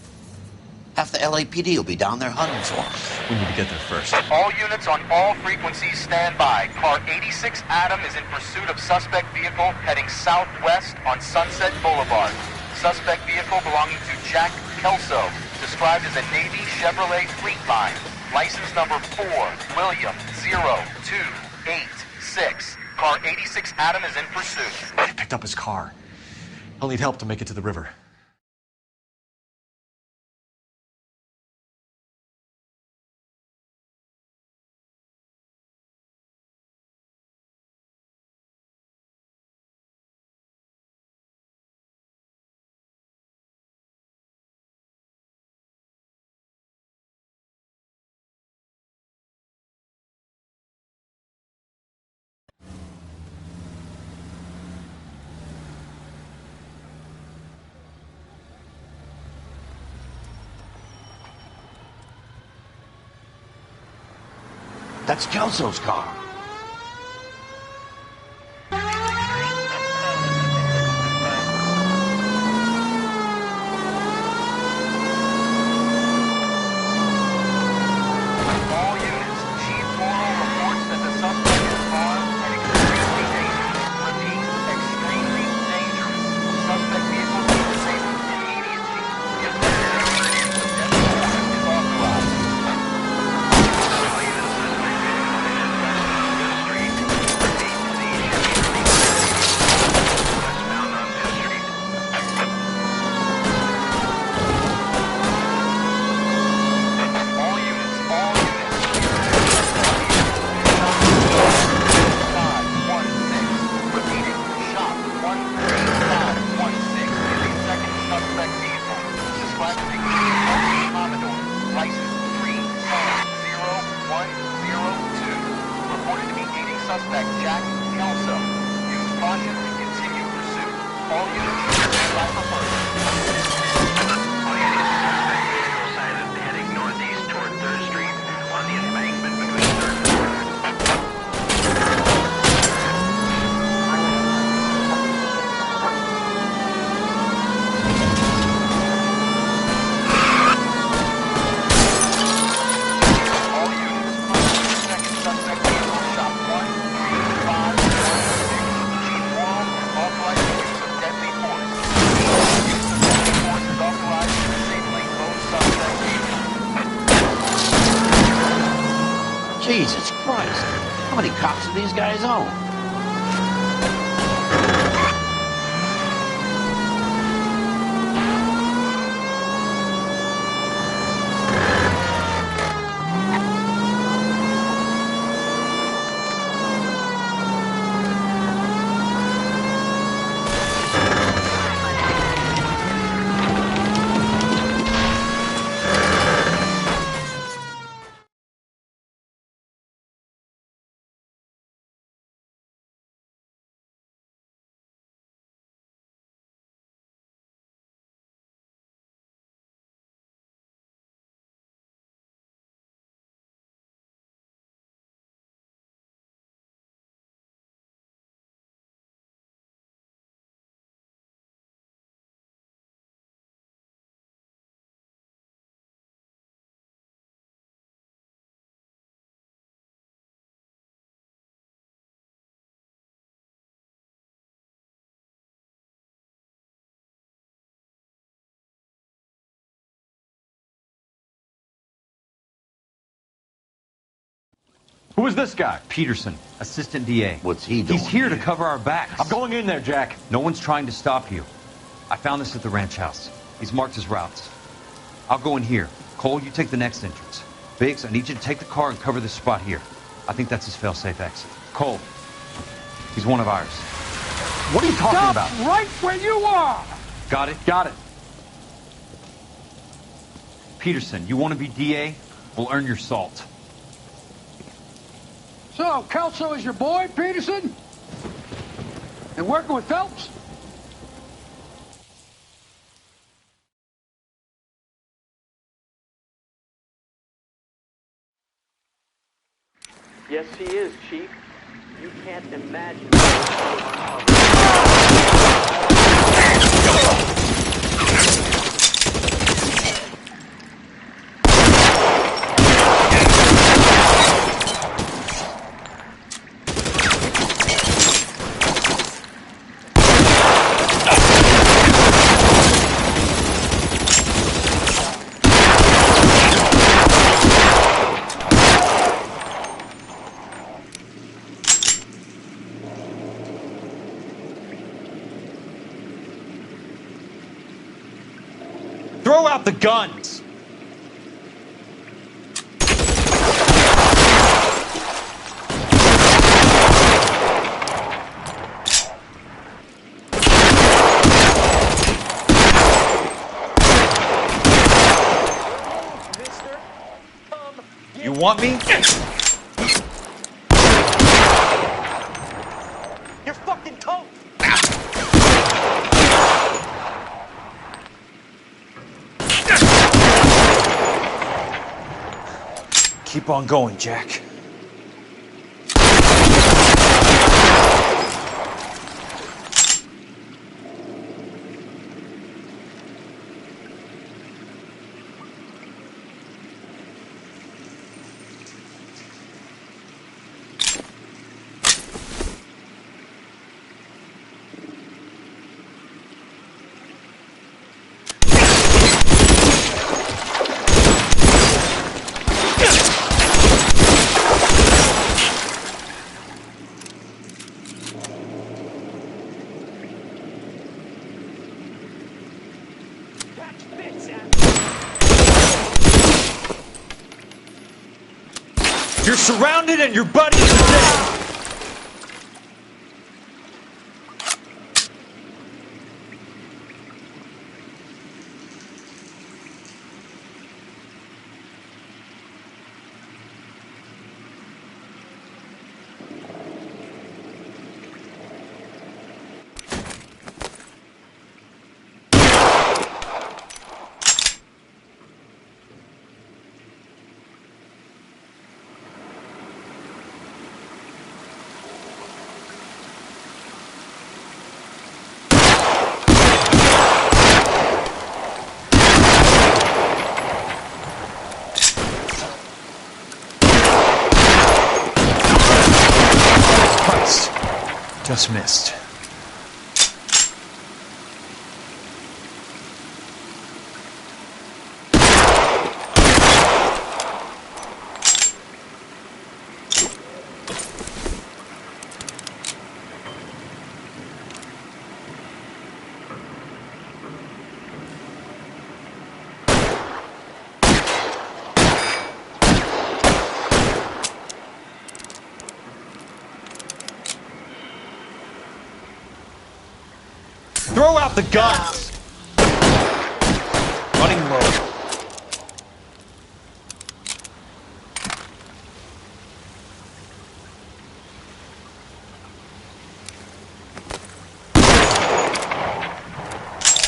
Half the LAPD will be down there hunting for him. We need to get there first. All units on all frequencies stand by. Car 86 Adam is in pursuit of suspect vehicle heading southwest on Sunset Boulevard. Suspect vehicle belonging to Jack Kelso, described as a Navy Chevrolet Fleetline. License number 4, William 0286. Car 86 Adam is in pursuit. They picked up his car. I'll need help to make it to the river. That's Kelso's car. All All units, stand by for further. All units, suspect vehicle sighted heading northeast toward 3rd Street on the embankment between 3rd and 4th. All units, first and second suspect vehicle shop 1, 3, 5, 1, 6. Chief Wall authorized the use of deadly force. Use of deadly force is authorized in disabling both suspect vehicles. Jesus Christ. How many cops do these guys own? Who is this guy? Peterson, assistant DA. What's he doing? He's here to cover our backs. I'm going in there, Jack. No one's trying to stop you. I found this at the ranch house. He's marked his routes. I'll go in here. Cole, you take the next entrance. Biggs, I need you to take the car and cover this spot here. I think that's his fail-safe exit. Cole, he's one of ours. What are you talking about? Stop right where you are! Got it? Got it. Peterson, you want to be DA? We'll earn your salt. So, Kelso is your boy, Peterson? And working with Phelps? Yes, he is, Chief. You can't imagine. Throw out the guns! You want me? You're fucking toast! Keep on going, Jack. You're surrounded and your buddies are dead! Just missed. Throw out the guns! Running low.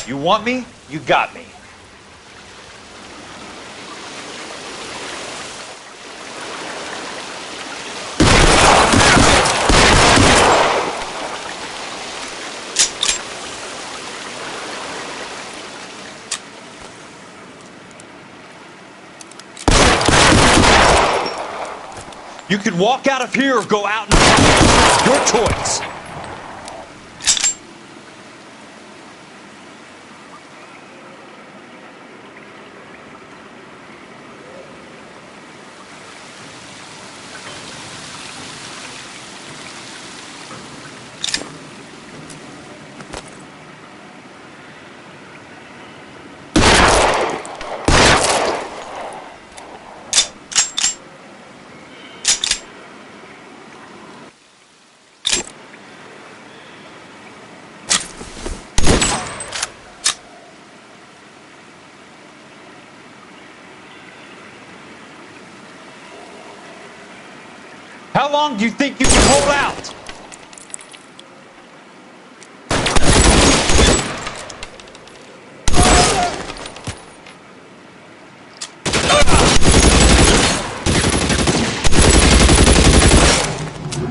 You want me? You got me. You can walk out of here or go out and your choice. How long do you think you can hold out?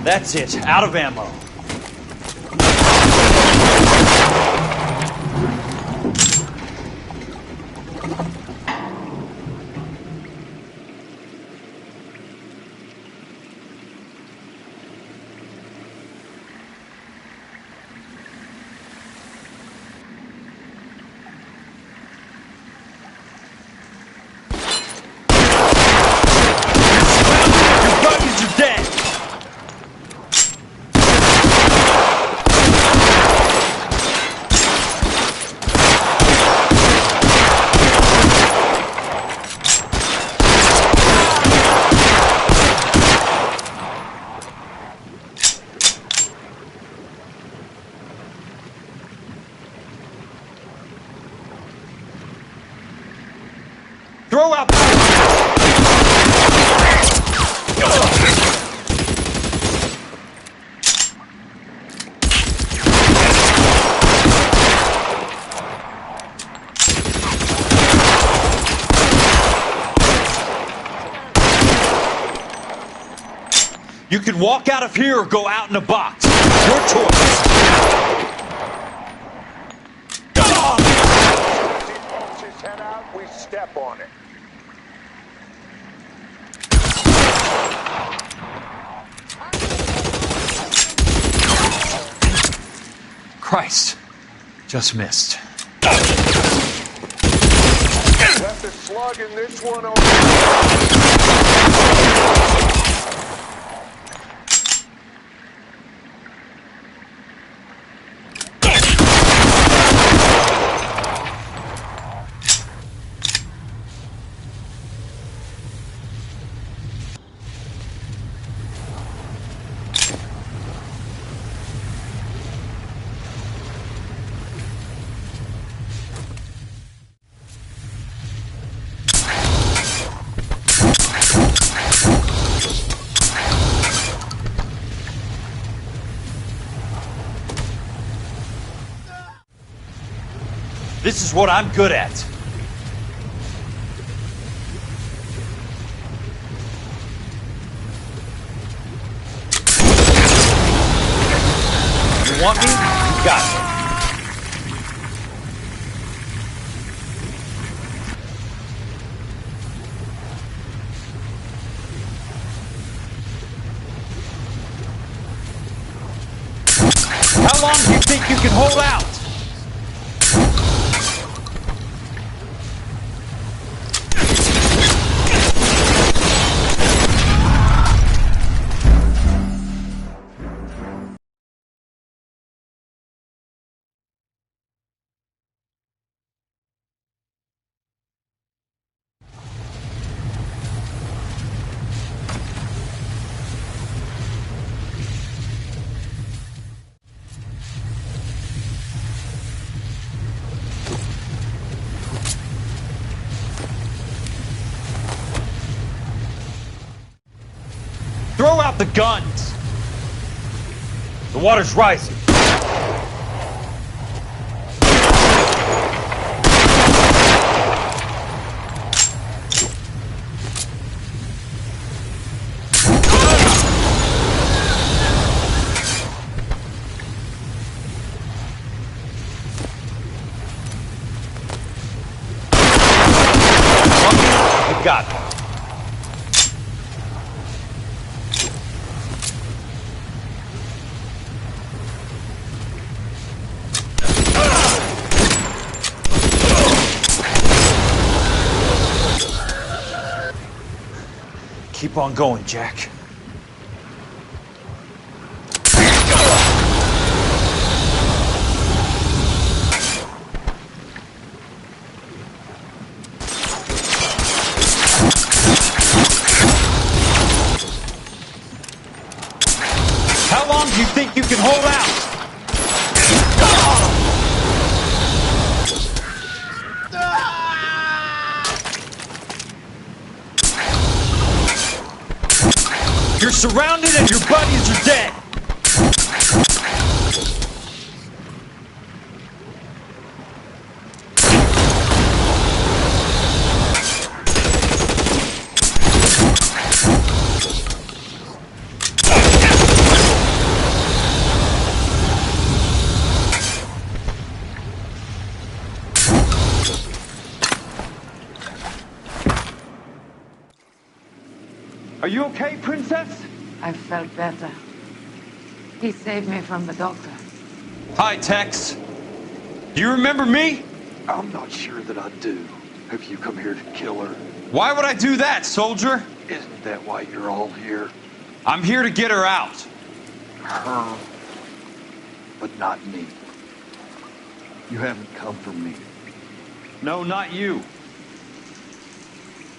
That's it. Out of ammo. Throw out. You can walk out of here or go out in a box. Your choice. Head out, we step on it. Christ. Just missed. Left a slug in this one over. This is what I'm good at. You want me? You got me. How long do you think you can hold out? Throw out the guns! The water's rising. I got it. Keep on going, Jack. How long do you think you can hold out? You're surrounded and your buddies are dead. Are you okay, Princess? I felt better. He saved me from the doctor. Hi, Tex. Do you remember me? I'm not sure that I do. Have you come here to kill her? Why would I do that, soldier? Isn't that why you're all here? I'm here to get her out. Her, but not me. You haven't come for me. No, not you.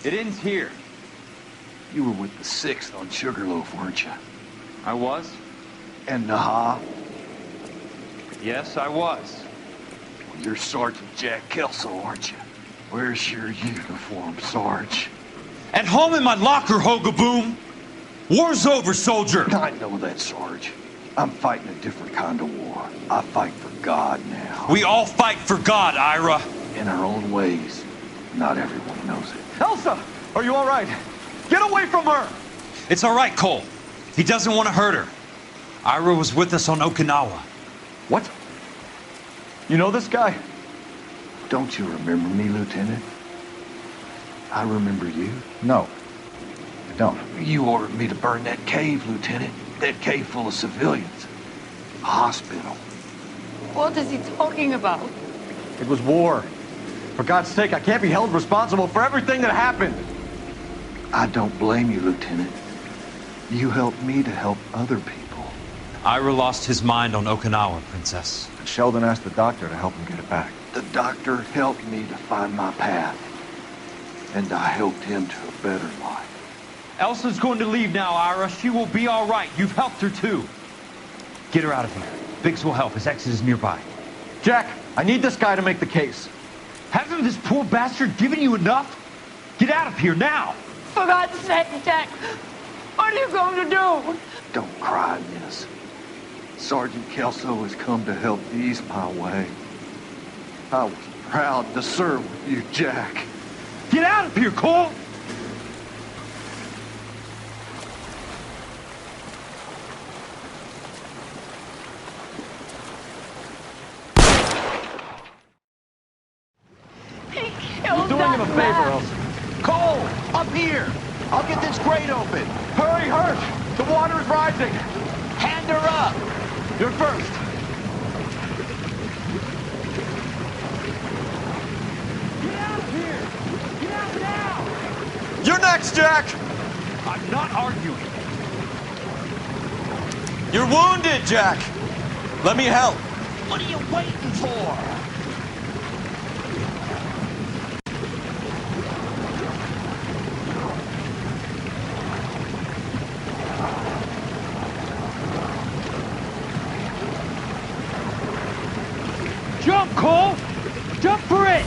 It ends here. You were with the 6th on Sugarloaf, weren't you? I was? And Naha? Yes, I was. Well, you're Sergeant Jack Kelso, aren't you? Where's your uniform, Sarge? At home in my locker, Hogaboom. War's over, soldier. I know that, Sarge. I'm fighting a different kind of war. I fight for God now. We all fight for God, Ira. In our own ways. Not everyone knows it. Elsa! Are you all right? Get away from her! It's all right, Cole. He doesn't want to hurt her. Ira was with us on Okinawa. What? You know this guy? Don't you remember me, Lieutenant? I remember you. No, I don't. You ordered me to burn that cave, Lieutenant. That cave full of civilians. A hospital. What is he talking about? It was war. For God's sake, I can't be held responsible for everything that happened. I don't blame you, Lieutenant. You helped me to help other people. Ira lost his mind on Okinawa, Princess. Sheldon asked the doctor to help him get it back. The doctor helped me to find my path. And I helped him to a better life. Elsa's going to leave now, Ira. She will be all right. You've helped her, too. Get her out of here. Biggs will help. His exit is nearby. Jack, I need this guy to make the case. Hasn't this poor bastard given you enough? Get out of here now! For God's sake, Jack! What are you going to do? Don't cry, miss. Sergeant Kelso has come to help ease my way. I was proud to serve with you, Jack. Get out of here, Cole! You're doing him a favor, Elsa. Cole, up here. I'll get this grate open. Hurry, Hirsch! The water is rising! Hand her up. You're first. Jack? I'm not arguing. You're wounded, Jack. Let me help. What are you waiting for? Jump, Cole! Jump for it!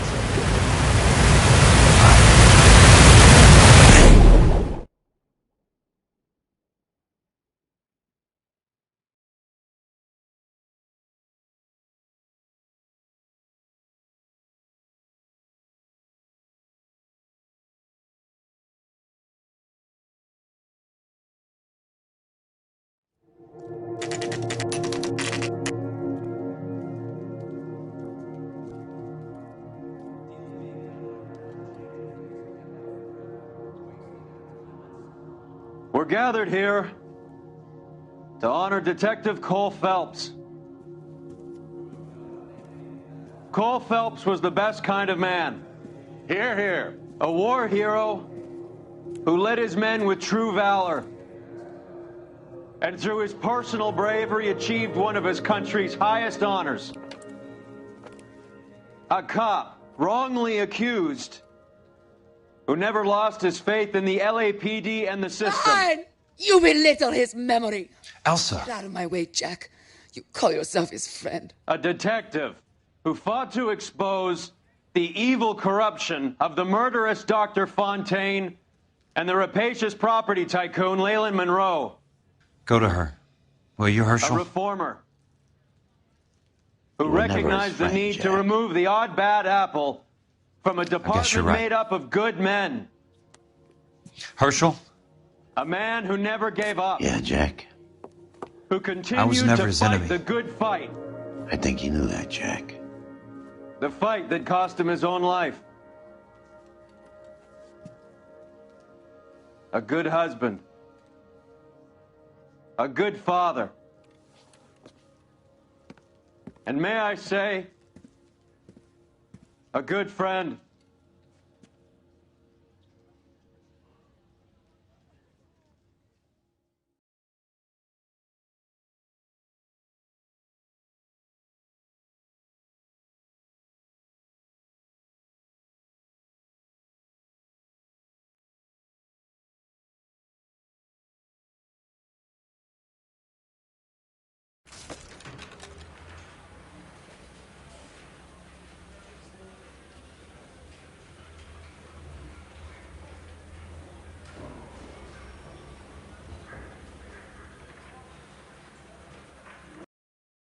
We're gathered here to honor Detective Cole Phelps. Cole Phelps was the best kind of man. Hear, hear. A war hero who led his men with true valor. And through his personal bravery achieved one of his country's highest honors. A cop wrongly accused who never lost his faith in the LAPD and the system. Fine! You belittle his memory. Elsa. Get out of my way, Jack. You call yourself his friend. A detective who fought to expose the evil corruption of the murderous Dr. Fontaine and the rapacious property tycoon Leland Monroe. Go to her. Will you, Herschel? A reformer who recognized the need to remove the odd bad apple from a department made up of good men. Herschel? A man who never gave up. Yeah, Jack. Who continued to fight the good fight. I think you knew that, Jack. The fight that cost him his own life. A good husband. A good father. And may I say, a good friend.